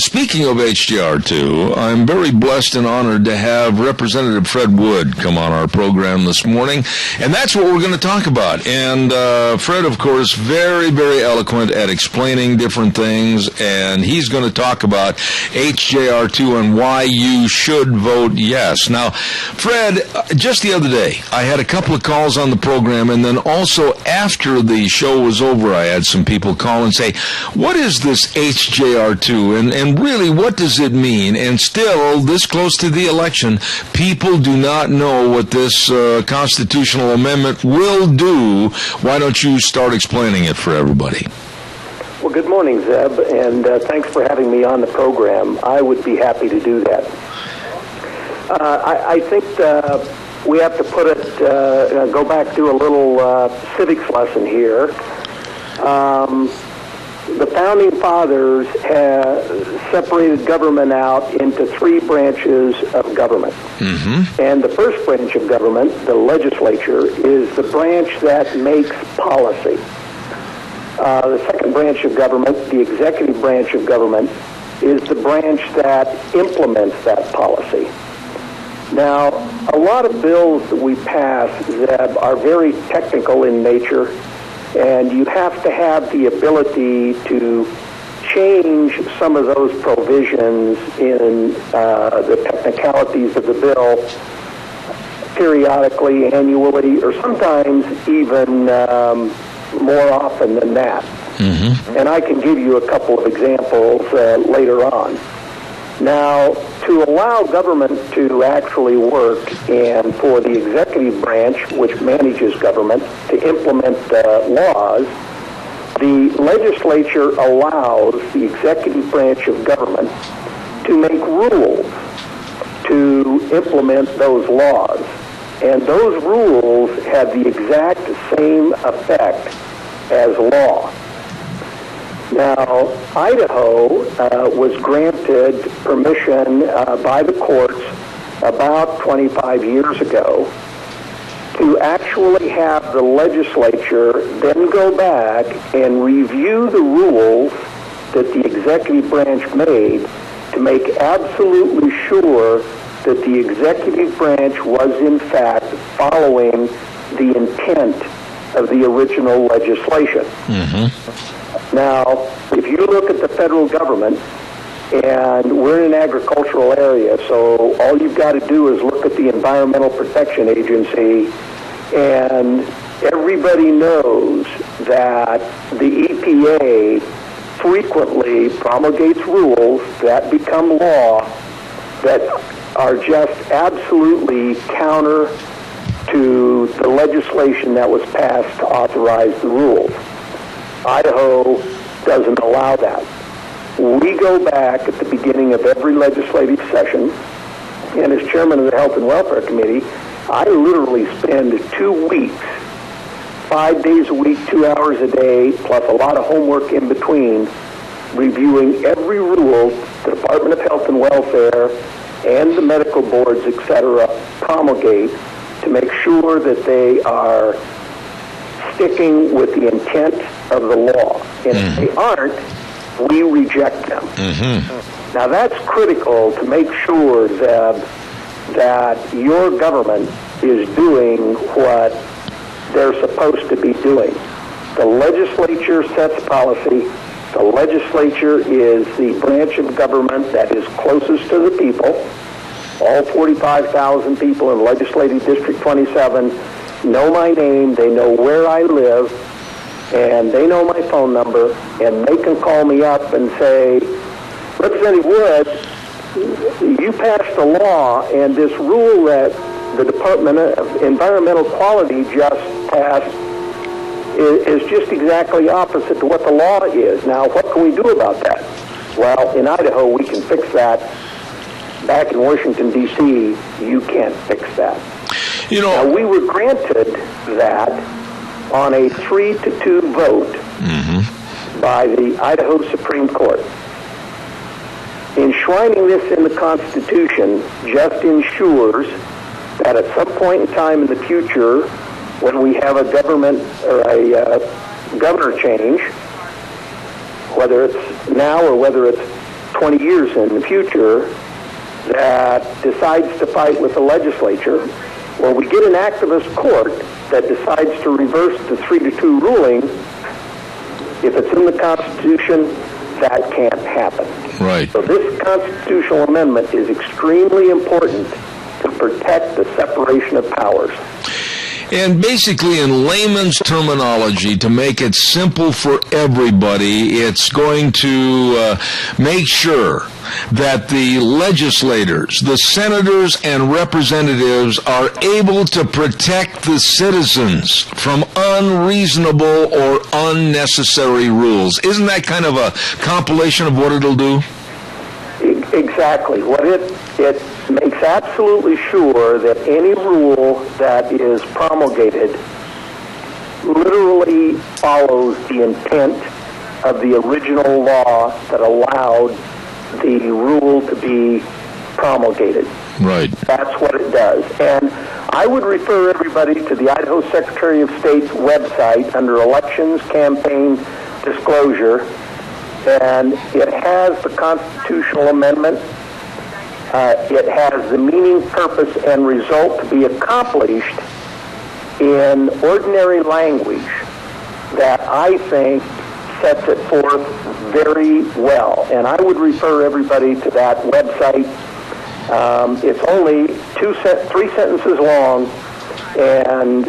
speaking of HJR2, I'm very blessed and honored to have Representative Fred Wood come on our program this morning. And that's what we're going to talk about. And Fred, of course, very, very eloquent at explaining different things. And he's going to talk about HJR2 and why you should vote yes. Now, Fred, just the other day, I had a couple of calls on the program. And then also after the show was over, I had some people call and say, what is is this HJR2, and really, what does it mean? And still, this close to the election, people do not know what this constitutional amendment will do. Why don't you start explaining it for everybody? Well, good morning, Zeb, and thanks for having me on the program. I would be happy to do that. I think we have to put it, go back to a little civics lesson here. The Founding Fathers separated government out into three branches of government. Mm-hmm. And the first branch of government, the legislature, is the branch that makes policy. The second branch of government, the executive branch of government, is the branch that implements that policy. Now, a lot of bills that we pass, Zeb, are very technical in nature, and you have to have the ability to change some of those provisions in the technicalities of the bill periodically, annually, or sometimes even more often than that. Mm-hmm. And I can give you a couple of examples later on. Now, to allow government to actually work and for the executive branch, which manages government, to implement laws, the legislature allows the executive branch of government to make rules to implement those laws. And those rules have the exact same effect as law. Now, Idaho was granted permission by the courts about 25 years ago to actually have the legislature then go back and review the rules that the executive branch made to make absolutely sure that the executive branch was in fact following the intent of the original legislation. Mm-hmm. Now, if you look at the federal government, and we're in an agricultural area, so all you've got to do is look at the Environmental Protection Agency, and everybody knows that the EPA frequently promulgates rules that become law that are just absolutely counter to the legislation that was passed to authorize the rules. Idaho doesn't allow that. We go back at the beginning of every legislative session, and as chairman of the Health and Welfare Committee, I literally spend 2 weeks, 5 days a week, 2 hours a day, plus a lot of homework in between, reviewing every rule the Department of Health and Welfare and the medical boards, etc., promulgate to make sure that they are sticking with the intent of the law. And if they aren't, we reject them. Mm-hmm. Now, that's critical to make sure that your government is doing what they're supposed to be doing. The legislature sets policy. The legislature is the branch of government that is closest to the people. All 45,000 people in Legislative District 27 know my name, they know where I live, and they know my phone number, and they can call me up and say, Representative Wood, you passed a law, and this rule that the Department of Environmental Quality just passed is just exactly opposite to what the law is. Now, what can we do about that? Well, in Idaho, we can fix that. Back in Washington, D.C., you can't fix that. You know, now, we were granted that on a 3-2 vote by the Idaho Supreme Court. Enshrining this in the Constitution just ensures that at some point in time in the future, when we have a government or a governor change, whether it's now or whether it's 20 years in the future, that decides to fight with the legislature, when we get an activist court that decides to reverse the 3-2 ruling, if it's in the Constitution, that can't happen. Right. So this constitutional amendment is extremely important to protect the separation of powers. And basically, in layman's terminology, to make it simple for everybody, it's going to make sure that the legislators, the senators and representatives are able to protect the citizens from unreasonable or unnecessary rules. Isn't that kind of a compilation of what it'll do? Exactly. What it makes absolutely sure that any rule that is promulgated literally follows the intent of the original law that allowed the rule to be promulgated. Right. That's what it does. And I would refer everybody to the Idaho Secretary of State's website under Elections Campaign Disclosure, and it has the constitutional amendment. It has the meaning, purpose, and result to be accomplished in ordinary language that I think sets it forth very well. And I would refer everybody to that website. It's only 3 sentences long, and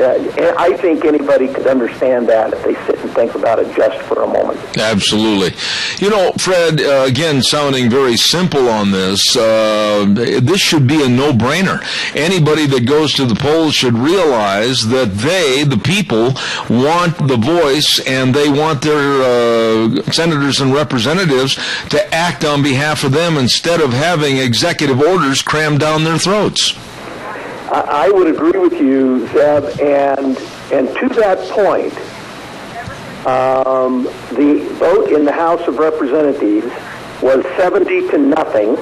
I think anybody could understand that if they sit and think about it just for a moment. Absolutely. You know, Fred, again, sounding very simple on this, this should be a no-brainer. Anybody that goes to the polls should realize that they, the people, want the voice, and they want their senators and representatives to act on behalf of them instead of having executive orders crammed down their throats. I would agree with you, Zeb, and to that point, the vote in the House of Representatives was 70-0,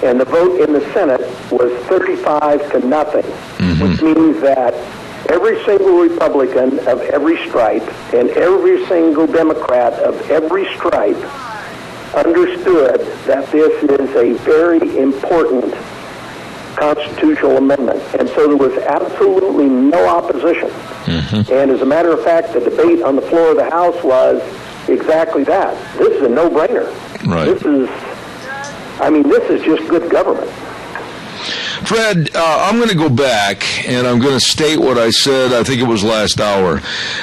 and the vote in the Senate was 35-0, which means that every single Republican of every stripe and every single Democrat of every stripe understood that this is a very important constitutional amendment, and so there was absolutely no opposition. And as a matter of fact, the debate on the floor of the House was exactly that. This is a no-brainer. Right. This is just good government. Fred, I'm going to go back, and I'm going to state what I said, I think it was last hour.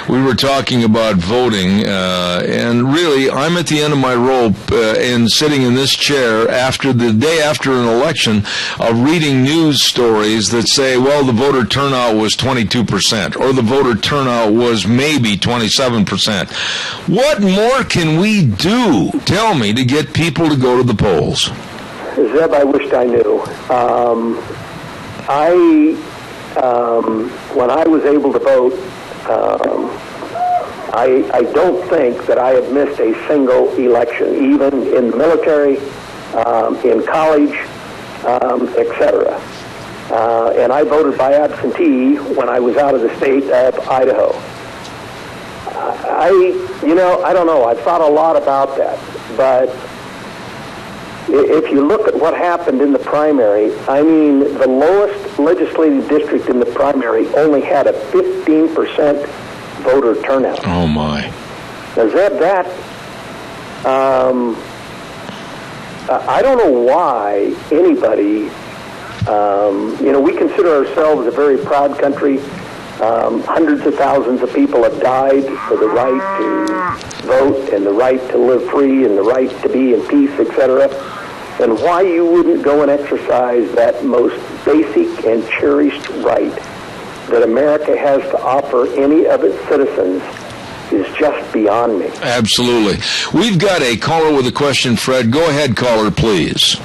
We were talking about voting, and really, I'm at the end of my rope in sitting in this chair after the day after an election of reading news stories that say, well, the voter turnout was 22%, or the voter turnout was maybe 27%. What more can we do, tell me, to get people to go to the polls? Zeb, I wished I knew. When I was able to vote, I don't think that I have missed a single election, even in the military, in college, etc. And I voted by absentee when I was out of the state of Idaho. I don't know. I've thought a lot about that, but if you look at what happened in the primary, the lowest legislative district in the primary only had a 15% voter turnout. Oh, my. Now, Zeb, that, I don't know why anybody, we consider ourselves a very proud country. Hundreds of thousands of people have died for the right to vote and the right to live free and the right to be in peace, etc. And why you wouldn't go and exercise that most basic and cherished right that America has to offer any of its citizens is just beyond me. Absolutely. We've got a caller with a question, Fred. Go ahead, caller, please.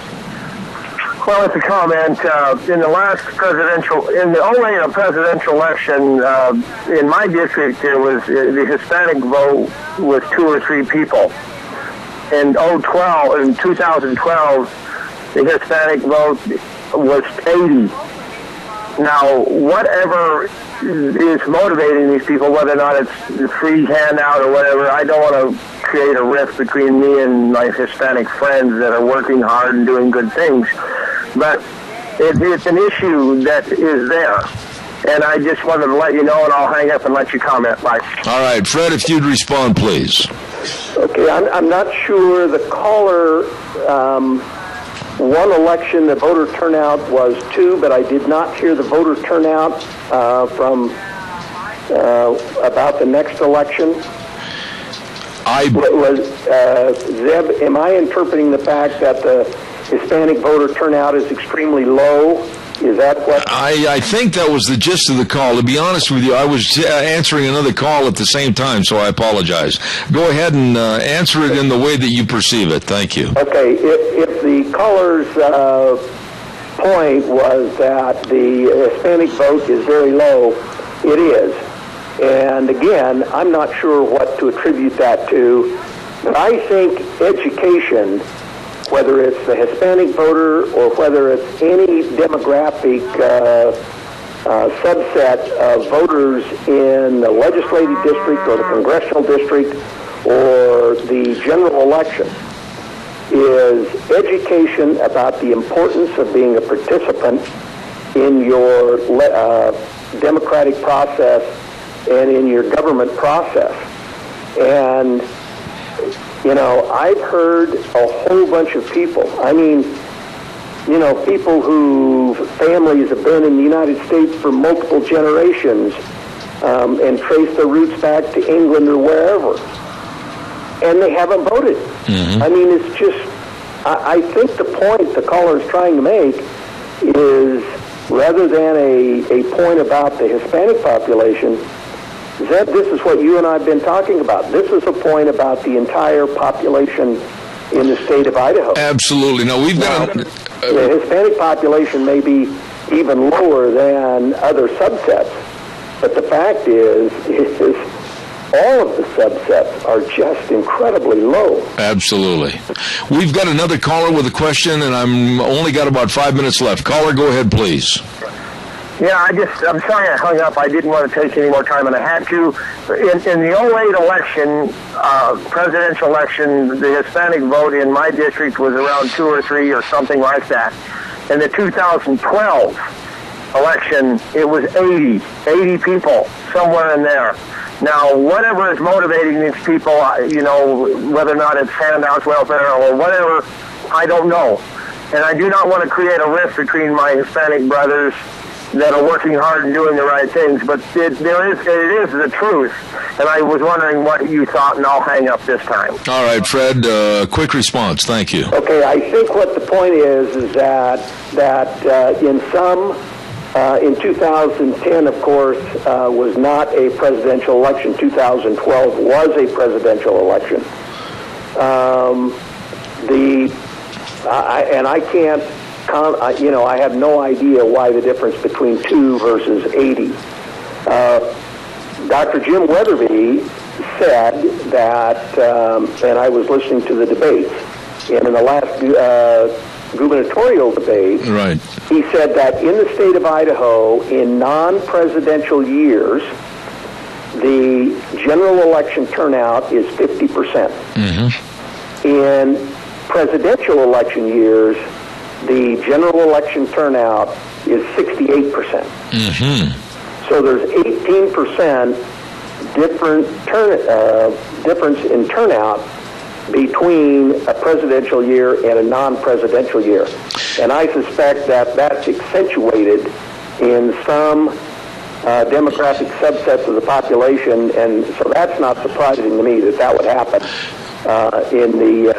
Well, it's a comment. In the last presidential election, in my district, there was the Hispanic vote was 2 or 3 people. In 2012, the Hispanic vote was 80. Now, whatever is motivating these people, whether or not it's the free handout or whatever, I don't want to create a rift between me and my Hispanic friends that are working hard and doing good things. But it's an issue that is there. And I just wanted to let you know, and I'll hang up and let you comment. Bye. All right, Fred, if you'd respond, please. Okay, I'm not sure the caller one election, the voter turnout was 2, but I did not hear the voter turnout from about the next election. Zeb, am I interpreting the fact that the Hispanic voter turnout is extremely low? Is that what? I think that was the gist of the call. To be honest with you, I was answering another call at the same time, so I apologize. Go ahead and answer it in the way that you perceive it. Thank you. Okay. If the caller's point was that the Hispanic vote is very low, it is. And again, I'm not sure what to attribute that to, but I think education, whether it's the Hispanic voter or whether it's any demographic subset of voters in the legislative district or the congressional district or the general election, is education about the importance of being a participant in your democratic process and in your government process. And you know, I've heard a whole bunch of people. I mean, you know, people whose families have been in the United States for multiple generations and trace their roots back to England or wherever. And they haven't voted. Mm-hmm. I mean, it's just, I think the point the caller is trying to make is, rather than a point about the Hispanic population, Zeb, this is what you and I have been talking about. This is a point about the entire population in the state of Idaho. Absolutely. No, we've got the Hispanic population may be even lower than other subsets, but the fact is all of the subsets are just incredibly low. Absolutely. We've got another caller with a question, and I'm only got about 5 minutes left. Caller, go ahead, please. Yeah, I'm sorry I hung up. I didn't want to take any more time, and I had to. In the 08 election, presidential election, the Hispanic vote in my district was around 2 or 3 or something like that. In the 2012 election, it was 80 people, somewhere in there. Now, whatever is motivating these people, you know, whether or not it's handouts, welfare, or whatever, I don't know. And I do not want to create a rift between my Hispanic brothers that are working hard and doing the right things, but it is the truth. And I was wondering what you thought, and I'll hang up this time. All right, Fred, quick response. Thank you. Okay, I think what the point is that in some, in 2010, of course, was not a presidential election. 2012 was a presidential election. And I can't, you know, I have no idea why the difference between 2 versus 80. Dr. Jim Weatherby said that, and I was listening to the debates, and in the last gubernatorial debate, right, he said that in the state of Idaho, in non-presidential years, the general election turnout is 50%. Mm-hmm. In presidential election years, the general election turnout is 68%. Mm-hmm. So there's 18% difference in turnout between a presidential year and a non-presidential year. And I suspect that that's accentuated in some demographic subsets of the population, and so that's not surprising to me that would happen in the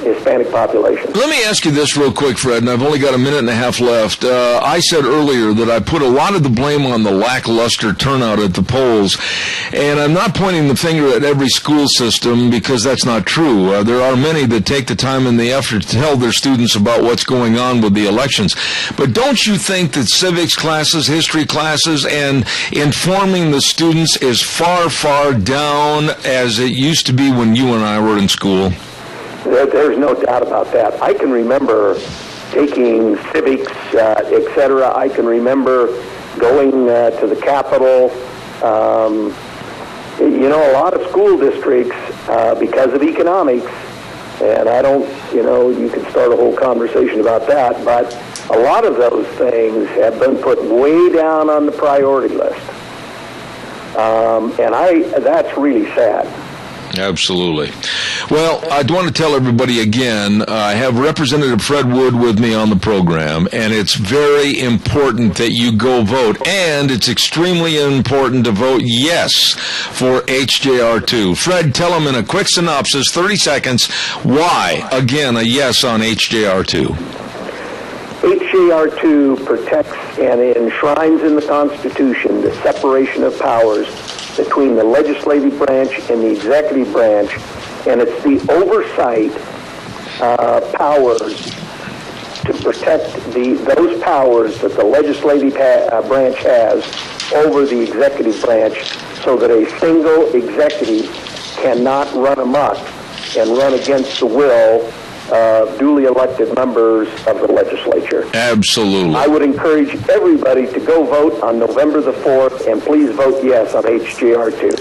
Hispanic population. Let me ask you this real quick, Fred, and I've only got a minute and a half left. I said earlier that I put a lot of the blame on the lackluster turnout at the polls, and I'm not pointing the finger at every school system because that's not true. There are many that take the time and the effort to tell their students about what's going on with the elections. But don't you think that civics classes, history classes, and informing the students is far, far down as it used to be when you and I were in school? There's no doubt about that. I can remember taking civics, etc. I can remember going to the Capitol. You know, a lot of school districts, because of economics, and I don't, you know, you could start a whole conversation about that, but a lot of those things have been put way down on the priority list. And that's really sad. Absolutely. Well, I want to tell everybody again, I have Representative Fred Wood with me on the program, and it's very important that you go vote, and it's extremely important to vote yes for HJR2. Fred, tell them in a quick synopsis, 30 seconds, why, again, a yes on HJR2. HJR2 protects and enshrines in the Constitution the separation of powers between the legislative branch and the executive branch, and it's the oversight powers to protect those powers that the legislative branch has over the executive branch, so that a single executive cannot run amok and run against the will of duly elected members of the legislature. Absolutely. I would encourage everybody to go vote on November the 4th, and please vote yes on HJR2.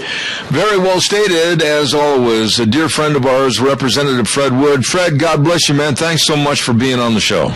Very well stated, as always. A dear friend of ours, Representative Fred Wood. Fred, God bless you, man. Thanks so much for being on the show.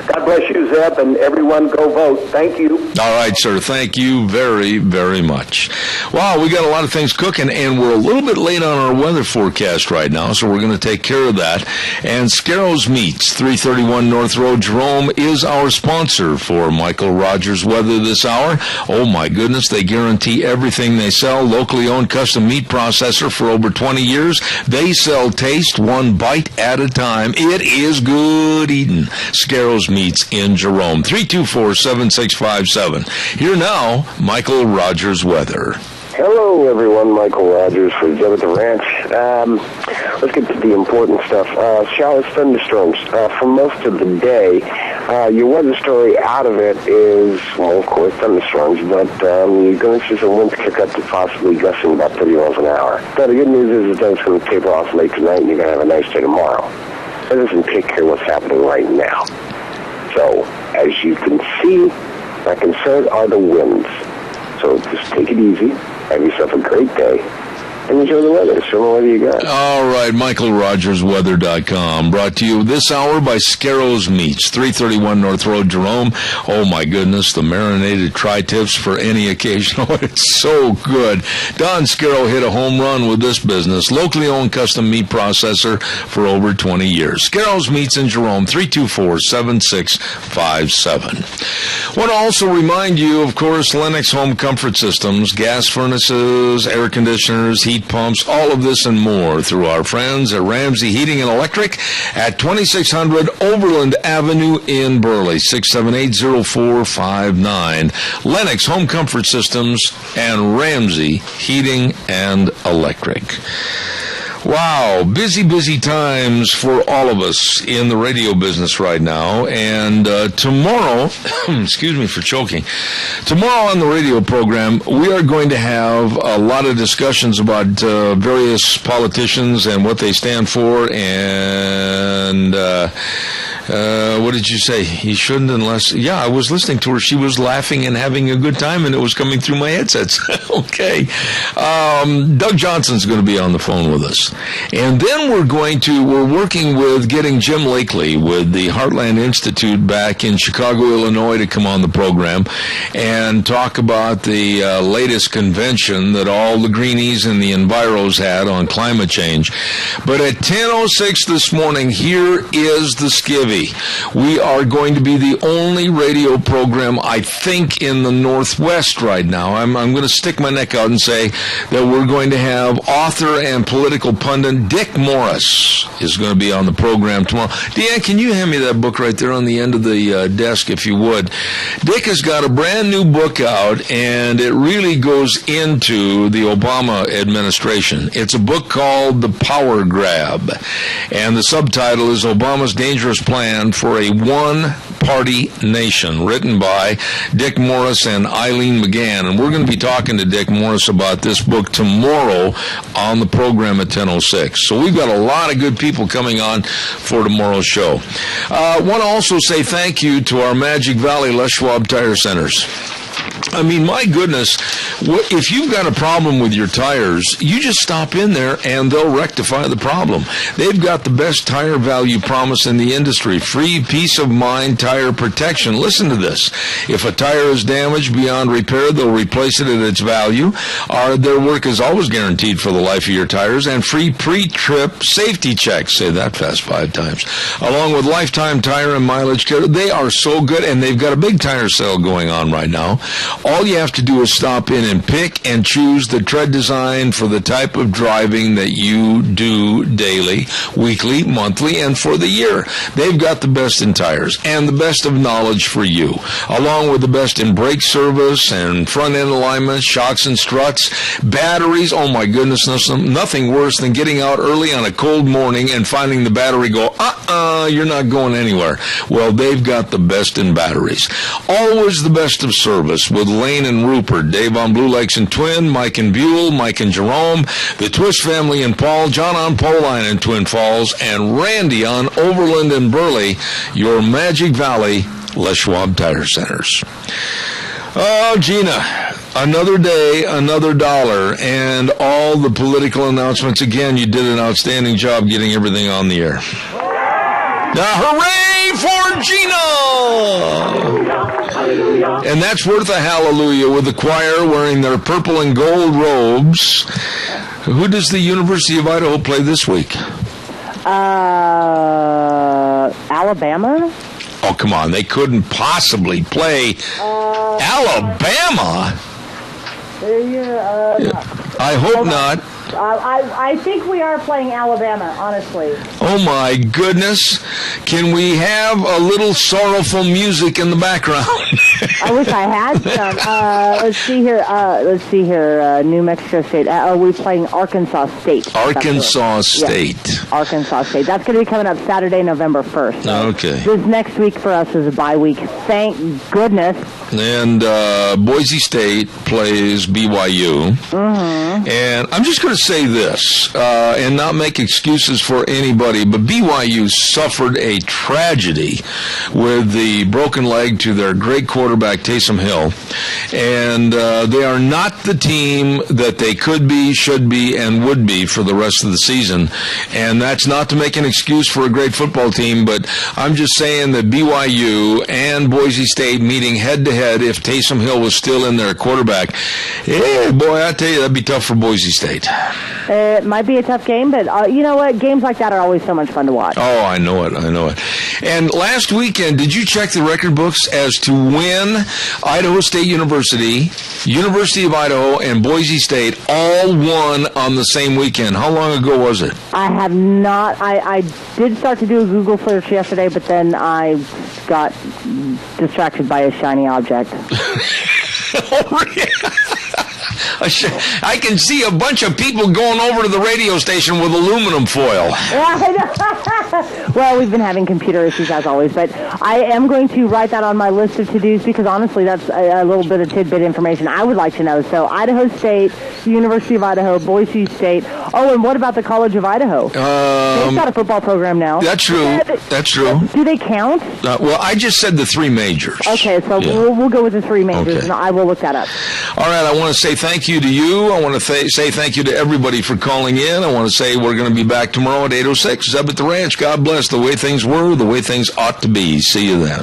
God bless you, Zeb, and everyone go vote. Thank you. All right, sir. Thank you very, very much. Wow, we got a lot of things cooking, and we're a little bit late on our weather forecast right now, so we're going to take care of that. And Scarrows Meats, 331 North Road, Jerome, is our sponsor for Michael Rogers Weather this hour. Oh, my goodness, they guarantee everything they sell. Locally owned custom meat processor for over 20 years. They sell taste one bite at a time. It is good eating. Scarrows Meats in Jerome, 324-7657. Here now, Michael Rogers Weather. Hello, everyone. Michael Rogers for Jeb at the Ranch. Let's get to the important stuff. Showers, thunderstorms. For most of the day, your weather story out of it is, well, of course, thunderstorms, but you're going to see some winds kick up to possibly gusting about 30 miles an hour. Now, the good news is that it's going to taper off late tonight, and you're going to have a nice day tomorrow. That doesn't take care of what's happening right now. So, as you can see, my concern are the winds. So just take it easy, have yourself a great day, and enjoy the weather. Show me what you got. All right, MichaelRogersWeather.com, brought to you this hour by Scarrows Meats, 331 North Road, Jerome. Oh, my goodness, the marinated tri-tips for any occasion. Oh, it's so good. Don Scarrow hit a home run with this business. Locally owned custom meat processor for over 20 years. Scarrows Meats in Jerome, 324-7657. Want to also remind you, of course, Lennox Home Comfort Systems, gas furnaces, air conditioners, heat pumps, all of this and more through our friends at Ramsey Heating and Electric at 2600 Overland Avenue in Burley, 678-0459. Lennox Home Comfort Systems and Ramsey Heating and Electric. Wow, busy times for all of us in the radio business right now. And tomorrow, excuse me for choking, tomorrow on the radio program, we are going to have a lot of discussions about various politicians and what they stand for. And what did you say? You shouldn't unless... Yeah, I was listening to her. She was laughing and having a good time, and it was coming through my headsets. Okay. Doug Johnson's going to be on the phone with us. And then we're working with getting Jim Lakely with the Heartland Institute back in Chicago, Illinois, to come on the program and talk about the latest convention that all the greenies and the enviros had on climate change. But at 10:06 this morning, here is the skivvy. We are going to be the only radio program, I think, in the Northwest right now. I'm going to stick my neck out and say that we're going to have author and political pundit Dick Morris is going to be on the program tomorrow. Deanne, can you hand me that book right there on the end of the desk, if you would? Dick has got a brand new book out, and it really goes into the Obama administration. It's a book called The Power Grab, and the subtitle is Obama's Dangerous Plan for a One-Party Nation, written by Dick Morris and Eileen McGann. And we're going to be talking to Dick Morris about this book tomorrow on the program at 10:06. So we've got a lot of good people coming on for tomorrow's show. Want to also say thank you to our Magic Valley Les Schwab Tire Centers. I mean, my goodness, if you've got a problem with your tires, you just stop in there and they'll rectify the problem. They've got the best tire value promise in the industry. Free peace of mind tire protection. Listen to this. If a tire is damaged beyond repair, they'll replace it at its value. Their work is always guaranteed for the life of your tires, and free pre-trip safety checks. Say that fast 5 times. Along with lifetime tire and mileage care. They are so good, and they've got a big tire sale going on right now. All you have to do is stop in and pick and choose the tread design for the type of driving that you do daily, weekly, monthly, and for the year. They've got the best in tires and the best of knowledge for you, along with the best in brake service and front-end alignment, shocks and struts, batteries. Oh, my goodness, nothing worse than getting out early on a cold morning and finding the battery go, you're not going anywhere. Well, they've got the best in batteries. Always the best of service with Lane and Rupert, Dave on Blue Lakes and Twin, Mike and Buell, Mike and Jerome, the Twist family and Paul, John on Poline and Twin Falls, and Randy on Overland and Burley, your Magic Valley Les Schwab Tire Centers. Oh, Gina, another day, another dollar, and all the political announcements. Again, you did an outstanding job getting everything on the air. Now, hooray for Gina! And that's worth a hallelujah with the choir wearing their purple and gold robes. Who does the University of Idaho play this week? Alabama? Oh, come on. They couldn't possibly play Alabama. I hope not. I think we are playing Alabama, honestly. Oh, my goodness. Can we have a little sorrowful music in the background? I wish I had some. Let's see here. New Mexico State. We're playing Arkansas State. Arkansas State. Yes. Arkansas State. That's going to be coming up Saturday, November 1st. So okay. This next week for us is a bye week. Thank goodness. And Boise State plays BYU. Mm-hmm. And I'm just going to say this, and not make excuses for anybody, but BYU suffered a tragedy with the broken leg to their great quarterback, Taysom Hill. And they are not the team that they could be, should be, and would be for the rest of the season. And that's not to make an excuse for a great football team, but I'm just saying that BYU and Boise State meeting head-to-head, if Taysom Hill was still in their quarterback, boy, I tell you, that'd be tough for Boise State. It might be a tough game, but you know what? Games like that are always so much fun to watch. Oh, I know it. And last weekend, did you check the record books as to when Idaho State University, University of Idaho, and Boise State all won on the same weekend? How long ago was it? I have not. I did start to do a Google search yesterday, but then I got distracted by a shiny object. I can see a bunch of people going over to the radio station with aluminum foil. Well, we've been having computer issues as always, but I am going to write that on my list of to-dos because honestly that's a little bit of tidbit information I would like to know. So Idaho State, University of Idaho, Boise State. Oh, and what about the College of Idaho? They've got a football program now. That's true. That's true. Do they count? Well, I just said the 3 majors. Okay, so we'll go with the 3 majors, and I will look that up. All right, I want to say thank you to you. I want to say thank you to everybody for calling in. I want to say we're going to be back tomorrow at 8:06. Zeb at the Ranch. God bless. The way things were, the way things ought to be. See you then.